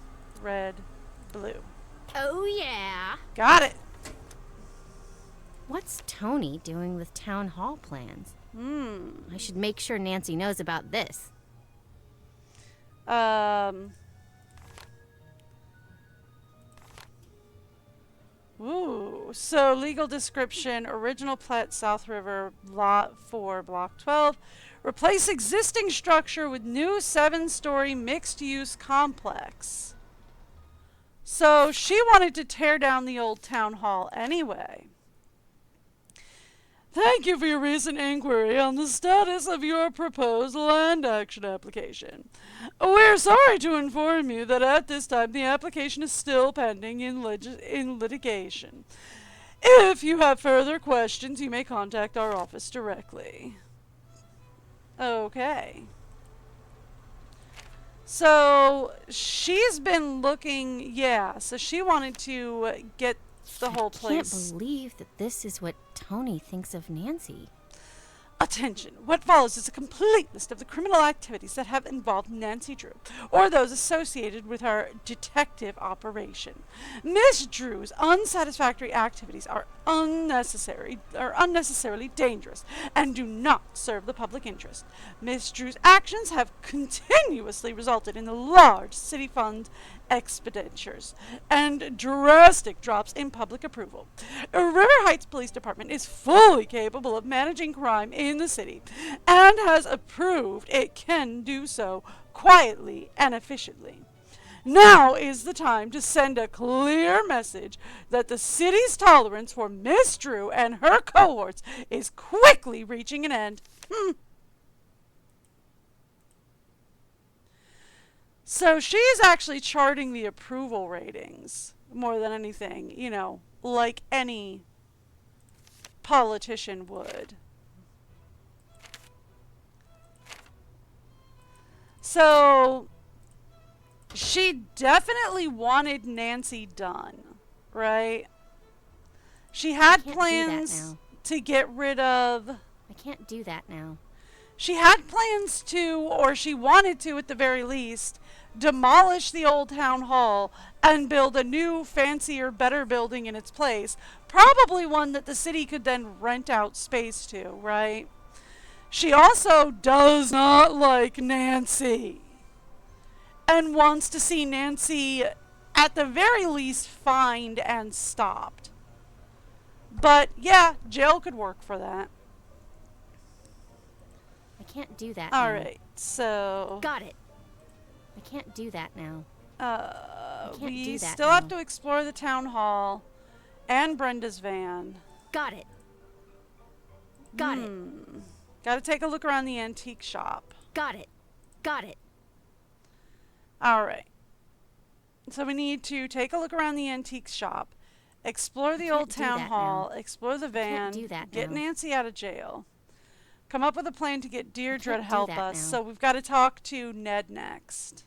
red, blue. Oh, yeah. Got it. What's Tony doing with town hall plans? I should make sure Nancy knows about this. Ooh, so legal description, original plat South River, lot 4, block 12. Replace existing structure with new 7-story mixed-use complex. So she wanted to tear down the old town hall anyway. Thank you for your recent inquiry on the status of your proposed land action application. We're sorry to inform you that at this time the application is still pending in litigation. If you have further questions, you may contact our office directly. Okay. So she's been looking, so she wanted to get the whole place. I can't believe that this is what Tony thinks of Nancy. Attention! What follows is a complete list of the criminal activities that have involved Nancy Drew, or those associated with her detective operation. Miss Drew's unsatisfactory activities are unnecessarily dangerous and do not serve the public interest. Miss Drew's actions have continuously resulted in large city fund expenditures and drastic drops in public approval. River Heights Police Department is fully capable of managing crime in the city and has proved it can do so quietly and efficiently. Now is the time to send a clear message that the city's tolerance for Miss Drew and her cohorts is quickly reaching an end. So she's actually charting the approval ratings more than anything, you know, like any politician would. So she definitely wanted Nancy done, right? She had plans to get rid of... I can't do that now. She had plans to, or she wanted to at the very least, demolish the old town hall and build a new, fancier, better building in its place. Probably one that the city could then rent out space to, right? She also does not like Nancy and wants to see Nancy at the very least fined and stopped. But yeah, jail could work for that. I can't do that All now. right, so... Got it. I can't do that now. We still have to explore the town hall and Brenda's van. Got it. Got it. Gotta take a look around the antique shop. Got it. Got it. Alright. So we need to take a look around the antique shop, explore the old town hall, explore the van, get Nancy out of jail, come up with a plan to get Deirdre to help us. So we've got to talk to Ned next.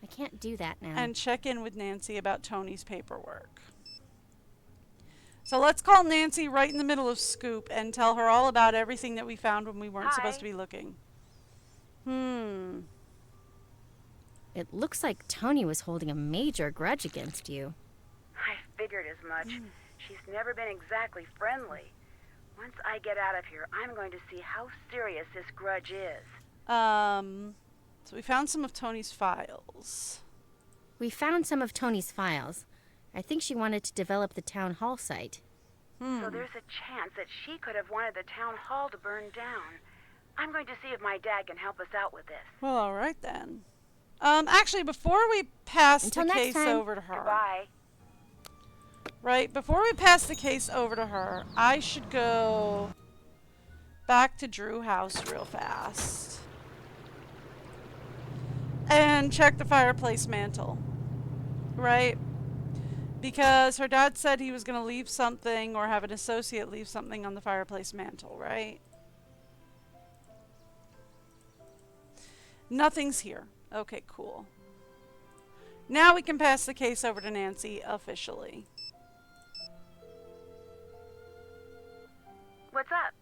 I can't do that now. And check in with Nancy about Tony's paperwork. So let's call Nancy right in the middle of Scoop and tell her all about everything that we found when we weren't supposed to be looking. It looks like Tony was holding a major grudge against you. I figured as much. She's never been exactly friendly. Once I get out of here, I'm going to see how serious this grudge is. So we found some of Tony's files. We found some of Tony's files. I think she wanted to develop the town hall site. So there's a chance that she could have wanted the town hall to burn down. I'm going to see if my dad can help us out with this. Well, all right then. Actually, before we pass the case over to her... Goodbye. Right, before we pass the case over to her, I should go back to Drew House real fast. and check the fireplace mantle, right? Because her dad said he was going to leave something or have an associate leave something on the fireplace mantle, right? Nothing's here. Okay, cool. Now we can pass the case over to Nancy officially. What's up?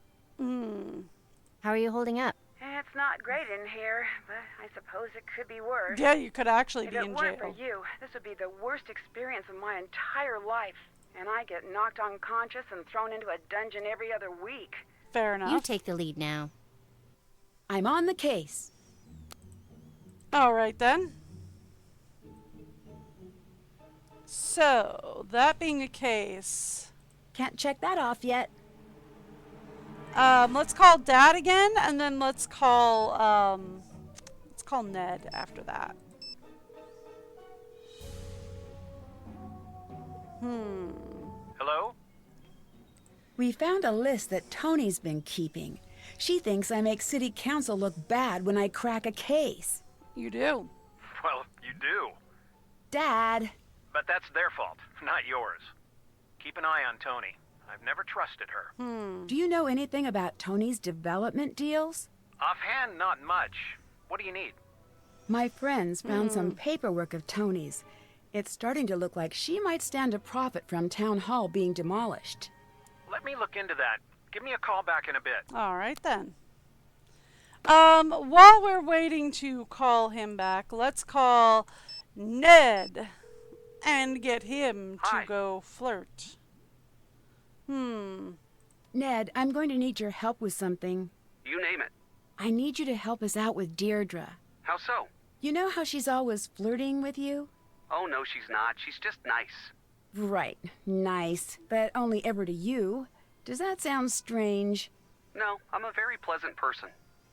How are you holding up? It's not great in here, but I suppose it could be worse. Yeah, you could actually be If in it weren't jail. for you, this would be the worst experience of my entire life. And I get knocked unconscious and thrown into a dungeon every other week. Fair enough. You take the lead now. I'm on the case. All right, then. So, that being the case... Can't check that off yet. Let's call Dad again, and then let's call Ned after that. Hello? We found a list that Tony's been keeping. She thinks I make city council look bad when I crack a case. You do. Well, you do. Dad. But that's their fault, not yours. Keep an eye on Tony. I've never trusted her. Do you know anything about Tony's development deals? Offhand, not much. What do you need? My friends found some paperwork of Tony's. It's starting to look like she might stand to profit from Town Hall being demolished. Let me look into that. Give me a call back in a bit. All right, then. While we're waiting to call him back, let's call Ned and get him to go flirt. Ned, I'm going to need your help with something. You name it. I need you to help us out with Deirdre. How so? You know how she's always flirting with you? Oh, no, she's not. She's just nice. Right, nice, but only ever to you. Does that sound strange? No, I'm a very pleasant person.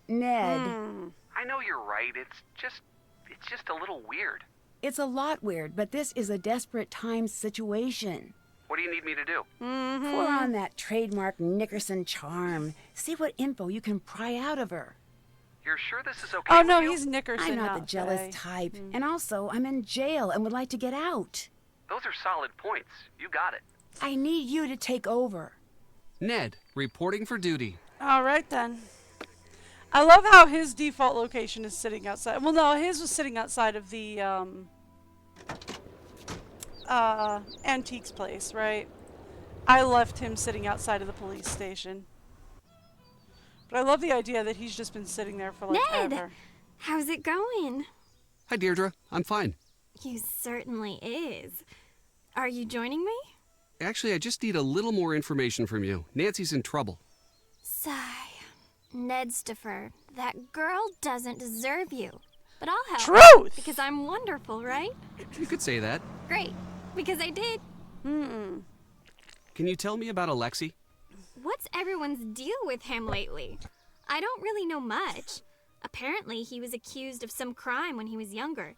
Ned. I know you're right. It's just a little weird. It's a lot weird, but this is a desperate times situation. What do you need me to do? Pour on that trademark Nickerson charm. See what info you can pry out of her. You're sure this is okay? Oh, no, with you? he's Nickerson. I'm not the jealous type. And also, I'm in jail and would like to get out. Those are solid points. You got it. I need you to take over. Ned, reporting for duty. All right, then. I love how his default location is sitting outside. Well, no, his was sitting outside of the antiques place, right? I left him sitting outside of the police station. But I love the idea that he's just been sitting there for like Ned! ever. How's it going? Hi, Deirdre. I'm fine. You certainly is. Are you joining me? Actually, I just need a little more information from you. Nancy's in trouble. Sigh. Nedstifer, that girl doesn't deserve you. But I'll help. Truth! Because I'm wonderful, right? You could say that. Great. Because I did. Can you tell me about Alexei? What's everyone's deal with him lately? I don't really know much. Apparently, he was accused of some crime when he was younger.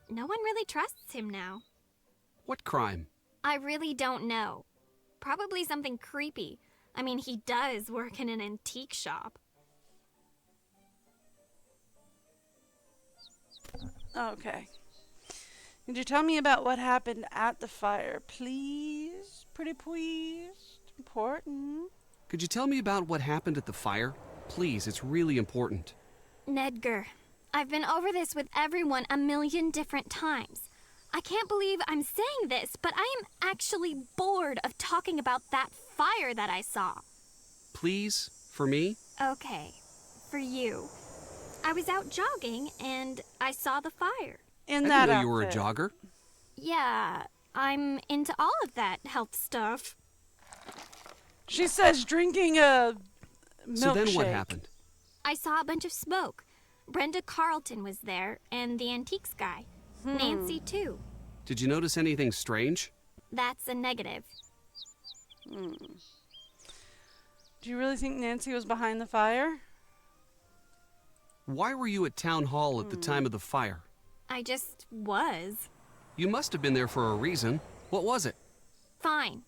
No one really trusts him now. What crime? I really don't know. Probably something creepy. I mean, he does work in an antique shop. Okay. Could you tell me about what happened at the fire, please? Pretty please. Important. Could you tell me about what happened at the fire? Please, it's really important. Nedgar, I've been over this with everyone a million different times. I can't believe I'm saying this, but I am actually bored of talking about that fire that I saw. Please, for me? Okay, for you. I was out jogging and I saw the fire. In I that didn't know you were a outfit. jogger. Yeah, I'm into all of that health stuff. She says drinking a milkshake. So then what happened? I saw a bunch of smoke. Brenda Carlton was there, and the antiques guy. Nancy, too. Did you notice anything strange? That's a negative. Do you really think Nancy was behind the fire? Why were you at Town Hall at the time of the fire? I just was. You must have been there for a reason. What was it? Fine.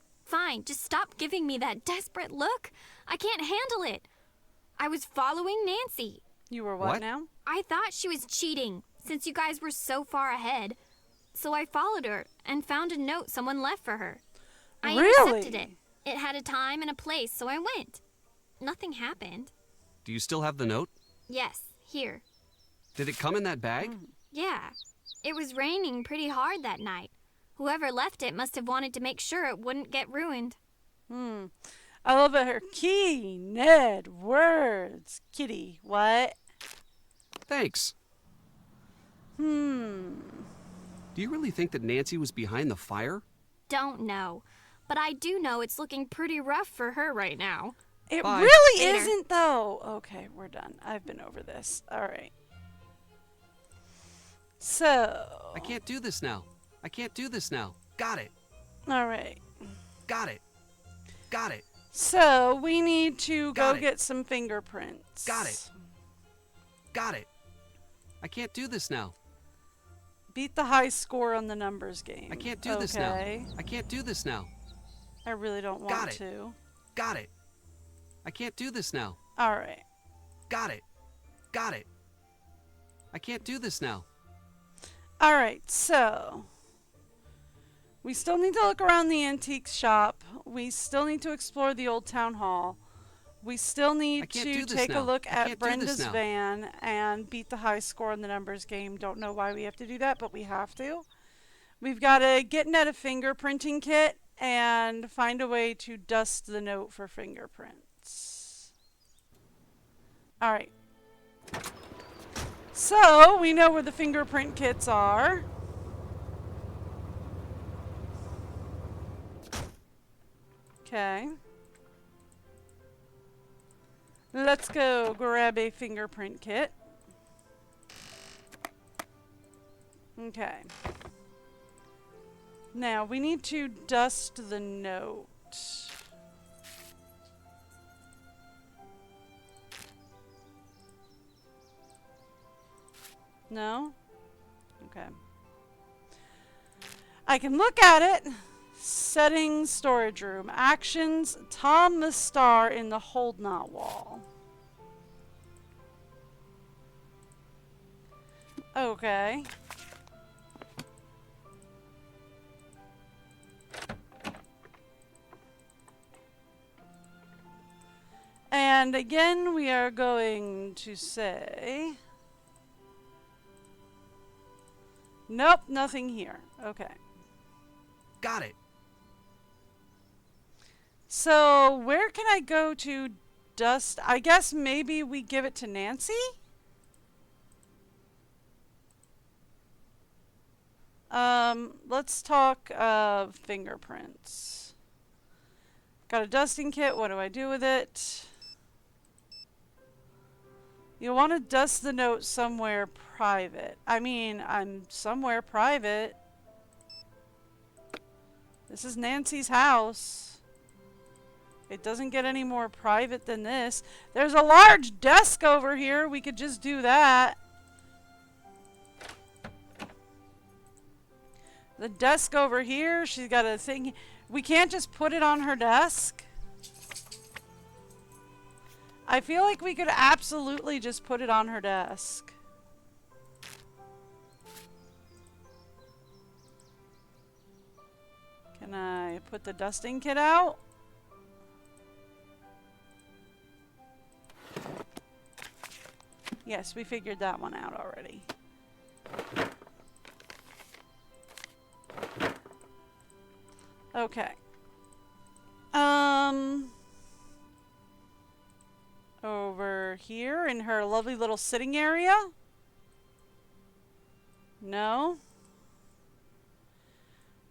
Just stop giving me that desperate look. I can't handle it. I was following Nancy. You were what now? I thought she was cheating. since you guys were so far ahead. So I followed her and found a note someone left for her. I intercepted it. It had a time and a place, so I went. Nothing happened. Do you still have the note? Yes, here. Did it come in that bag? Yeah. It was raining pretty hard that night. Whoever left it must have wanted to make sure it wouldn't get ruined. I love it. Her key, Ned, words, kitty, what? Thanks. Do you really think that Nancy was behind the fire? Don't know. But I do know it's looking pretty rough for her right now. It Bye. really Later. isn't, though. Okay, we're done. I've been over this. All right. So. I can't do this now. I can't do this now. Got it. All right. Got it. Got it. So we need to Got go it. get some fingerprints. Got it. Got it. I can't do this now. Beat the high score on the numbers game. I can't do this now. Okay. I can't do this now. I really don't Got want it. to. Got it. I can't do this now. All right. Got it. Got it. I can't do this now. All right, so we still need to look around the antique shop. We still need to explore the old town hall. We still need to take a look at Brenda's van and beat the high score on the numbers game. Don't know why we have to do that, but we have to. We've got to get Ned a fingerprinting kit and find a way to dust the note for fingerprints. All right. So, we know where the fingerprint kits are. Okay. Let's go grab a fingerprint kit. Okay. Now, we need to dust the note. No? Okay. I can look at it. Settings, storage room. Actions, Tom the Star in the hold not wall. Okay. And again, we are going to say... Nope, nothing here. Okay. Got it. So, where can I go to dust? I guess maybe we give it to Nancy? Let's talk fingerprints. Got a dusting kit. What do I do with it? You want to dust the note somewhere private. I mean, I'm somewhere private. This is Nancy's house. It doesn't get any more private than this. There's a large desk over here. We could just do that. The desk over here, she's got a thing. We can't just put it on her desk. I feel like we could absolutely just put it on her desk. Can I put the dusting kit out? Yes, we figured that one out already. Okay. Over here in her lovely little sitting area? No?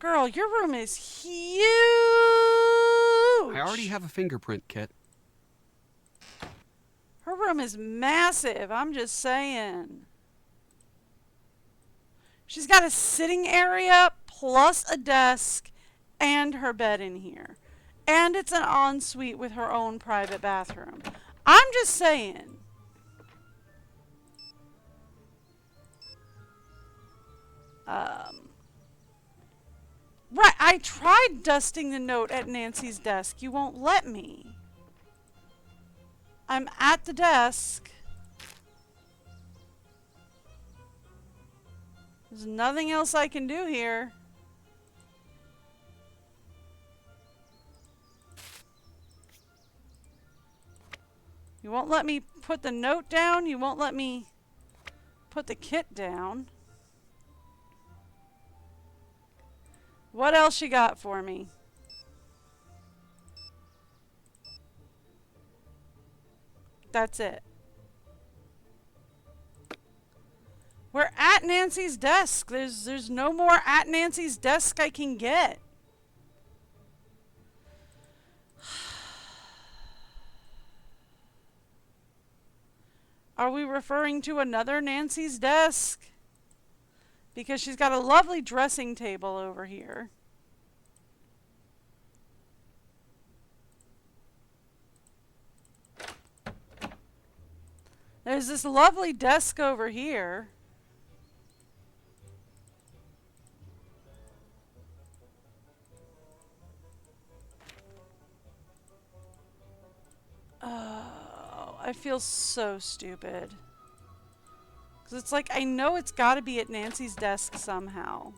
Girl, your room is huge! I already have a fingerprint kit. Her room is massive, I'm just saying. She's got a sitting area plus a desk and her bed in here. And it's an ensuite with her own private bathroom. I'm just saying. Right, I tried dusting the note at Nancy's desk. You won't let me. I'm at the desk. There's nothing else I can do here. You won't let me put the note down. You won't let me put the kit down. What else you got for me? That's it. We're at Nancy's desk. There's no more at Nancy's desk I can get. Are we referring to another Nancy's desk? Because she's got a lovely dressing table over here. There's this lovely desk over here. Oh, I feel so stupid. Because it's like, I know it's got to be at Nancy's desk somehow.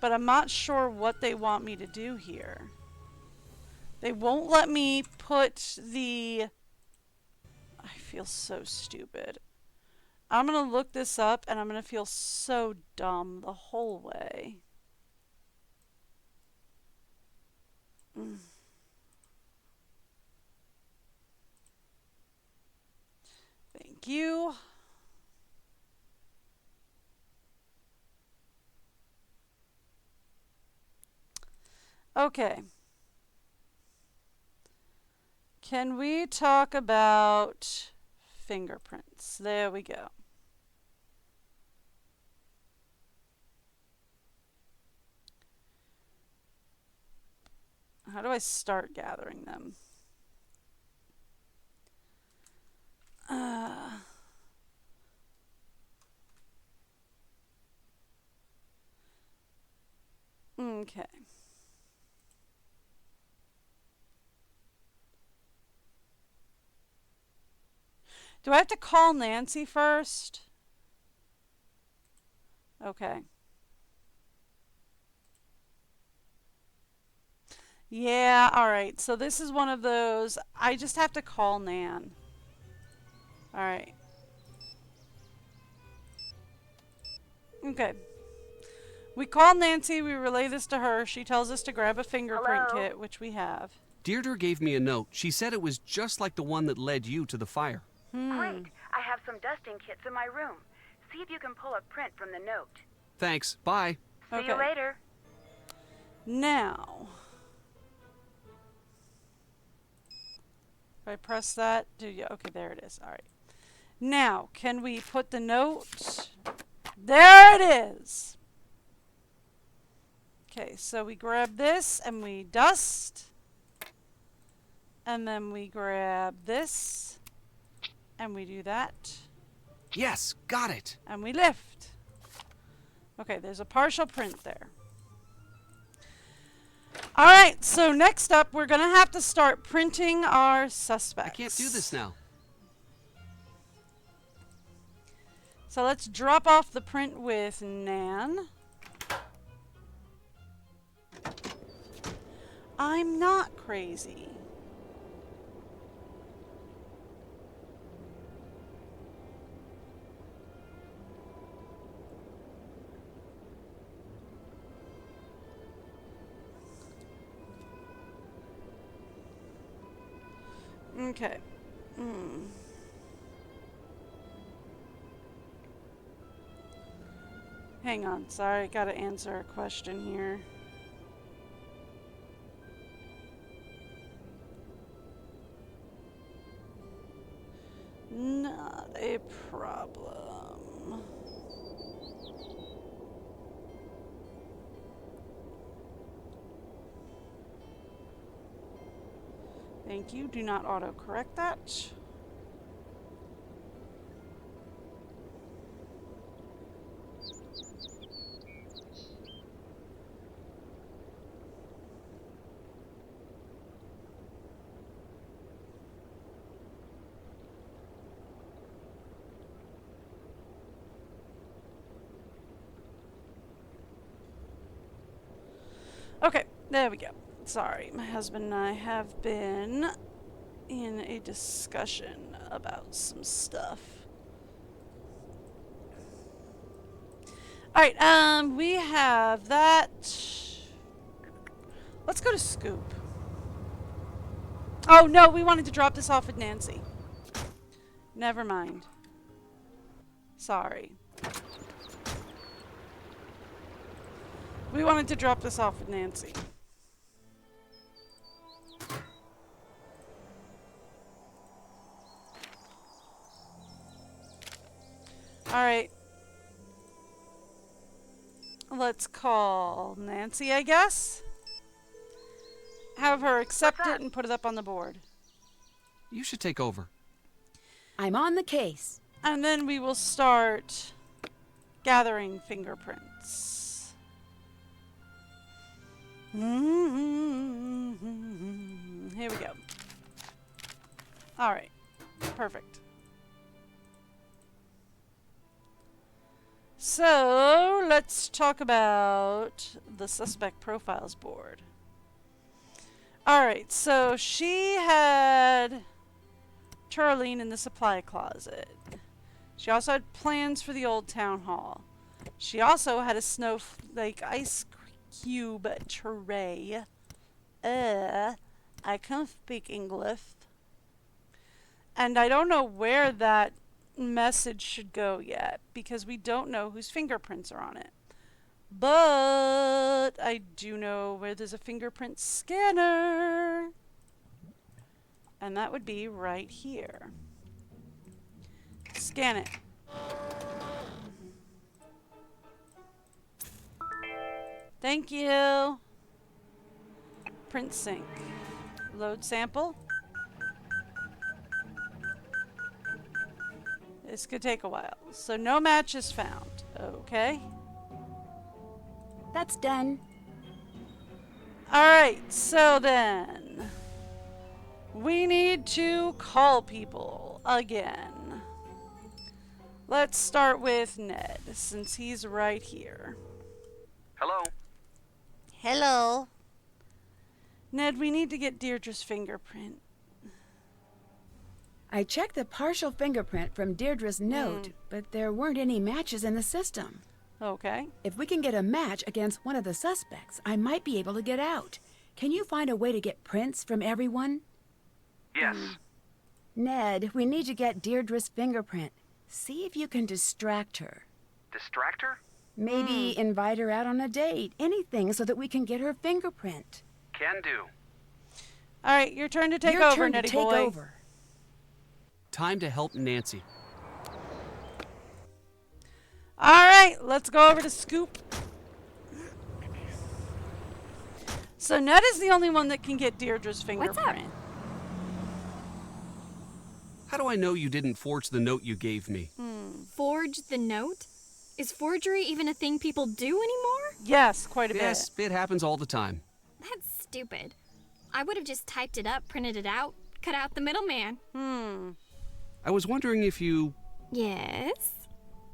But I'm not sure what they want me to do here. They won't let me put the... I feel so stupid. I'm going to look this up and I'm going to feel so dumb the whole way. Thank you. Okay. Can we talk about fingerprints? There we go. How do I start gathering them? Okay. Do I have to call Nancy first? Okay. Yeah, alright. So this is one of those. I just have to call Nan. Alright. Okay. We call Nancy, we relay this to her. She tells us to grab a fingerprint kit, which we have. Deirdre gave me a note. She said it was just like the one that led you to the fire. Great. I have some dusting kits in my room. See if you can pull a print from the note. Thanks. Bye. See you later. Now, if I press that, do you? Okay, there it is. All right. Now, can we put the note? There it is. Okay, so we grab this and we dust. And then we grab this. And we do that. Yes, got it. And we lift. Okay, there's a partial print there. Alright, so next up, we're going to have to start printing our suspects. I can't do this now. So let's drop off the print with Nan. I'm not crazy. Okay. Hang on, sorry, gotta answer a question here. Not a problem. Thank you. Do not auto-correct that. Okay, there we go. Sorry, my husband and I have been in a discussion about some stuff. Alright, we have that. Let's go to Scoop. Oh, no, we wanted to drop this off with Nancy. Never mind. Sorry. We wanted to drop this off with Nancy. Alright. Let's call Nancy, I guess. Have her accept it and put it up on the board. You should take over. I'm on the case. And then we will start gathering fingerprints. Here we go. Alright. Perfect. So, let's talk about the suspect profiles board. Alright, so she had Charlene in the supply closet. She also had plans for the old town hall. She also had a snowflake ice cube tray. I can't speak English. And I don't know where that message should go yet, because we don't know whose fingerprints are on it. But I do know where there's a fingerprint scanner. And that would be right here. Scan it. Thank you. Print sync. Load sample. This could take a while. So no match is found. Okay. That's done. Alright, so then we need to call people again. Let's start with Ned, since he's right here. Hello? Hello. Ned, we need to get Deirdre's fingerprint. I checked the partial fingerprint from Deirdre's note, but there weren't any matches in the system. Okay. If we can get a match against one of the suspects, I might be able to get out. Can you find a way to get prints from everyone? Yes. Ned, we need to get Deirdre's fingerprint. See if you can distract her. Distract her? Maybe invite her out on a date. Anything so that we can get her fingerprint. Can do. Alright, your turn to take Your over, turn to Nettie take boy. over. Time to help Nancy. Alright, let's go over to Scoop. So Ned is the only one that can get Deirdre's fingerprint. How do I know you didn't forge the note you gave me? Forge the note? Is forgery even a thing people do anymore? Yes, quite a bit. Yes, it happens all the time. That's stupid. I would have just typed it up, printed it out, cut out the middleman. I was wondering if you... Yes?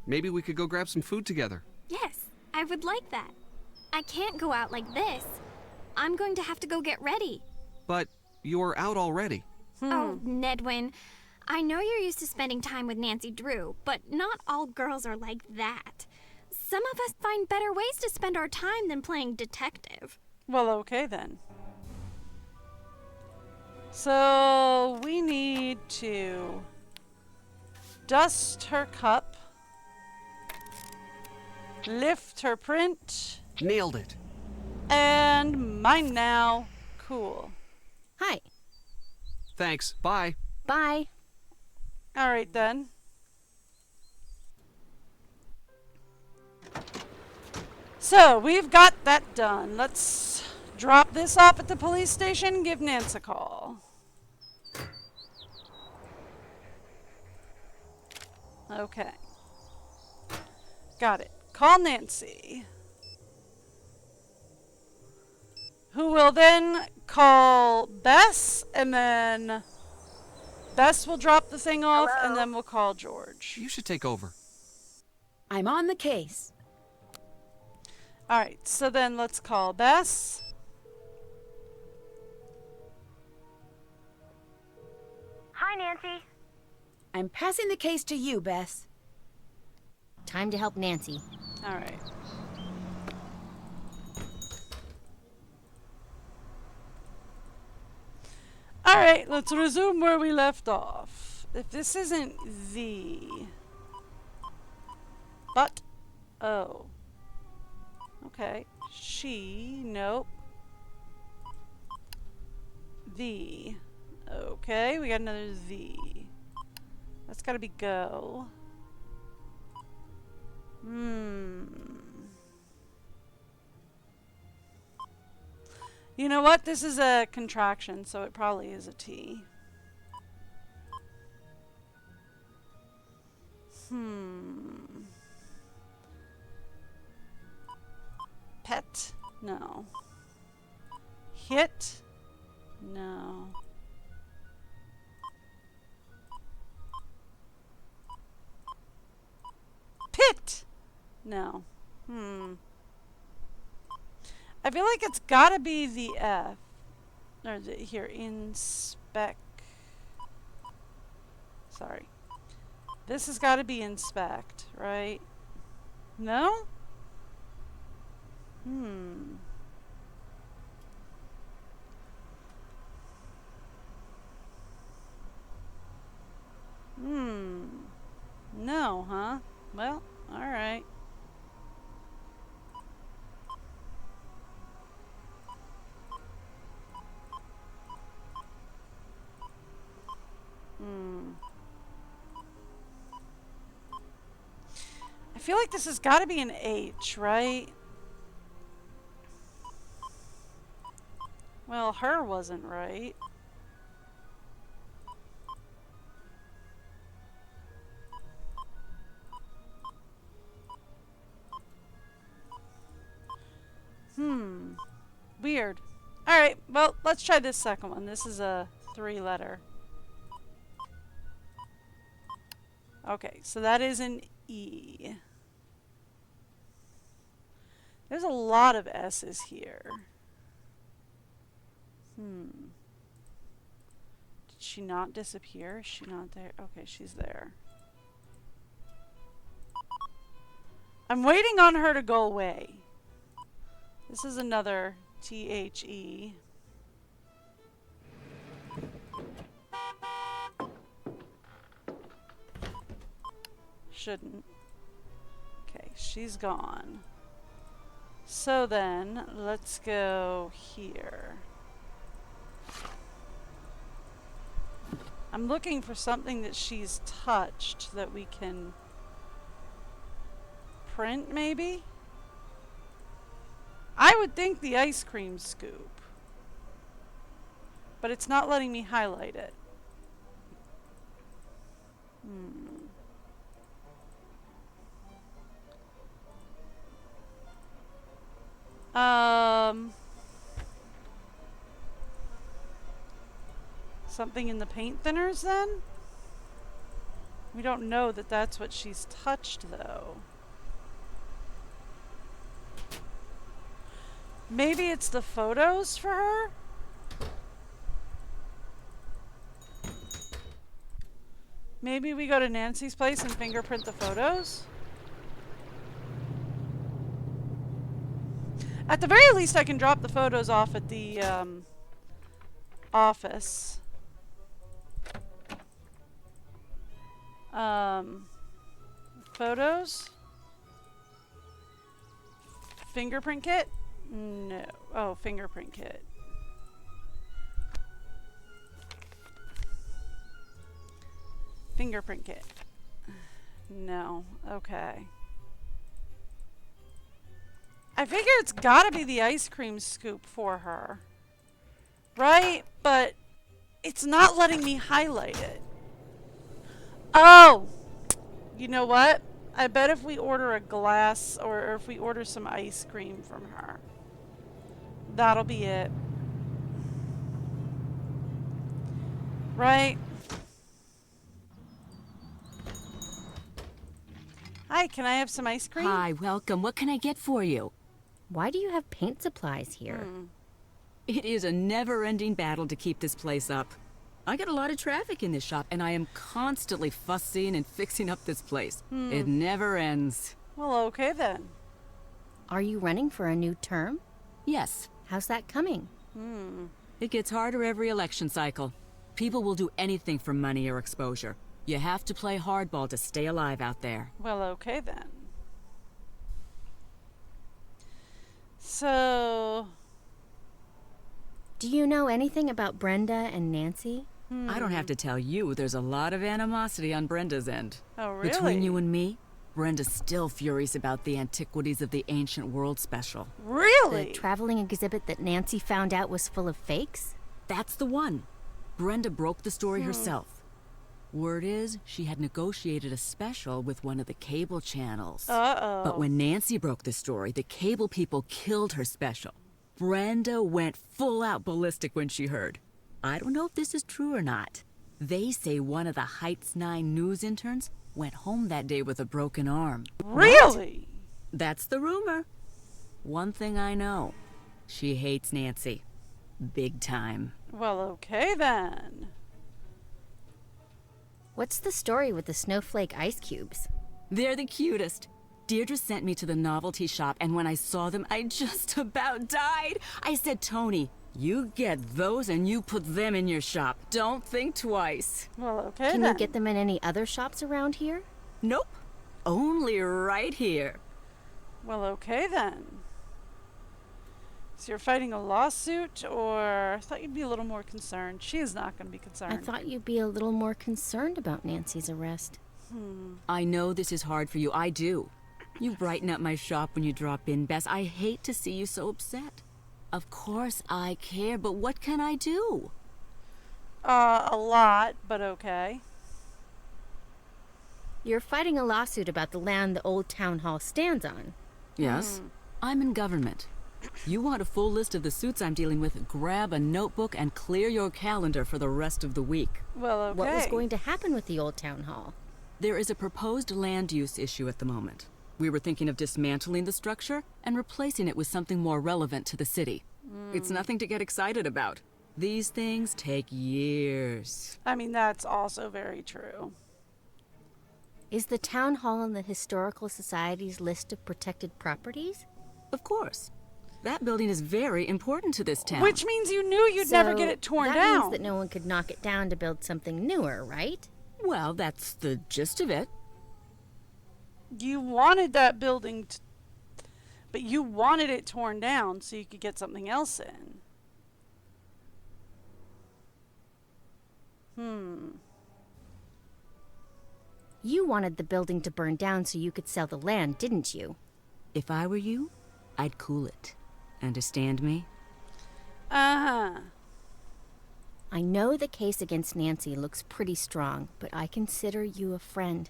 Maybe we could go grab some food together. Yes, I would like that. I can't go out like this. I'm going to have to go get ready. But you're out already. Oh, Nedwin, I know you're used to spending time with Nancy Drew, but not all girls are like that. Some of us find better ways to spend our time than playing detective. Well, okay then. So, we need to dust her cup, lift her print. Nailed it. And mine now. Cool. Hi. Thanks. Bye. Bye. Alright then. So, we've got that done. Let's drop this off at the police station, give Nance a call. Okay. Got it. Call Nancy. Who will then call Bess, and then Bess will drop the thing off, and then we'll call George. You should take over. I'm on the case. Alright, so then let's call Bess. Bye, Nancy. I'm passing the case to you, Bess. Time to help Nancy. All right. All right, let's resume where we left off. If this isn't the... But... Oh. Okay. She... Nope. The... Okay, we got another the. That's gotta be go. You know what? This is a contraction, so it probably is a T. Pet? No. Hit? No. Pit? No. I feel like it's gotta be the F. Or here, inspect. Sorry. This has gotta be inspect, right? No? No, huh? Well, alright. I feel like this has got to be an H, right? Well, her wasn't right. Weird. Alright, well, let's try this second one. This is a 3-letter. Okay, so that is an E. There's a lot of S's here. Did she not disappear? Is she not there? Okay, she's there. I'm waiting on her to go away. This is another T-H-E. Shouldn't. Okay, she's gone. So then, let's go here. I'm looking for something that she's touched that we can print, maybe? I would think the ice cream scoop. But it's not letting me highlight it. Something in the paint thinners then? We don't know that that's what she's touched though. Maybe it's the photos for her? Maybe we go to Nancy's place and fingerprint the photos? At the very least, I can drop the photos off at the office. Photos? Fingerprint kit? No. Oh, fingerprint kit. Fingerprint kit. No. Okay. I figure it's gotta be the ice cream scoop for her. Right? But it's not letting me highlight it. Oh! You know what? I bet if we order a glass or if we order some ice cream from her, that'll be it. Right? Hi, can I have some ice cream? Hi, welcome. What can I get for you? Why do you have paint supplies here? It is a never-ending battle to keep this place up. I get a lot of traffic in this shop, and I am constantly fussing and fixing up this place. It never ends. Well, okay then. Are you running for a new term? Yes. How's that coming? It gets harder every election cycle. People will do anything for money or exposure. You have to play hardball to stay alive out there. Well, okay then. So... Do you know anything about Brenda and Nancy? I don't have to tell you, there's a lot of animosity on Brenda's end. Oh, really? Between you and me, Brenda's still furious about the Antiquities of the Ancient World special. Really? The traveling exhibit that Nancy found out was full of fakes? That's the one. Brenda broke the story herself. Word is, she had negotiated a special with one of the cable channels. Uh-oh. But when Nancy broke the story, the cable people killed her special. Brenda went full-out ballistic when she heard. I don't know if this is true or not. They say one of the Heights 9 news interns went home that day with a broken arm. Really? What? That's the rumor. One thing I know, she hates Nancy. Big time. Well, okay then. What's the story with the snowflake ice cubes? They're the cutest. Deirdre sent me to the novelty shop, and when I saw them, I just about died. I said, Tony, you get those and you put them in your shop. Don't think twice. Well, okay Can then. you get them in any other shops around here? Nope. Only right here. Well, okay then. So you're fighting a lawsuit, or I thought you'd be a little more concerned. She is not going to be concerned. I thought you'd be a little more concerned about Nancy's arrest. I know this is hard for you. I do. You brighten up my shop when you drop in, Bess. I hate to see you so upset. Of course I care, but what can I do? A lot, but okay. You're fighting a lawsuit about the land the old town hall stands on. Yes? I'm in government. You want a full list of the suits I'm dealing with, grab a notebook and clear your calendar for the rest of the week. Well, okay. What was going to happen with the old town hall? There is a proposed land use issue at the moment. We were thinking of dismantling the structure and replacing it with something more relevant to the city. It's nothing to get excited about. These things take years. I mean, that's also very true. Is the town hall on the Historical Society's list of protected properties? Of course. That building is very important to this town. Which means you knew you'd never get it torn that down. That means that no one could knock it down to build something newer, right? Well, that's the gist of it. You wanted that building, but you wanted it torn down so you could get something else in. You wanted the building to burn down so you could sell the land, didn't you? If I were you, I'd cool it. Understand me? Uh-huh. I know the case against Nancy looks pretty strong, but I consider you a friend.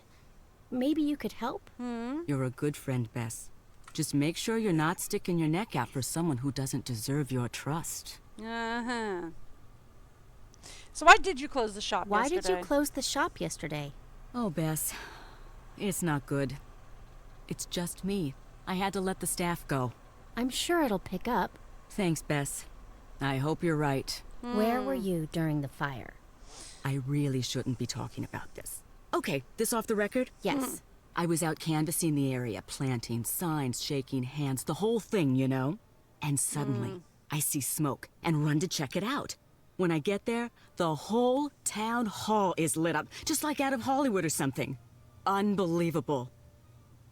Maybe you could help? You're a good friend, Bess. Just make sure you're not sticking your neck out for someone who doesn't deserve your trust. Uh-huh. So why did you close the shop Why yesterday? did you close the shop yesterday? Oh, Bess. It's not good. It's just me. I had to let the staff go. I'm sure it'll pick up. Thanks, Bess. I hope you're right. Where were you during the fire? I really shouldn't be talking about this. Okay, this off the record? Yes. I was out canvassing the area, planting signs, shaking hands, the whole thing, you know? And suddenly, I see smoke and run to check it out. When I get there, the whole town hall is lit up, just like out of Hollywood or something. Unbelievable.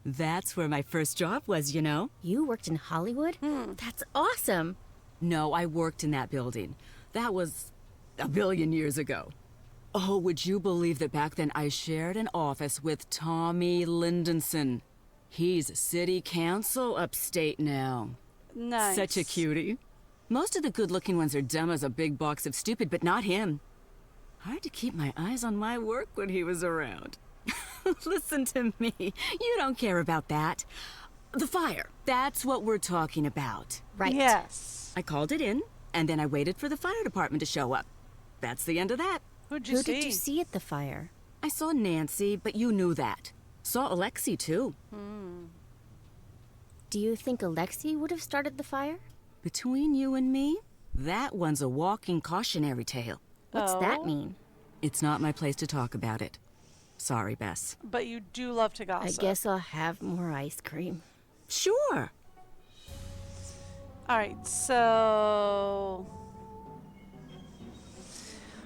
That's where my first job was, you know? You worked in Hollywood? That's awesome. No, I worked in that building. That was a billion years ago. Oh, would you believe that back then I shared an office with Tommy Lindenson? He's city council upstate now. Nice. Such a cutie. Most of the good-looking ones are dumb as a big box of stupid, but not him. Hard to keep my eyes on my work when he was around. Listen to me. You don't care about that. The fire. That's what we're talking about. Right. Yes. I called it in, and then I waited for the fire department to show up. That's the end of that. Who did you see at the fire? I saw Nancy, but you knew that. Saw Alexei, too. Do you think Alexei would have started the fire? Between you and me, that one's a walking cautionary tale. What's that mean? It's not my place to talk about it. Sorry, Bess. But you do love to gossip. I guess I'll have more ice cream. Sure. Alright, so...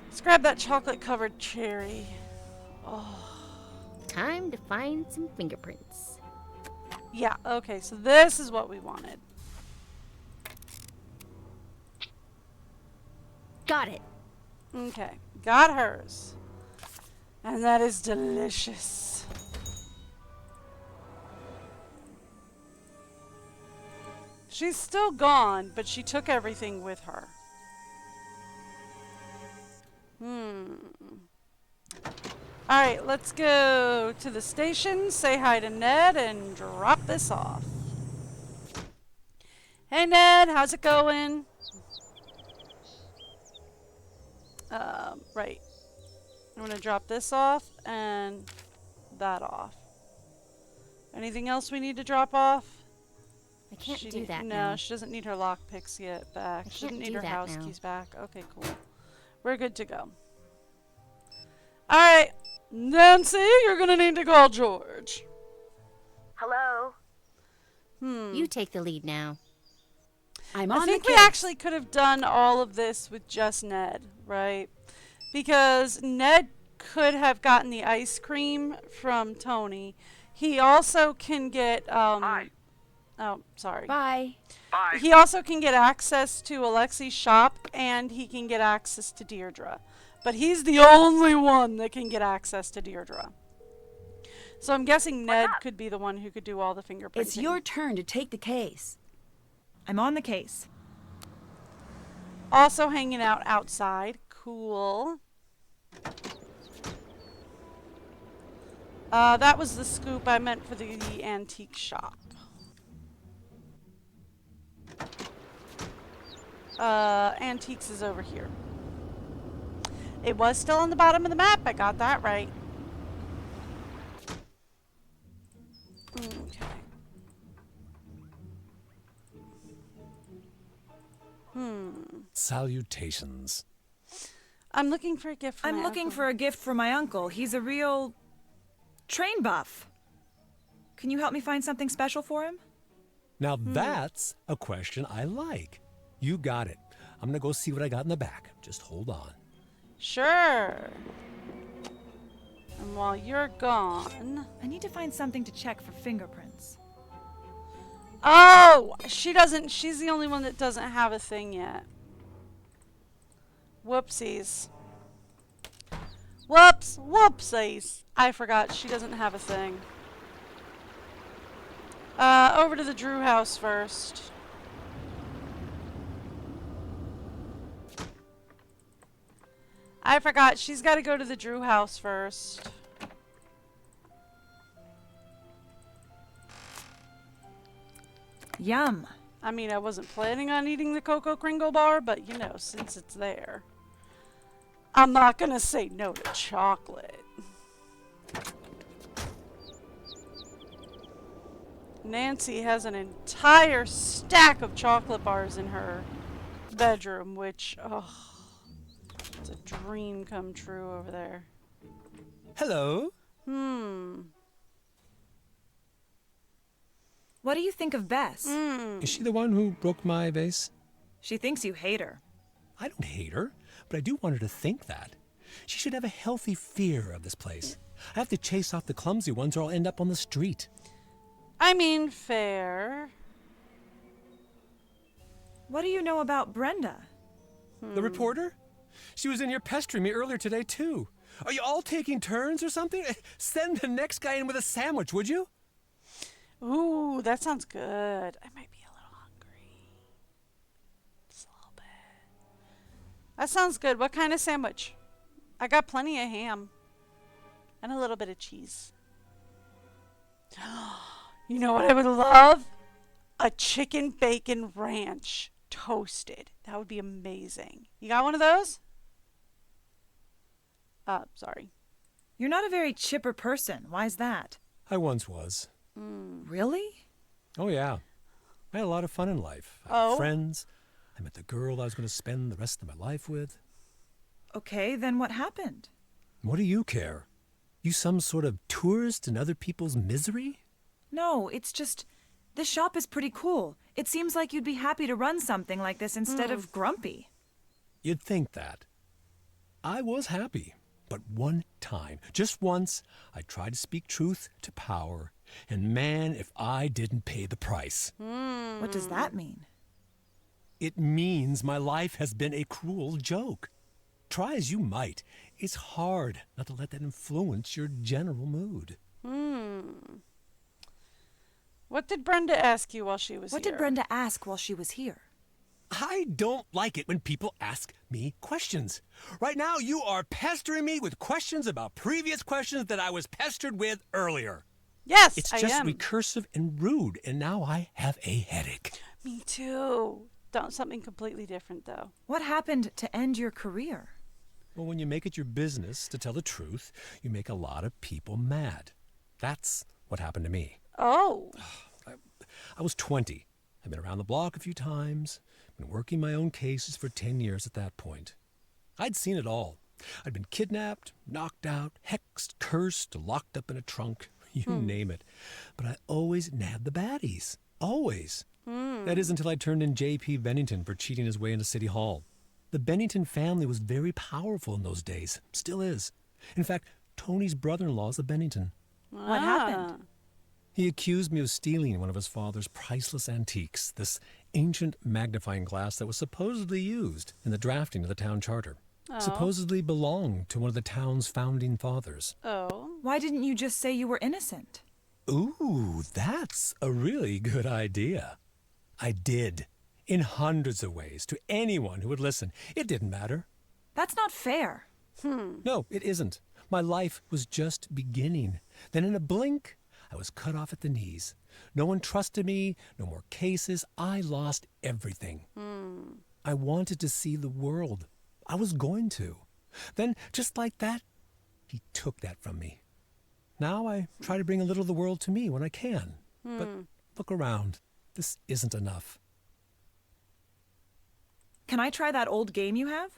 let's grab that chocolate-covered cherry. Oh. Time to find some fingerprints. Yeah, okay, so this is what we wanted. Got it. Okay, got hers. And that is delicious. She's still gone, but she took everything with her. Alright, let's go to the station, say hi to Ned, and drop this off. Hey Ned, how's it going? Right. I'm gonna drop this off and that off. Anything else we need to drop off? I can't do that no, now. she doesn't need her lockpicks yet back. She doesn't need do her that house now. keys back. Okay, cool. We're good to go. Alright, Nancy, you're gonna need to call George. Hello? You take the lead now. I'm I on think the we case. actually could have done all of this with just Ned, right? Because Ned could have gotten the ice cream from Tony. He also can get Hi. Oh, sorry. Bye. Bye. He also can get access to Alexi's shop, and he can get access to Deirdre. But he's the only one that can get access to Deirdre. So I'm guessing Ned could be the one who could do all the fingerprinting. It's your turn to take the case. I'm on the case. Also hanging out outside. Cool. That was the scoop I meant for the antique shop. Antiques is over here. It was still on the bottom of the map. I got that right. Okay. Salutations. I'm looking for a gift for I'm looking for a gift for my uncle. He's a real train buff. Can you help me find something special for him? Now that's a question I like. You got it. I'm gonna go see what I got in the back. Just hold on. Sure. And while you're gone... I need to find something to check for fingerprints. Oh! She doesn't... She's the only one that doesn't have a thing yet. Whoopsies. Whoopsies. I forgot she doesn't have a thing. Over to the Drew house first. I forgot. She's got to go to the Drew house first. Yum. I mean, I wasn't planning on eating the Cocoa Kringle bar, but you know, since it's there. I'm not gonna say no to chocolate. Nancy has an entire stack of chocolate bars in her bedroom, which, oh, it's a dream come true over there. Hello. What do you think of Bess? Is she the one who broke my vase? She thinks you hate her. I don't hate her, but I do want her to think that. She should have a healthy fear of this place. I have to chase off the clumsy ones or I'll end up on the street. I mean, fair. What do you know about Brenda? The reporter? She was in here pestering me earlier today, too. Are you all taking turns or something? Send the next guy in with a sandwich, would you? Ooh, that sounds good. I might be a little hungry. Just a little bit. That sounds good. What kind of sandwich? I got plenty of ham. And a little bit of cheese. You know what I would love? A chicken bacon ranch toasted. That would be amazing. You got one of those? Sorry. You're not a very chipper person. Why's that? I once was. Really? Oh, yeah. I had a lot of fun in life. I had friends. I met the girl I was going to spend the rest of my life with. Okay, then what happened? What do you care? You some sort of tourist in other people's misery? No, it's just... This shop is pretty cool. It seems like you'd be happy to run something like this instead of grumpy. You'd think that. I was happy. But one time, just once, I tried to speak truth to power. And man, if I didn't pay the price. What does that mean? It means my life has been a cruel joke. Try as you might, it's hard not to let that influence your general mood. What did Brenda ask you while she was here? What did Brenda ask while she was here? I don't like it when people ask me questions. Right now, you are pestering me with questions about previous questions that I was pestered with earlier. Yes, it's I just am. recursive and rude, and now I have a headache. Me too. Something completely different, though. What happened to end your career? Well, when you make it your business to tell the truth, you make a lot of people mad. That's what happened to me. Oh. I was 20. I'd been around the block a few times, been working my own cases for 10 years at that point. I'd seen it all. I'd been kidnapped, knocked out, hexed, cursed, locked up in a trunk, you name it. But I always nabbed the baddies. Always. That is until I turned in J.P. Bennington for cheating his way into City Hall. The Bennington family was very powerful in those days. Still is. In fact, Tony's brother-in-law is a Bennington. What happened? He accused me of stealing one of his father's priceless antiques, this ancient magnifying glass that was supposedly used in the drafting of the town charter. Supposedly belonged to one of the town's founding fathers. Why didn't you just say you were innocent? Ooh, that's a really good idea. I did. In hundreds of ways, to anyone who would listen. It didn't matter. That's not fair. No, it isn't. My life was just beginning. Then in a blink, I was cut off at the knees. No one trusted me, no more cases. I lost everything. I wanted to see the world. I was going to. Then, just like that, he took that from me. Now I try to bring a little of the world to me when I can. But look around. This isn't enough. Can I try that old game you have?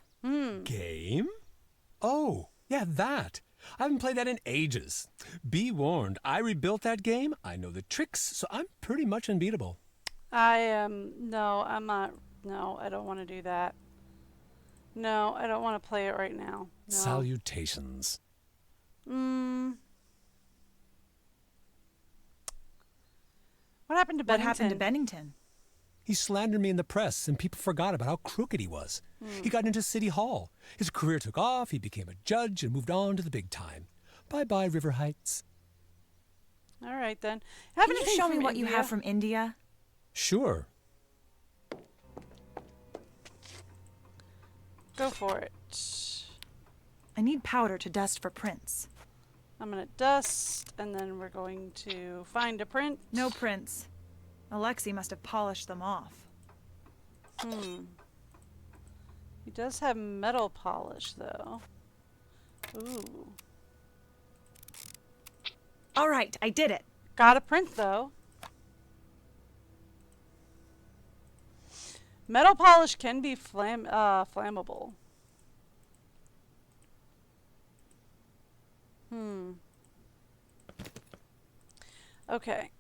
Game? Oh, yeah, that. I haven't played that in ages. Be warned, I rebuilt that game. I know the tricks, so I'm pretty much unbeatable. No, I'm not. No, I don't want to do that. No, I don't want to play it right now. No. Salutations. What happened to Bennington? What happened to Bennington? He slandered me in the press, and people forgot about how crooked he was. He got into City Hall. His career took off. He became a judge and moved on to the big time. Bye-bye, River Heights. All right, then. Can you show me what you have from India? Sure. Go for it. I need powder to dust for prints. I'm going to dust, and then we're going to find a print. No prints. Alexi must have polished them off. He does have metal polish, though. Ooh. All right, I did it. Got a print, though. Metal polish can be flammable. Okay.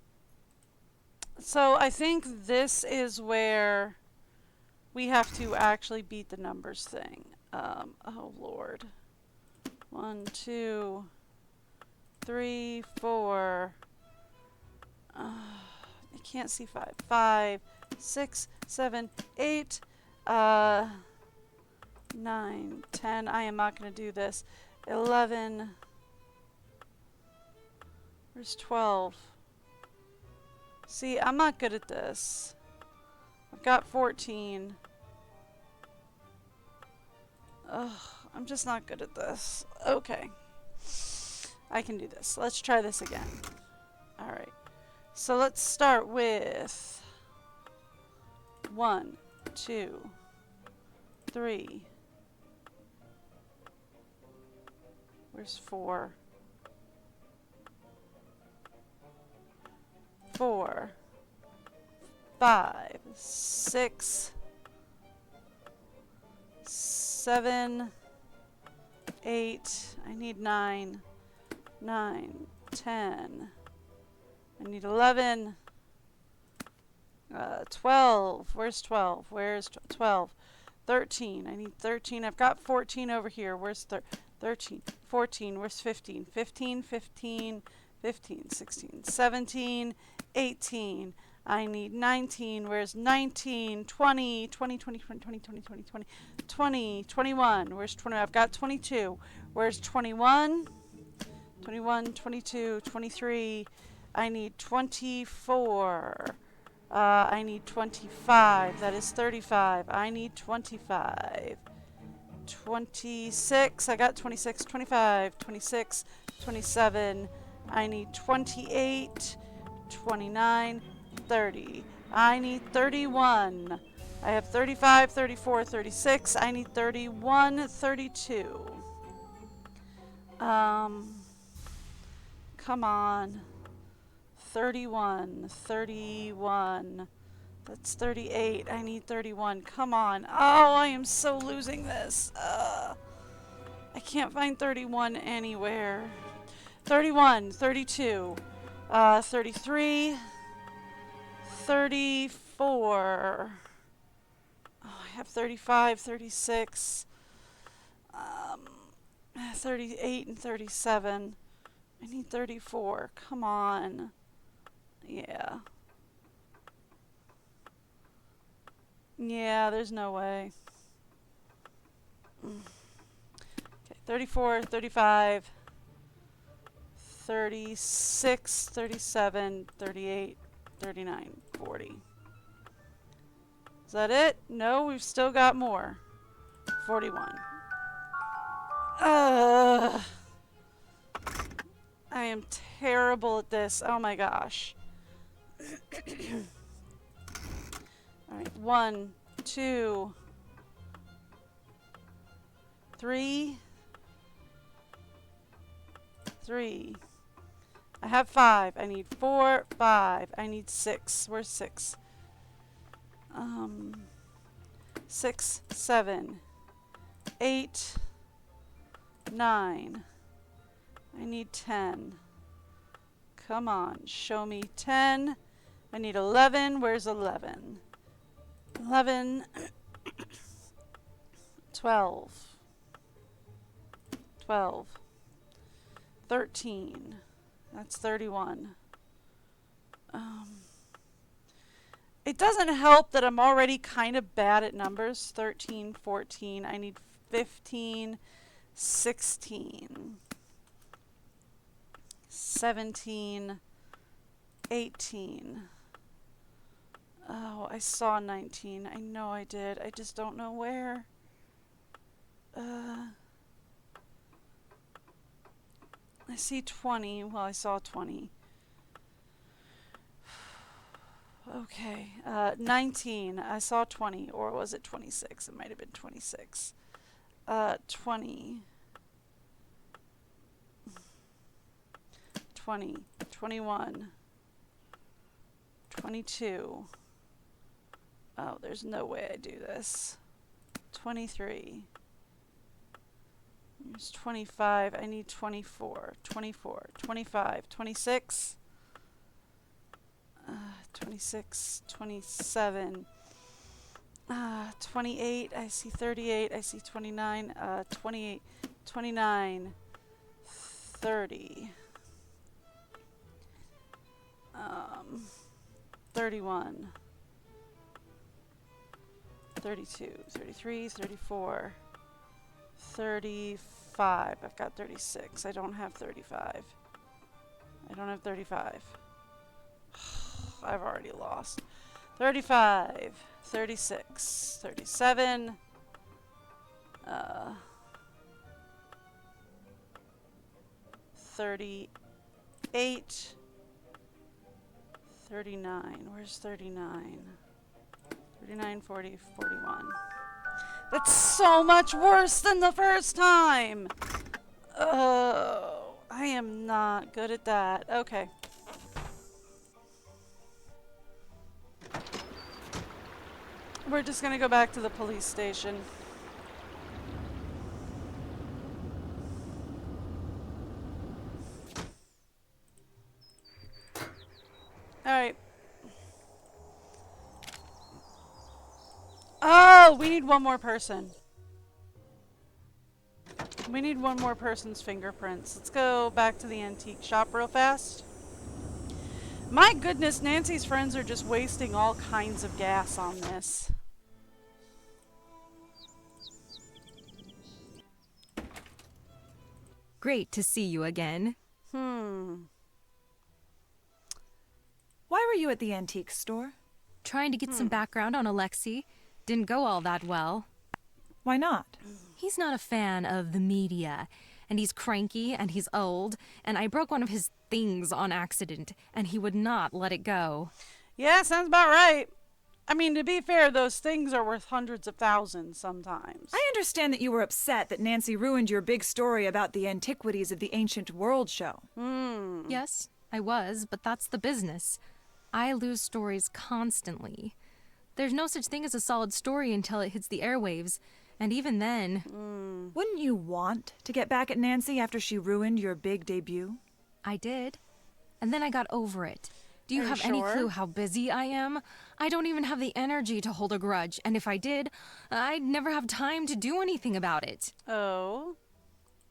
So I think this is where we have to actually beat the numbers thing. Oh Lord. 1, 2, 3, 4. I can't see 5. 5, 6, 7, 8, 9, 10. I am not going to do this. 11. Where's 12? See, I'm not good at this. I've got 14. Ugh, I'm just not good at this. Okay. I can do this. Let's try this again. Alright. So let's start with 1, 2, 3. Where's 4? 4, 5, 6, 7, 8. I need 9. 9, 10. I need 11. 12. Where's 12? Where's 12? 13. I need 13. I've got 14 over here. Where's 13? 14. Where's 15? 15, 15, 15, 16, 17, 18. I need 19. Where's 19? 20, 20, 20, 20, 20, 20, 20, 20, 20, 21. Where's 20? I've got 22. Where's 21? 21, 22, 23. I need 24. I need 25. That is 35. I need 25. 26. I got 26. 25. 26. 27. I need 28. 29. 30. I need 31. I have 35, 34, 36. I need 31, 32. Come on. 31, 31. That's 38. I need 31. Come on. Oh, I am so losing this. I can't find 31 anywhere. 31, 32, 33, 34. Oh, I have 35, 36, 38 and 37. I need 34. Come on. Yeah. Yeah, there's no way. Okay, 34, 35, 36, 37, 38, 39, 40. Is that it? No, we've still got more. 41. I am terrible at this. Oh my gosh. Alright, 1, 2, 3. 3. I have 5. I need 4, 5. I need 6. Where's 6? 6, 7, 8, 9. I need 10. Come on, show me 10. I need 11. Where's 11? 11, 12, 12, 13. That's 31. It doesn't help that I'm already kind of bad at numbers. 13, 14. I need 15, 16, 17, 18. Oh, I saw 19. I know I did. I just don't know where. I see 20. Well, I saw 20. Okay. 19. I saw 20. Or was it 26? It might have been 26. 20. 20. 21. 22. Oh, there's no way I do this. 23. There's 25. I need 24. 24. 25. 26. 26. 27. 28. I see 38. I see 29. 28. 29. 30. 31. 32, 33, 34, 35. I've got 36. I don't have 35. I don't have 35. I've already lost. 35, 36, 37, 38, 39. Where's 39? 39, 40, 41. That's so much worse than the first time! Oh, I am not good at that. Okay. We're just gonna go back to the police station. need one more person. We need one more person's fingerprints. Let's go back to the antique shop real fast. My goodness, Nancy's friends are just wasting all kinds of gas on this. Great to see you again. Hmm. Why were you at the antique store? Trying to get some background on Alexei. Didn't go all that well. Why not? He's not a fan of the media, and he's cranky, and he's old, and I broke one of his things on accident, and he would not let it go. Yeah, sounds about right. I mean, to be fair, those things are worth hundreds of thousands sometimes. I understand that you were upset that Nancy ruined your big story about the antiquities of the ancient world show. Yes, I was, but that's the business. I lose stories constantly. There's no such thing as a solid story until it hits the airwaves, and even then... Wouldn't you want to get back at Nancy after she ruined your big debut? I did. And then I got over it. Do you Are you have any sure? clue how busy I am? I don't even have the energy to hold a grudge, and if I did, I'd never have time to do anything about it. Oh?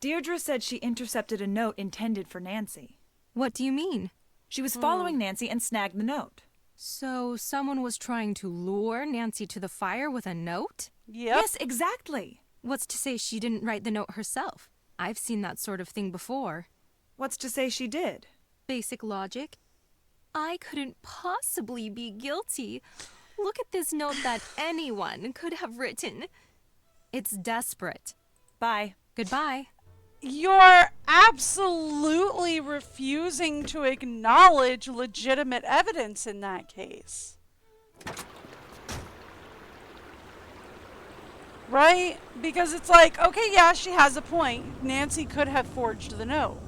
Deirdre said she intercepted a note intended for Nancy. What do you mean? She was following Nancy and snagged the note. So someone was trying to lure Nancy to the fire with a note? Yep. Yes, exactly. What's to say she didn't write the note herself? I've seen that sort of thing before. What's to say she did? Basic logic. I couldn't possibly be guilty. Look at this note that anyone could have written. It's desperate. Bye. Goodbye. You're absolutely refusing to acknowledge legitimate evidence in that case. Right? Because it's like, okay, yeah, she has a point. Nancy could have forged the note.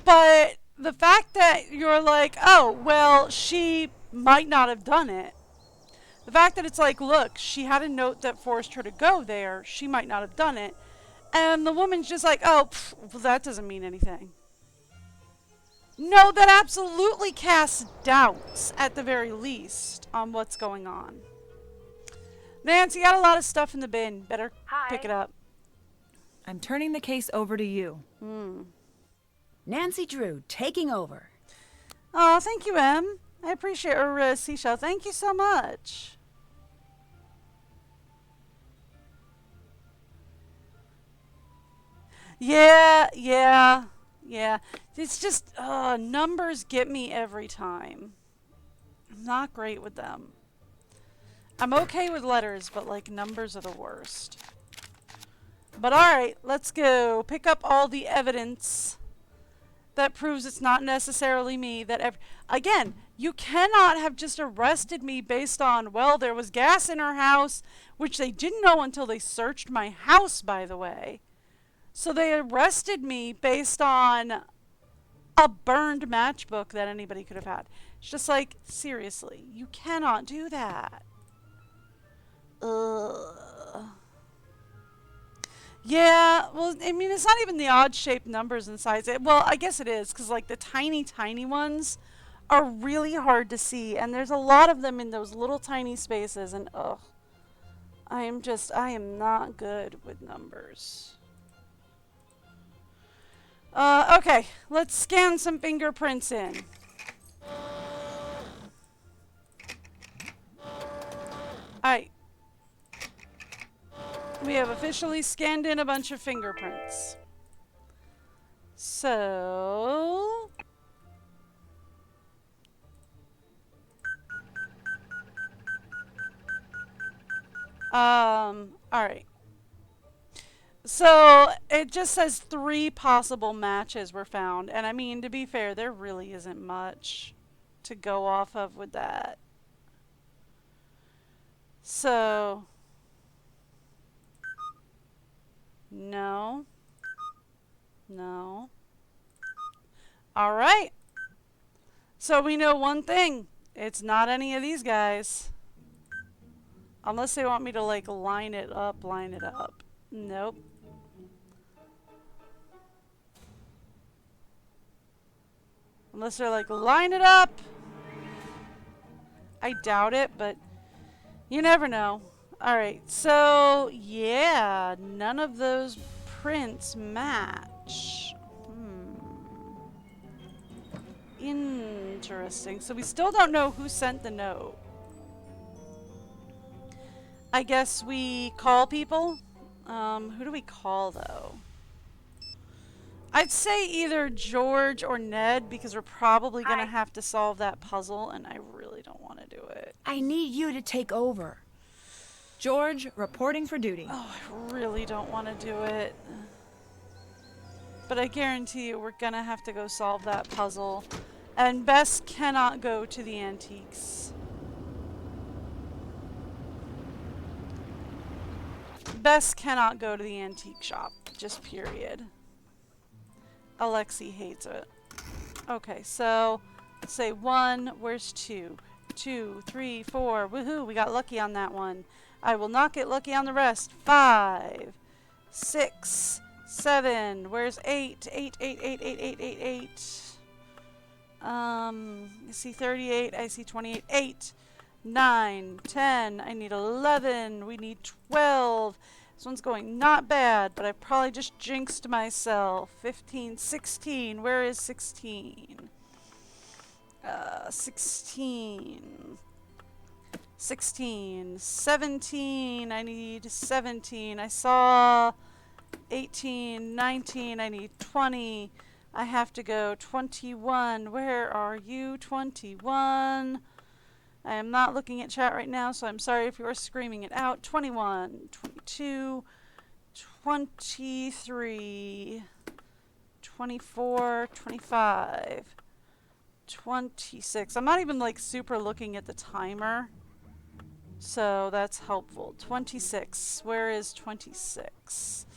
But the fact that you're like, oh, well, she might not have done it. The fact that it's like, look, she had a note that forced her to go there. She might not have done it. And the woman's just like, oh, well, that doesn't mean anything. No, that absolutely casts doubts, at the very least, on what's going on. Nancy, you got a lot of stuff in the bin. Better pick it up. I'm turning the case over to you. Nancy Drew, taking over. Oh, thank you, Em. I appreciate her, Seashell. Thank you so much. Yeah. It's just, numbers get me every time. I'm not great with them. I'm okay with letters, but, like, numbers are the worst. But alright, let's go. Pick up all the evidence that proves it's not necessarily me. Again, you cannot have just arrested me based on, well, there was gas in her house, which they didn't know until they searched my house, by the way. So they arrested me based on a burned matchbook that anybody could have had. It's just like, seriously, you cannot do that. Ugh. Yeah, well, I mean, it's not even the odd-shaped numbers inside it. Well, I guess it is, because, like, the tiny, tiny ones are really hard to see, and there's a lot of them in those little tiny spaces, and, ugh. I am not good with numbers. Okay, let's scan some fingerprints in. Alright. We have officially scanned in a bunch of fingerprints. So... alright. So, it just says 3 possible matches were found. And I mean, to be fair, there really isn't much to go off of with that. So... No. Alright. So we know one thing. It's not any of these guys. Unless they want me to, like, line it up. Nope. Unless they're like, line it up! I doubt it, but You never know. Alright, so yeah, none of those prints match. Interesting. So we still don't know who sent the note. I guess we call people? Who do we call though? I'd say either George or Ned because we're probably gonna have to solve that puzzle and I really don't want to do it. I need you to take over. George, reporting for duty. Oh, I really don't want to do it. But I guarantee you we're gonna have to go solve that puzzle. And Bess cannot go to the antiques. Bess cannot go to the antique shop. Just period. Alexi hates it. Okay, so let's say 1. Where's 2? 2, 3, 4. Woohoo, we got lucky on that one. I will not get lucky on the rest. 5, 6, 7. Where's 8? 8, 8, 8, 8, 8, 8, 8. I see 38. I see 28. 8, 9, 10. I need 11. We need 12. This one's going not bad, but I probably just jinxed myself. 15, 16. Where is 16? 16. 16. 17. I need 17. I saw 18, 19. I need 20. I have to go 21. Where are you? 21. I am not looking at chat right now, so I'm sorry if you are screaming it out. 21, 22, 23, 24, 25, 26. I'm not even like super looking at the timer, so that's helpful. 26. Where is 26?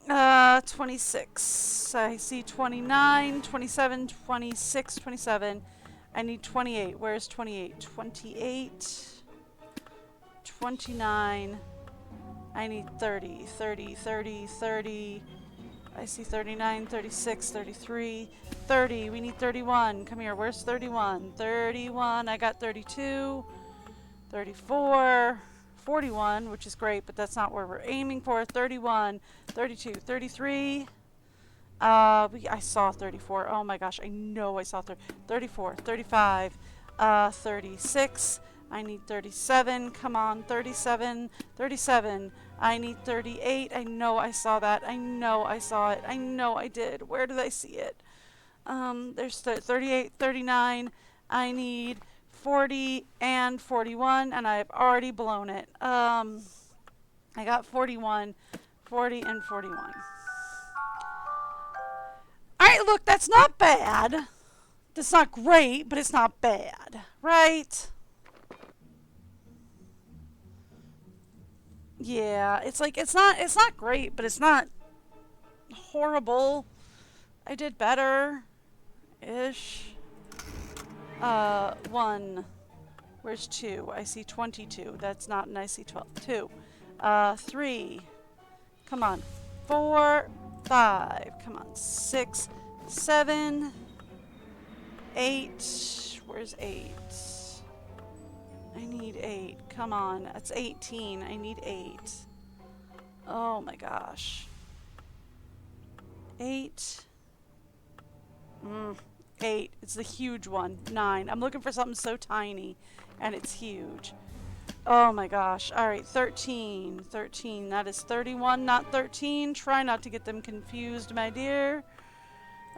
26. I see 29, 27, 26, 27. I need 28. Where's 28? 28. 29. I need 30. 30, 30, 30. I see 39, 36, 33, 30. We need 31. Come here. Where's 31? 31. I got 32. 34. 41, which is great, but that's not where we're aiming for. 31, 32, 33. I saw 34. Oh my gosh, I know I saw 34, 35, 36. I need 37. Come on, 37, 37. I need 38. I know I saw that. I know I saw it. I know I did. Where did I see it? There's 38, 39. I need 40 and 41, and I've already blown it. I got 41, 40, and 41. Alright, look, that's not bad. That's not great, but it's not bad, right? Yeah, it's like, it's not great, but it's not horrible. I did better-ish. 1. Where's 2? I see 22. That's not an I see 12. 2. 3. Come on. 4. 5. Come on. 6. 7. 8. Where's 8? I need 8. Come on. That's 18. I need 8. Oh my gosh. 8. 8. It's the huge one. 9. I'm looking for something so tiny, and it's huge. Oh my gosh. Alright, 13. 13. That is 31, not 13. Try not to get them confused, my dear.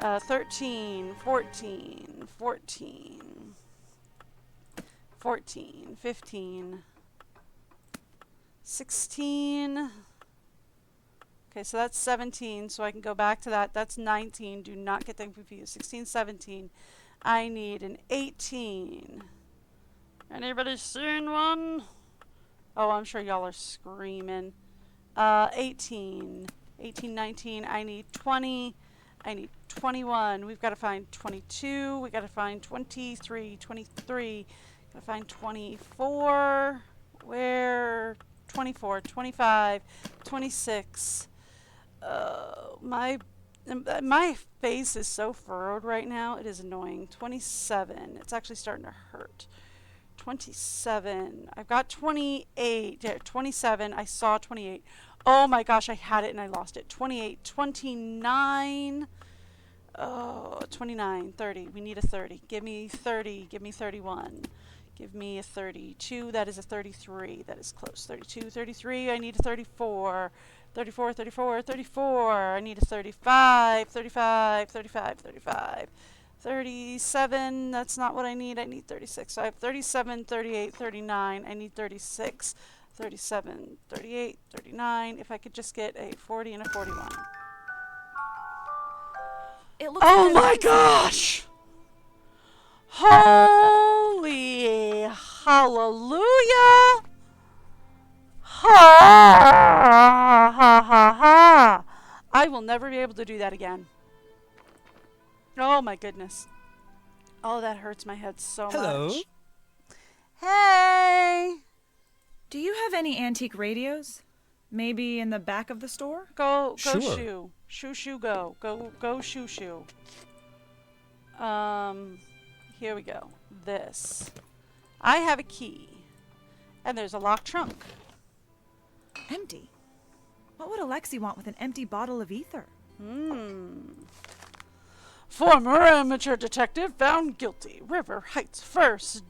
13. 14. 14. 14. 15. 16. Okay, so that's 17, so I can go back to that. That's 19. Do not get them confused. 16, 17. I need an 18. Anybody seen one? Oh, I'm sure y'all are screaming. 18. 18, 19. I need 20. I need 21. We've got to find 22. We've got to find 23. 23. Got to find 24. Where? 24. 25. 26. My face is so furrowed right now. It is annoying. 27. It's actually starting to hurt. 27. I've got 28. There, 27. I saw 28. Oh my gosh, I had it and I lost it. 28, 29. Oh, 29, 30. We need a 30. Give me 30. Give me 31. Give me a 32. That is a 33. That is close. 32, 33. I need a 34. 34, 34, 34. I need a 35. 35, 35, 35. 37. That's not what I need. I need 36. So I have 37, 38, 39. I need 36. 37, 38, 39. If I could just get a 40 and a 41. Oh my gosh! Holy hallelujah! Ha ha ha ha! I will never be able to do that again. Oh my goodness. Oh, that hurts my head so much. Hey! Do you have any antique radios? Maybe in the back of the store? Go Sure. shoo. Shoo shoo go. Go shoo shoo. Here we go. This. I have a key. And there's a locked trunk. Empty? What would Alexi want with an empty bottle of ether? Former amateur detective found guilty. River Heights First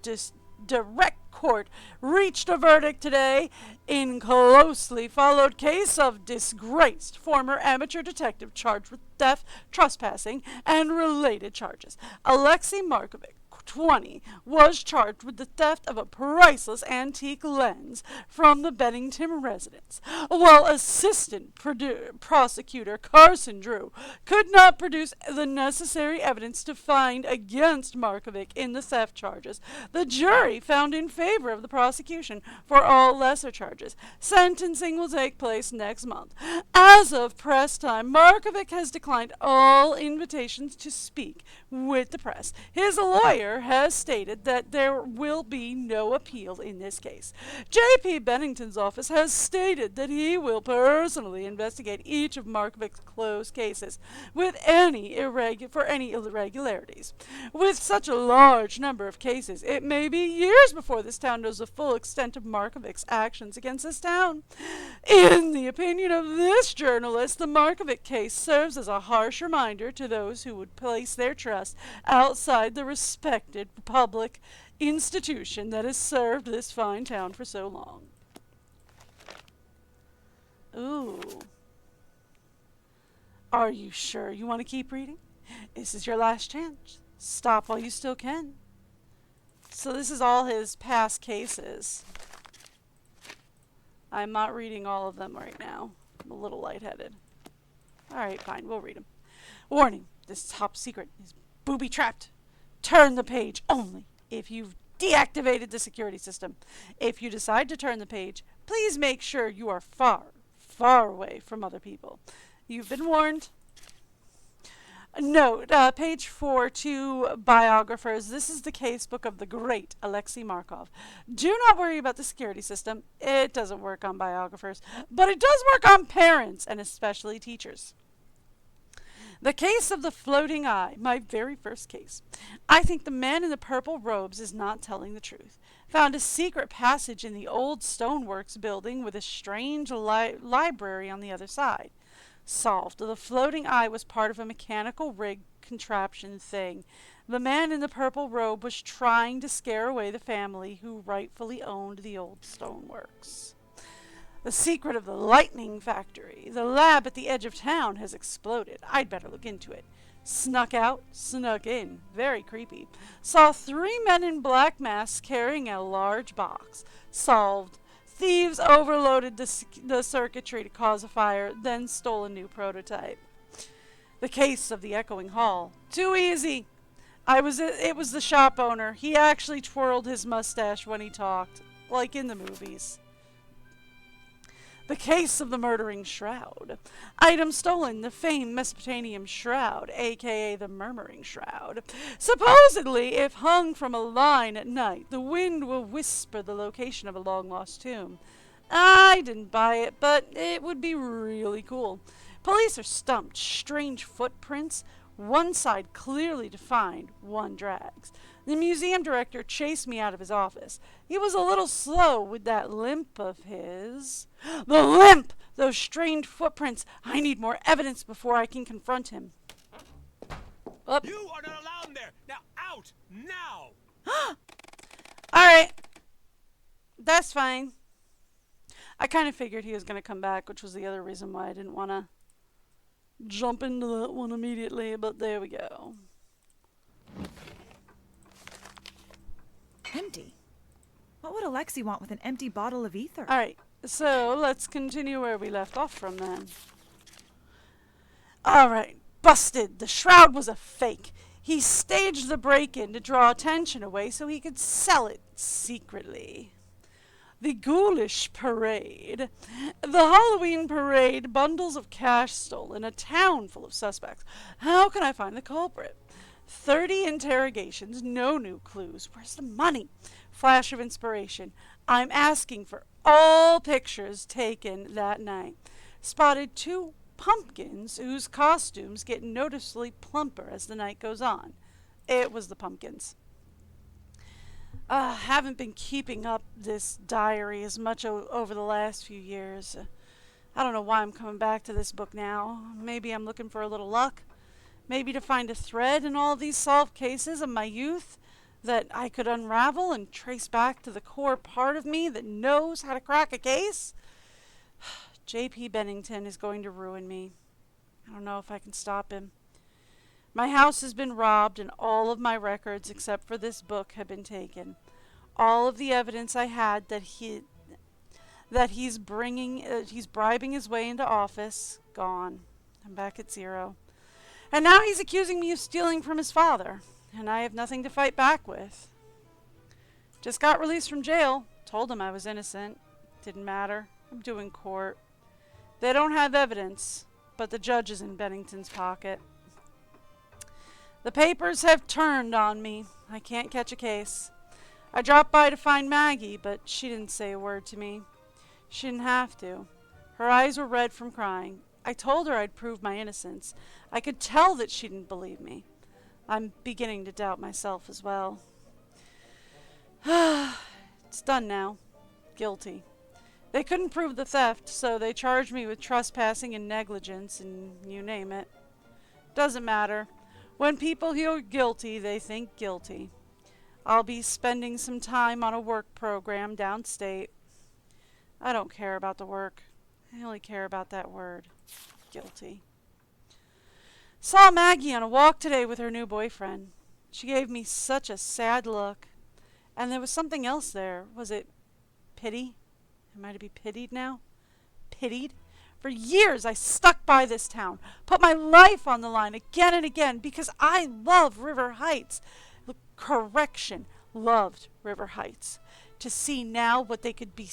Direct Court reached a verdict today in closely followed case of disgraced former amateur detective charged with theft, trespassing, and related charges. Alexei Markovic, 20, was charged with the theft of a priceless antique lens from the Bennington residence, while Assistant Prosecutor Carson Drew could not produce the necessary evidence to find against Markovic in the theft charges. The jury found in favor of the prosecution for all lesser charges. Sentencing will take place next month. As of press time, Markovic has declined all invitations to speak with the press. His lawyer has stated that there will be no appeal in this case. J.P. Bennington's office has stated that he will personally investigate each of Markovic's closed cases for any irregularities. With such a large number of cases, it may be years before this town knows the full extent of Markovic's actions against this town. In the opinion of this journalist, the Markovic case serves as a harsh reminder to those who would place their trust outside the respected public institution that has served this fine town for so long. Ooh. Are you sure you want to keep reading? This is your last chance. Stop while you still can. So this is all his past cases. I'm not reading all of them right now. I'm a little lightheaded. Alright, fine, we'll read them. Warning, this top secret is booby-trapped. Turn the page only if you've deactivated the security system. If you decide to turn the page, please make sure you are far, far away from other people. You've been warned. Note, page 4 to biographers. This is the casebook of the great Alexei Markov. Do not worry about the security system. It doesn't work on biographers, but it does work on parents and especially teachers. The case of the floating eye, my very first case. I think the man in the purple robes is not telling the truth. Found a secret passage in the old stoneworks building with a strange library on the other side. Solved. The floating eye was part of a mechanical rig contraption thing. The man in the purple robe was trying to scare away the family who rightfully owned the old stoneworks. The secret of the lightning factory. The lab at the edge of town has exploded. I'd better look into it. Snuck out, snuck in. Very creepy. Saw 3 men in black masks carrying a large box. Solved. Thieves overloaded the circuitry to cause a fire, then stole a new prototype. The case of the echoing hall. Too easy. It was the shop owner. He actually twirled his mustache when he talked, like in the movies. The case of the murdering shroud. Item stolen, the famed Mesopotamian shroud, aka the murmuring shroud. Supposedly, if hung from a line at night, the wind will whisper the location of a long-lost tomb. I didn't buy it, but it would be really cool. Police are stumped. Strange footprints. One side clearly defined, one drags. The museum director chased me out of his office. He was a little slow with that limp of his. The limp! Those strange footprints. I need more evidence before I can confront him. Up. You are not allowed in there! Now out! Now! Alright. That's fine. I kind of figured he was going to come back, which was the other reason why I didn't want to jump into that one immediately, but there we go. Empty? What would Alexi want with an empty bottle of ether? Alright, so let's continue where we left off from then. Alright, busted. The shroud was a fake. He staged the break-in to draw attention away so he could sell it secretly. The ghoulish parade. The Halloween parade, bundles of cash stolen, a town full of suspects. How can I find the culprit? 30 interrogations, no new clues. Where's the money? Flash of inspiration. I'm asking for all pictures taken that night. Spotted 2 pumpkins whose costumes get noticeably plumper as the night goes on. It was the pumpkins. Haven't been keeping up this diary as much over the last few years. I don't know why I'm coming back to this book now. Maybe I'm looking for a little luck. Maybe to find a thread in all of these solved cases of my youth that I could unravel and trace back to the core part of me that knows how to crack a case. J.P. Bennington is going to ruin me. I don't know if I can stop him. My house has been robbed and all of my records except for this book have been taken. All of the evidence I had that he's bribing his way into office, gone. I'm back at 0. And now he's accusing me of stealing from his father, and I have nothing to fight back with. Just got released from jail. Told him I was innocent. Didn't matter. I'm doing court. They don't have evidence, but the judge is in Bennington's pocket. The papers have turned on me. I can't catch a case. I dropped by to find Maggie, but she didn't say a word to me. She didn't have to. Her eyes were red from crying. I told her I'd prove my innocence. I could tell that she didn't believe me. I'm beginning to doubt myself as well. It's done now. Guilty. They couldn't prove the theft, so they charged me with trespassing and negligence, and you name it. Doesn't matter. When people hear guilty, they think guilty. I'll be spending some time on a work program downstate. I don't care about the work. I only care about that word. Guilty. Saw Maggie on a walk today with her new boyfriend. She gave me such a sad look. And there was something else there. Was it pity? Am I to be pitied now? Pitied? For years I stuck by this town, put my life on the line again and again because I love River Heights. Correction, loved River Heights. To see now what they could be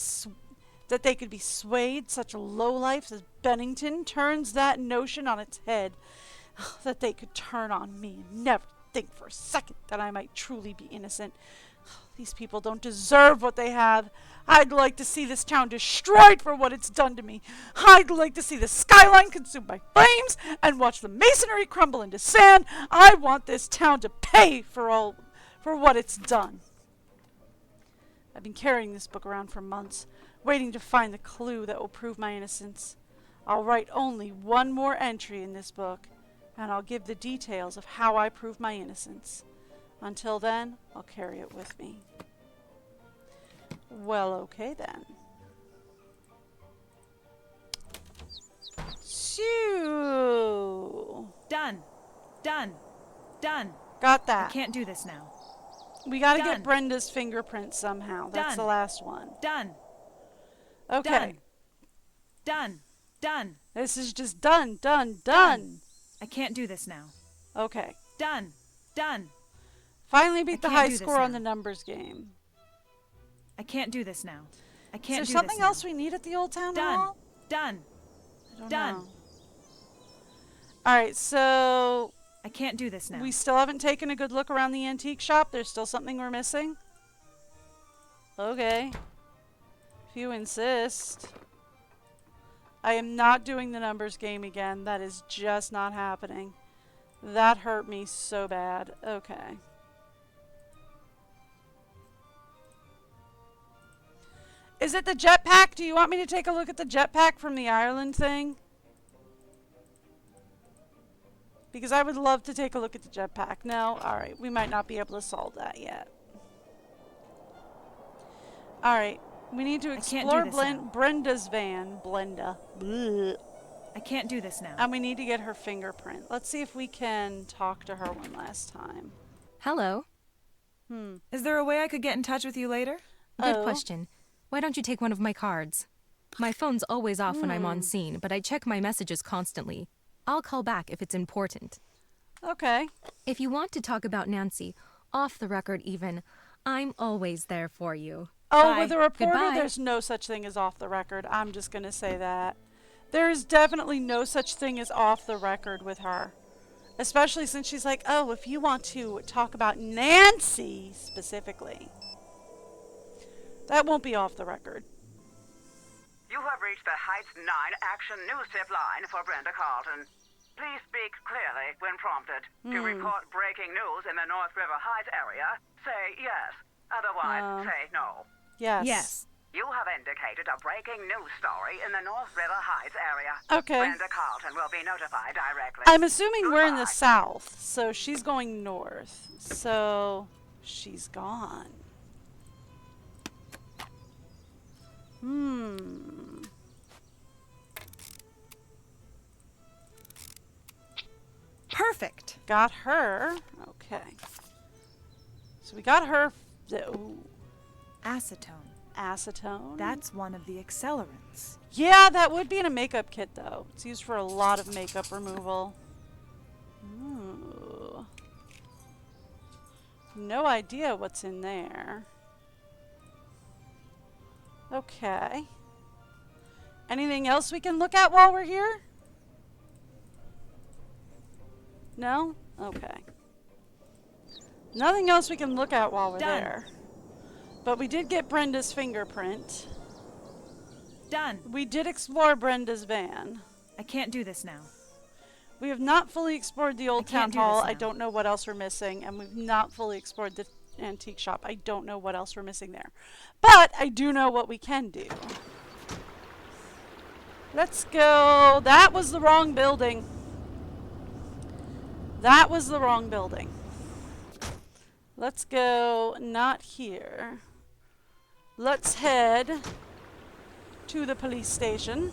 that they could be swayed, such lowlifes as Bennington turns that notion on its head. That they could turn on me and never think for a second that I might truly be innocent. These people don't deserve what they have. I'd like to see this town destroyed for what it's done to me. I'd like to see the skyline consumed by flames and watch the masonry crumble into sand. I want this town to pay for what it's done. I've been carrying this book around for months, waiting to find the clue that will prove my innocence. I'll write only one more entry in this book, and I'll give the details of how I prove my innocence. Until then, I'll carry it with me. Well, okay then. Shoo! Done. Done. Done. Got that. I can't do this now. We gotta get Brenda's fingerprint somehow. That's the last one. Done. Okay. Done. Done. This is just done. Done. I can't do this now. Okay. Done. Done. Finally beat the high score on the numbers game. I can't do this now. I can't do Is this there something now. else we need at the old town hall? Done. I don't Done. know. Alright, so I can't do this now. we still haven't taken a good look around the antique shop. There's still something we're missing? Okay. If you insist. I am not doing the numbers game again. That is just not happening. That hurt me so bad. Okay. Is it the jetpack? Do you want me to take a look at the jetpack from the Ireland thing? Because I would love to take a look at the jetpack. No? Alright, we might not be able to solve that yet. Alright, we need to explore Brenda's van. Blenda. Blech. I can't do this now. And we need to get her fingerprint. Let's see if we can talk to her one last time. Hello? Is there a way I could get in touch with you later? Good question. Why don't you take one of my cards? My phone's always off when I'm on scene, but I check my messages constantly. I'll call back if it's important. Okay. If you want to talk about Nancy, off the record even, I'm always there for you. Oh, Bye. with a reporter, Goodbye. there's no such thing as off the record. I'm just going to say that. There's definitely no such thing as off the record with her. Especially since she's like, oh, if you want to talk about Nancy specifically, that won't be off the record. You have reached the Heights 9 Action News Tip line for Brenda Carlton. Please speak clearly when prompted. To report breaking news in the North River Heights area, say yes. Otherwise, say no. Yes. Yes. You have indicated a breaking news story in the North River Heights area. Okay. Brenda Carlton will be notified directly. I'm assuming we're in the south, so she's going north. So she's gone. Perfect. Got her. Okay. So we got her. Ooh. Acetone. Acetone. That's one of the accelerants. Yeah, that would be in a makeup kit, though. It's used for a lot of makeup removal. Ooh. No idea what's in there. Okay. Anything else we can look at while we're here? No? Okay. Nothing else we can look at while we're there. But we did get Brenda's fingerprint. Done. We did explore Brenda's van. I can't do this now. We have not fully explored the old town hall. I don't know what else we're missing. And we've not fully explored the antique shop. I don't know what else we're missing there. But I do know what we can do. Let's go. That was the wrong building. That was the wrong building. Let's go not here. Let's head to the police station.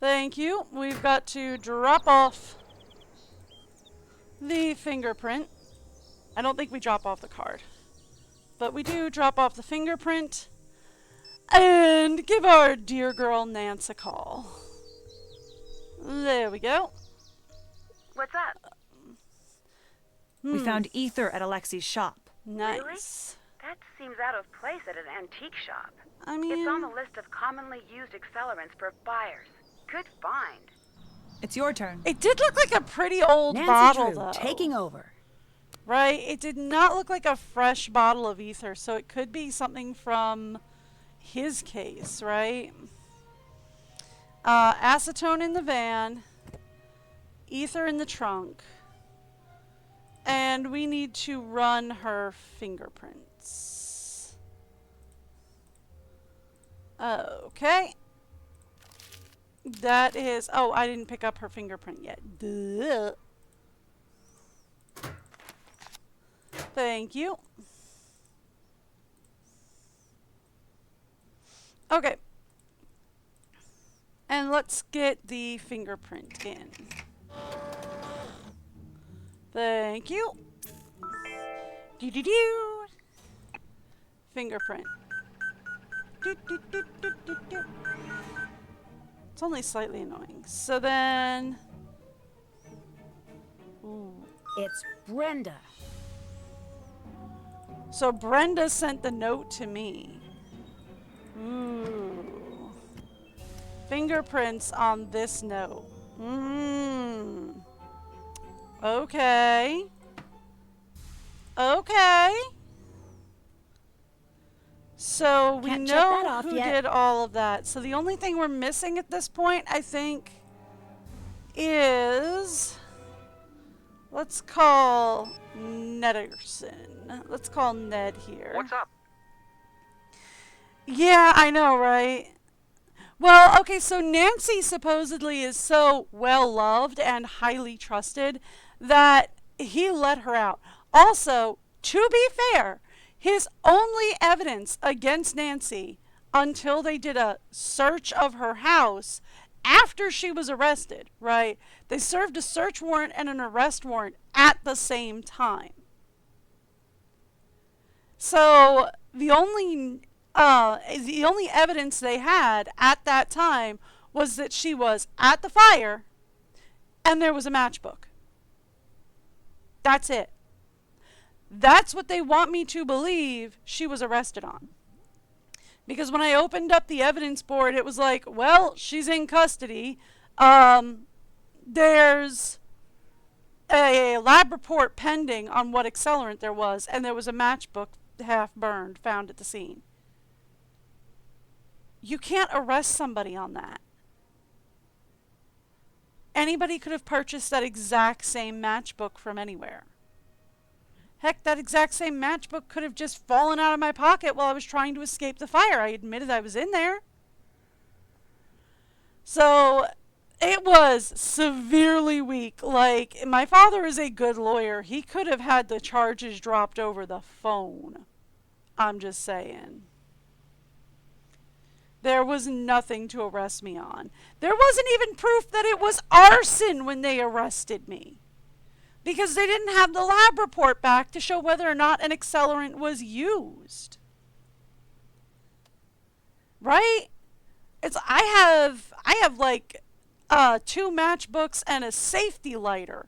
Thank you. We've got to drop off the fingerprint. I don't think we drop off the card. But we do drop off the fingerprint and give our dear girl Nance a call. There we go. What's up? We found ether at Alexi's shop. Nice. Really? That seems out of place at an antique shop. I mean, it's on the list of commonly used accelerants for buyers. Good find. It's your turn. It did look like a pretty old Nancy bottle, Drew, though. taking over. Right? It did not look like a fresh bottle of ether, so it could be something from his case, right? Acetone in the van. Ether in the trunk. And we need to run her fingerprints. Okay. That is... Oh, I didn't pick up her fingerprint yet. Duh. Thank you. Okay. And let's get the fingerprint in. Thank you. Do-do-do. Fingerprint. Do-do-do-do-do-do. It's only slightly annoying. So then... Ooh. It's Brenda. So Brenda sent the note to me. Ooh. Fingerprints on this note. Okay. Okay. So we Can't check that know off who yet. did all of that. So the only thing we're missing at this point, I think, is... Let's call Nederson. Let's call Ned here. What's up? Yeah, I know, right? Well, okay, so Nancy supposedly is so well loved and highly trusted that he let her out. Also, to be fair, his only evidence against Nancy until they did a search of her house after she was arrested, right? They served a search warrant and an arrest warrant at the same time. So the only evidence they had at that time was that she was at the fire and there was a matchbook. That's it. That's what they want me to believe she was arrested on. Because when I opened up the evidence board, it was like, well, she's in custody. There's a lab report pending on what accelerant there was, and there was a matchbook half burned found at the scene. You can't arrest somebody on that. Anybody could have purchased that exact same matchbook from anywhere. Heck, that exact same matchbook could have just fallen out of my pocket while I was trying to escape the fire. I admitted I was in there. So it was severely weak. Like, my father is a good lawyer. He could have had the charges dropped over the phone. I'm just saying. There was nothing to arrest me on. There wasn't even proof that it was arson when they arrested me. Because they didn't have the lab report back to show whether or not an accelerant was used. Right? I have like 2 matchbooks and a safety lighter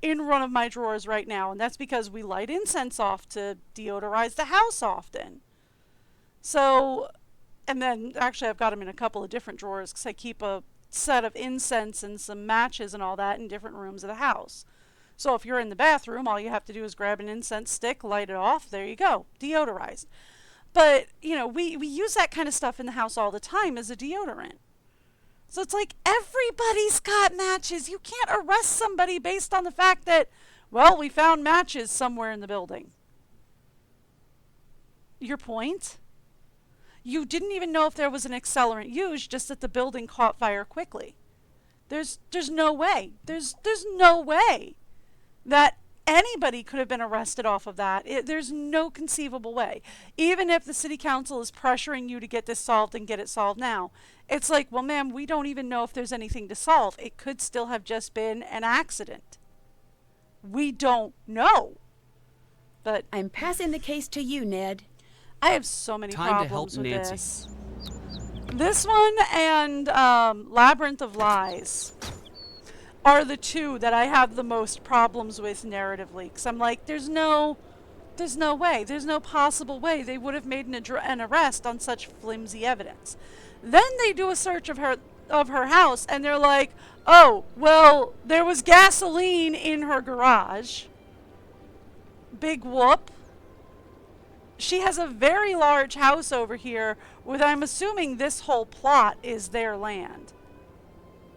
in one of my drawers right now, and that's because we light incense off to deodorize the house often. So, and then actually I've got them in a couple of different drawers because I keep a set of incense and some matches and all that in different rooms of the house. So if you're in the bathroom, all you have to do is grab an incense stick, light it off, there you go, deodorized. But, you know, we use that kind of stuff in the house all the time as a deodorant. So it's like everybody's got matches. You can't arrest somebody based on the fact that, well, we found matches somewhere in the building. Your point? You didn't even know if there was an accelerant used, just that the building caught fire quickly. There's no way. There's no way that anybody could have been arrested off of that. There's no conceivable way. Even if the city council is pressuring you to get this solved and get it solved now, it's like, well, ma'am, we don't even know if there's anything to solve. It could still have just been an accident. We don't know. But I'm passing the case to you, Ned. I have so many Time to help problems with Nancy. this. This one and Labyrinth of Lies are the 2 that I have the most problems with narratively. Because I'm like, there's no way. There's no possible way they would have made an arrest on such flimsy evidence. Then they do a search of her house, and they're like, oh, well, there was gasoline in her garage. Big whoop. She has a very large house over here with, I'm assuming this whole plot is their land.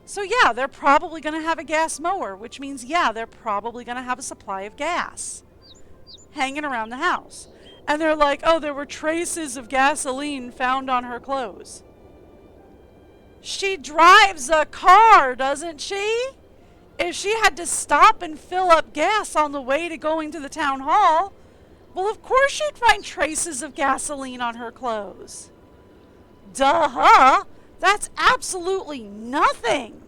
So yeah, they're probably going to have a gas mower, which means, yeah, they're probably going to have a supply of gas hanging around the house. And they're like, oh, there were traces of gasoline found on her clothes. She drives a car, doesn't she? If she had to stop and fill up gas on the way to going to the town hall, well, of course she'd find traces of gasoline on her clothes. Duh! That's absolutely nothing.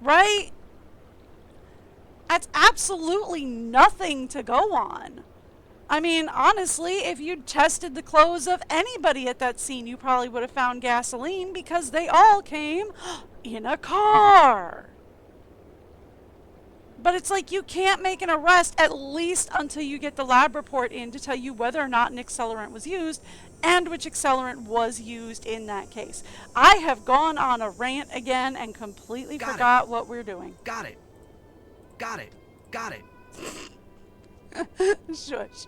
Right? That's absolutely nothing to go on. I mean, honestly, if you'd tested the clothes of anybody at that scene, you probably would have found gasoline because they all came in a car. But it's like you can't make an arrest at least until you get the lab report in to tell you whether or not an accelerant was used and which accelerant was used in that case. I have gone on a rant again and completely forgot what we're doing. Got it. Got it. Got it. Shush.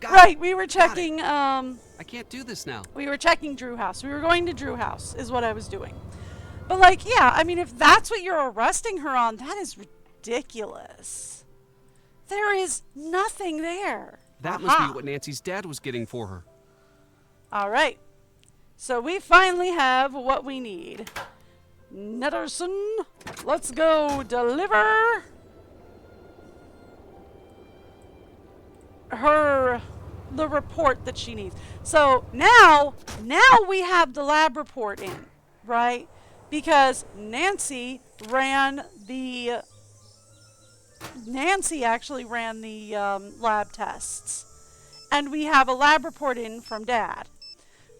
Got Right, it. we were checking, I can't do this now. we were checking Drew House. We were going to Drew House is what I was doing. But like, yeah, I mean, if that's what you're arresting her on, that is ridiculous. There is nothing there. That must Aha. be what Nancy's dad was getting for her. All right. So we finally have what we need. Netterson, let's go deliver her the report that she needs. So now we have the lab report in, right? Because Nancy actually ran the lab tests. And we have a lab report in from Dad.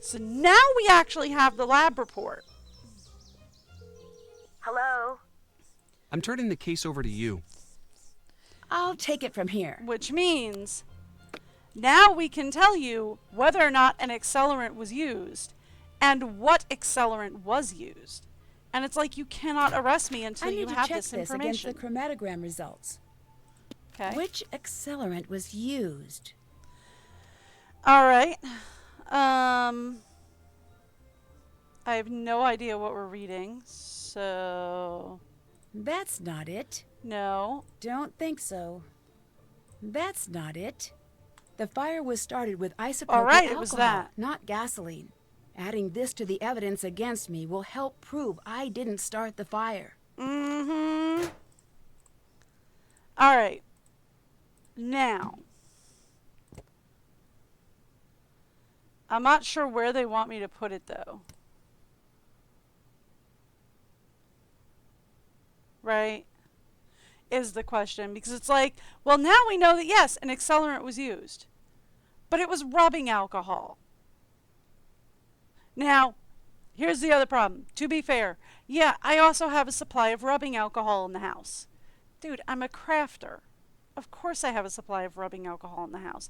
So now we actually have the lab report. Hello? I'm turning the case over to you. I'll take it from here. Which means now we can tell you whether or not an accelerant was used and what accelerant was used. And it's like you cannot arrest me until you have this information. I need to check this against the chromatogram results. Okay. Which accelerant was used? All right. I have no idea what we're reading, so... That's not it. No. Don't think so. That's not it. The fire was started with isopropyl All right, alcohol, it was that. not gasoline. Adding this to the evidence against me will help prove I didn't start the fire. Mm-hmm. All right. Now, I'm not sure where they want me to put it, though. Right? Is the question. Because it's like, well, now we know that, yes, an accelerant was used. But it was rubbing alcohol. Now, here's the other problem. To be fair, yeah, I also have a supply of rubbing alcohol in the house. Dude, I'm a crafter. Of course I have a supply of rubbing alcohol in the house.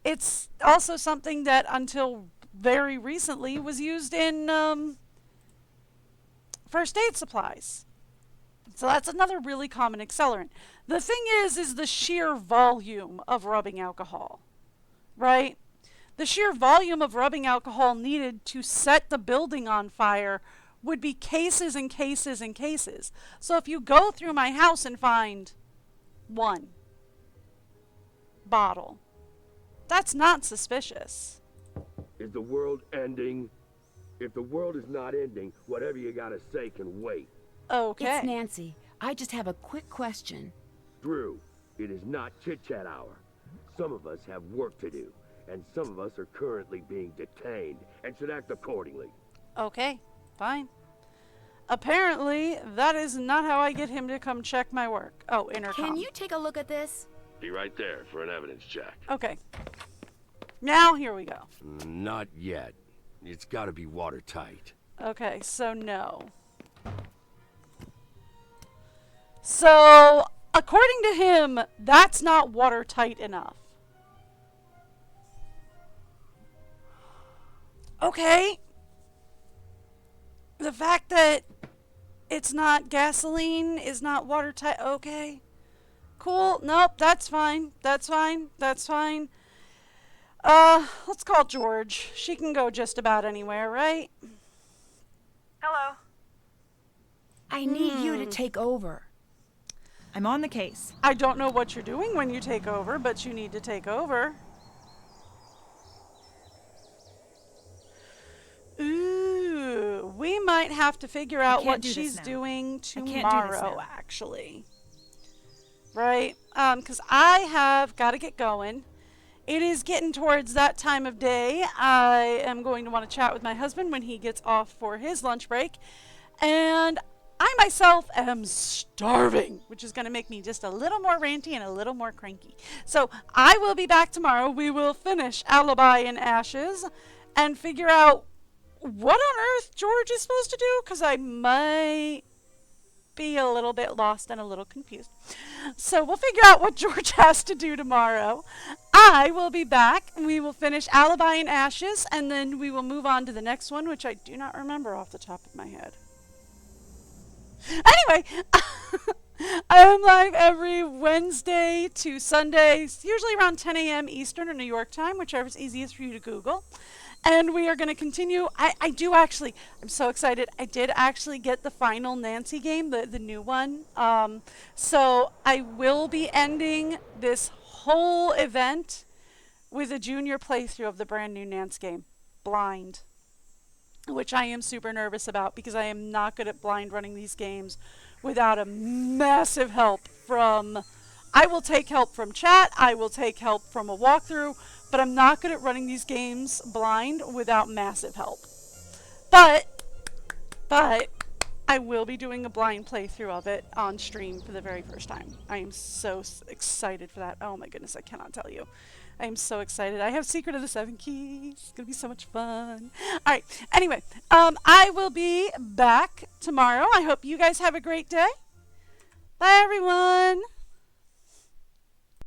It's also something that until very recently was used in first aid supplies. So that's another really common accelerant. The thing is the sheer volume of rubbing alcohol, right? The sheer volume of rubbing alcohol needed to set the building on fire would be cases and cases and cases. So if you go through my house and find one bottle, that's not suspicious. Is the world ending? If the world is not ending, whatever you gotta say can wait. Okay. It's Nancy. I just have a quick question. Drew, it is not chit-chat hour. Some of us have work to do, and some of us are currently being detained and should act accordingly. Okay, fine. Apparently, that is not how I get him to come check my work. Oh, intercom. Can you take a look at this? Be right there for an evidence check. Okay. Now, here we go. Not yet. It's gotta be watertight. Okay, so no. So, according to him, that's not watertight enough. Okay. The fact that it's not gasoline is not watertight. Okay. Cool. Nope, that's fine. That's fine. That's fine. Let's call George. She can go just about anywhere, right? Hello. I need you to take over. I'm on the case. I don't know what you're doing when you take over, but you need to take over. Ooh, we might have to figure out what she's doing tomorrow, actually. Right? Because I have got to get going. It is getting towards that time of day. I am going to want to chat with my husband when he gets off for his lunch break. And I myself am starving, which is going to make me just a little more ranty and a little more cranky. So I will be back tomorrow. We will finish Alibi in Ashes and figure out what on earth George is supposed to do, because I might be a little bit lost and a little confused. So we'll figure out what George has to do tomorrow. I will be back. We will finish Alibi in Ashes, and then we will move on to the next one, which I do not remember off the top of my head. Anyway, I am live every Wednesday to Sunday, usually around 10 a.m. Eastern or New York time, whichever is easiest for you to Google. And we are going to continue. I'm so excited. I did actually get the final Nancy game, the new one. So I will be ending this whole event with a junior playthrough of the brand new Nance game, blind, which I am super nervous about because I am not good at blind running these games without a massive help from... I will take help from chat, I will take help from a walkthrough, but I'm not good at running these games blind without massive help. But I will be doing a blind playthrough of it on stream for the very first time. I am so excited for that. Oh my goodness, I cannot tell you. I am so excited. I have Secret of the Seven Keys. It's going to be so much fun. All right. Anyway, I will be back tomorrow. I hope you guys have a great day. Bye, everyone.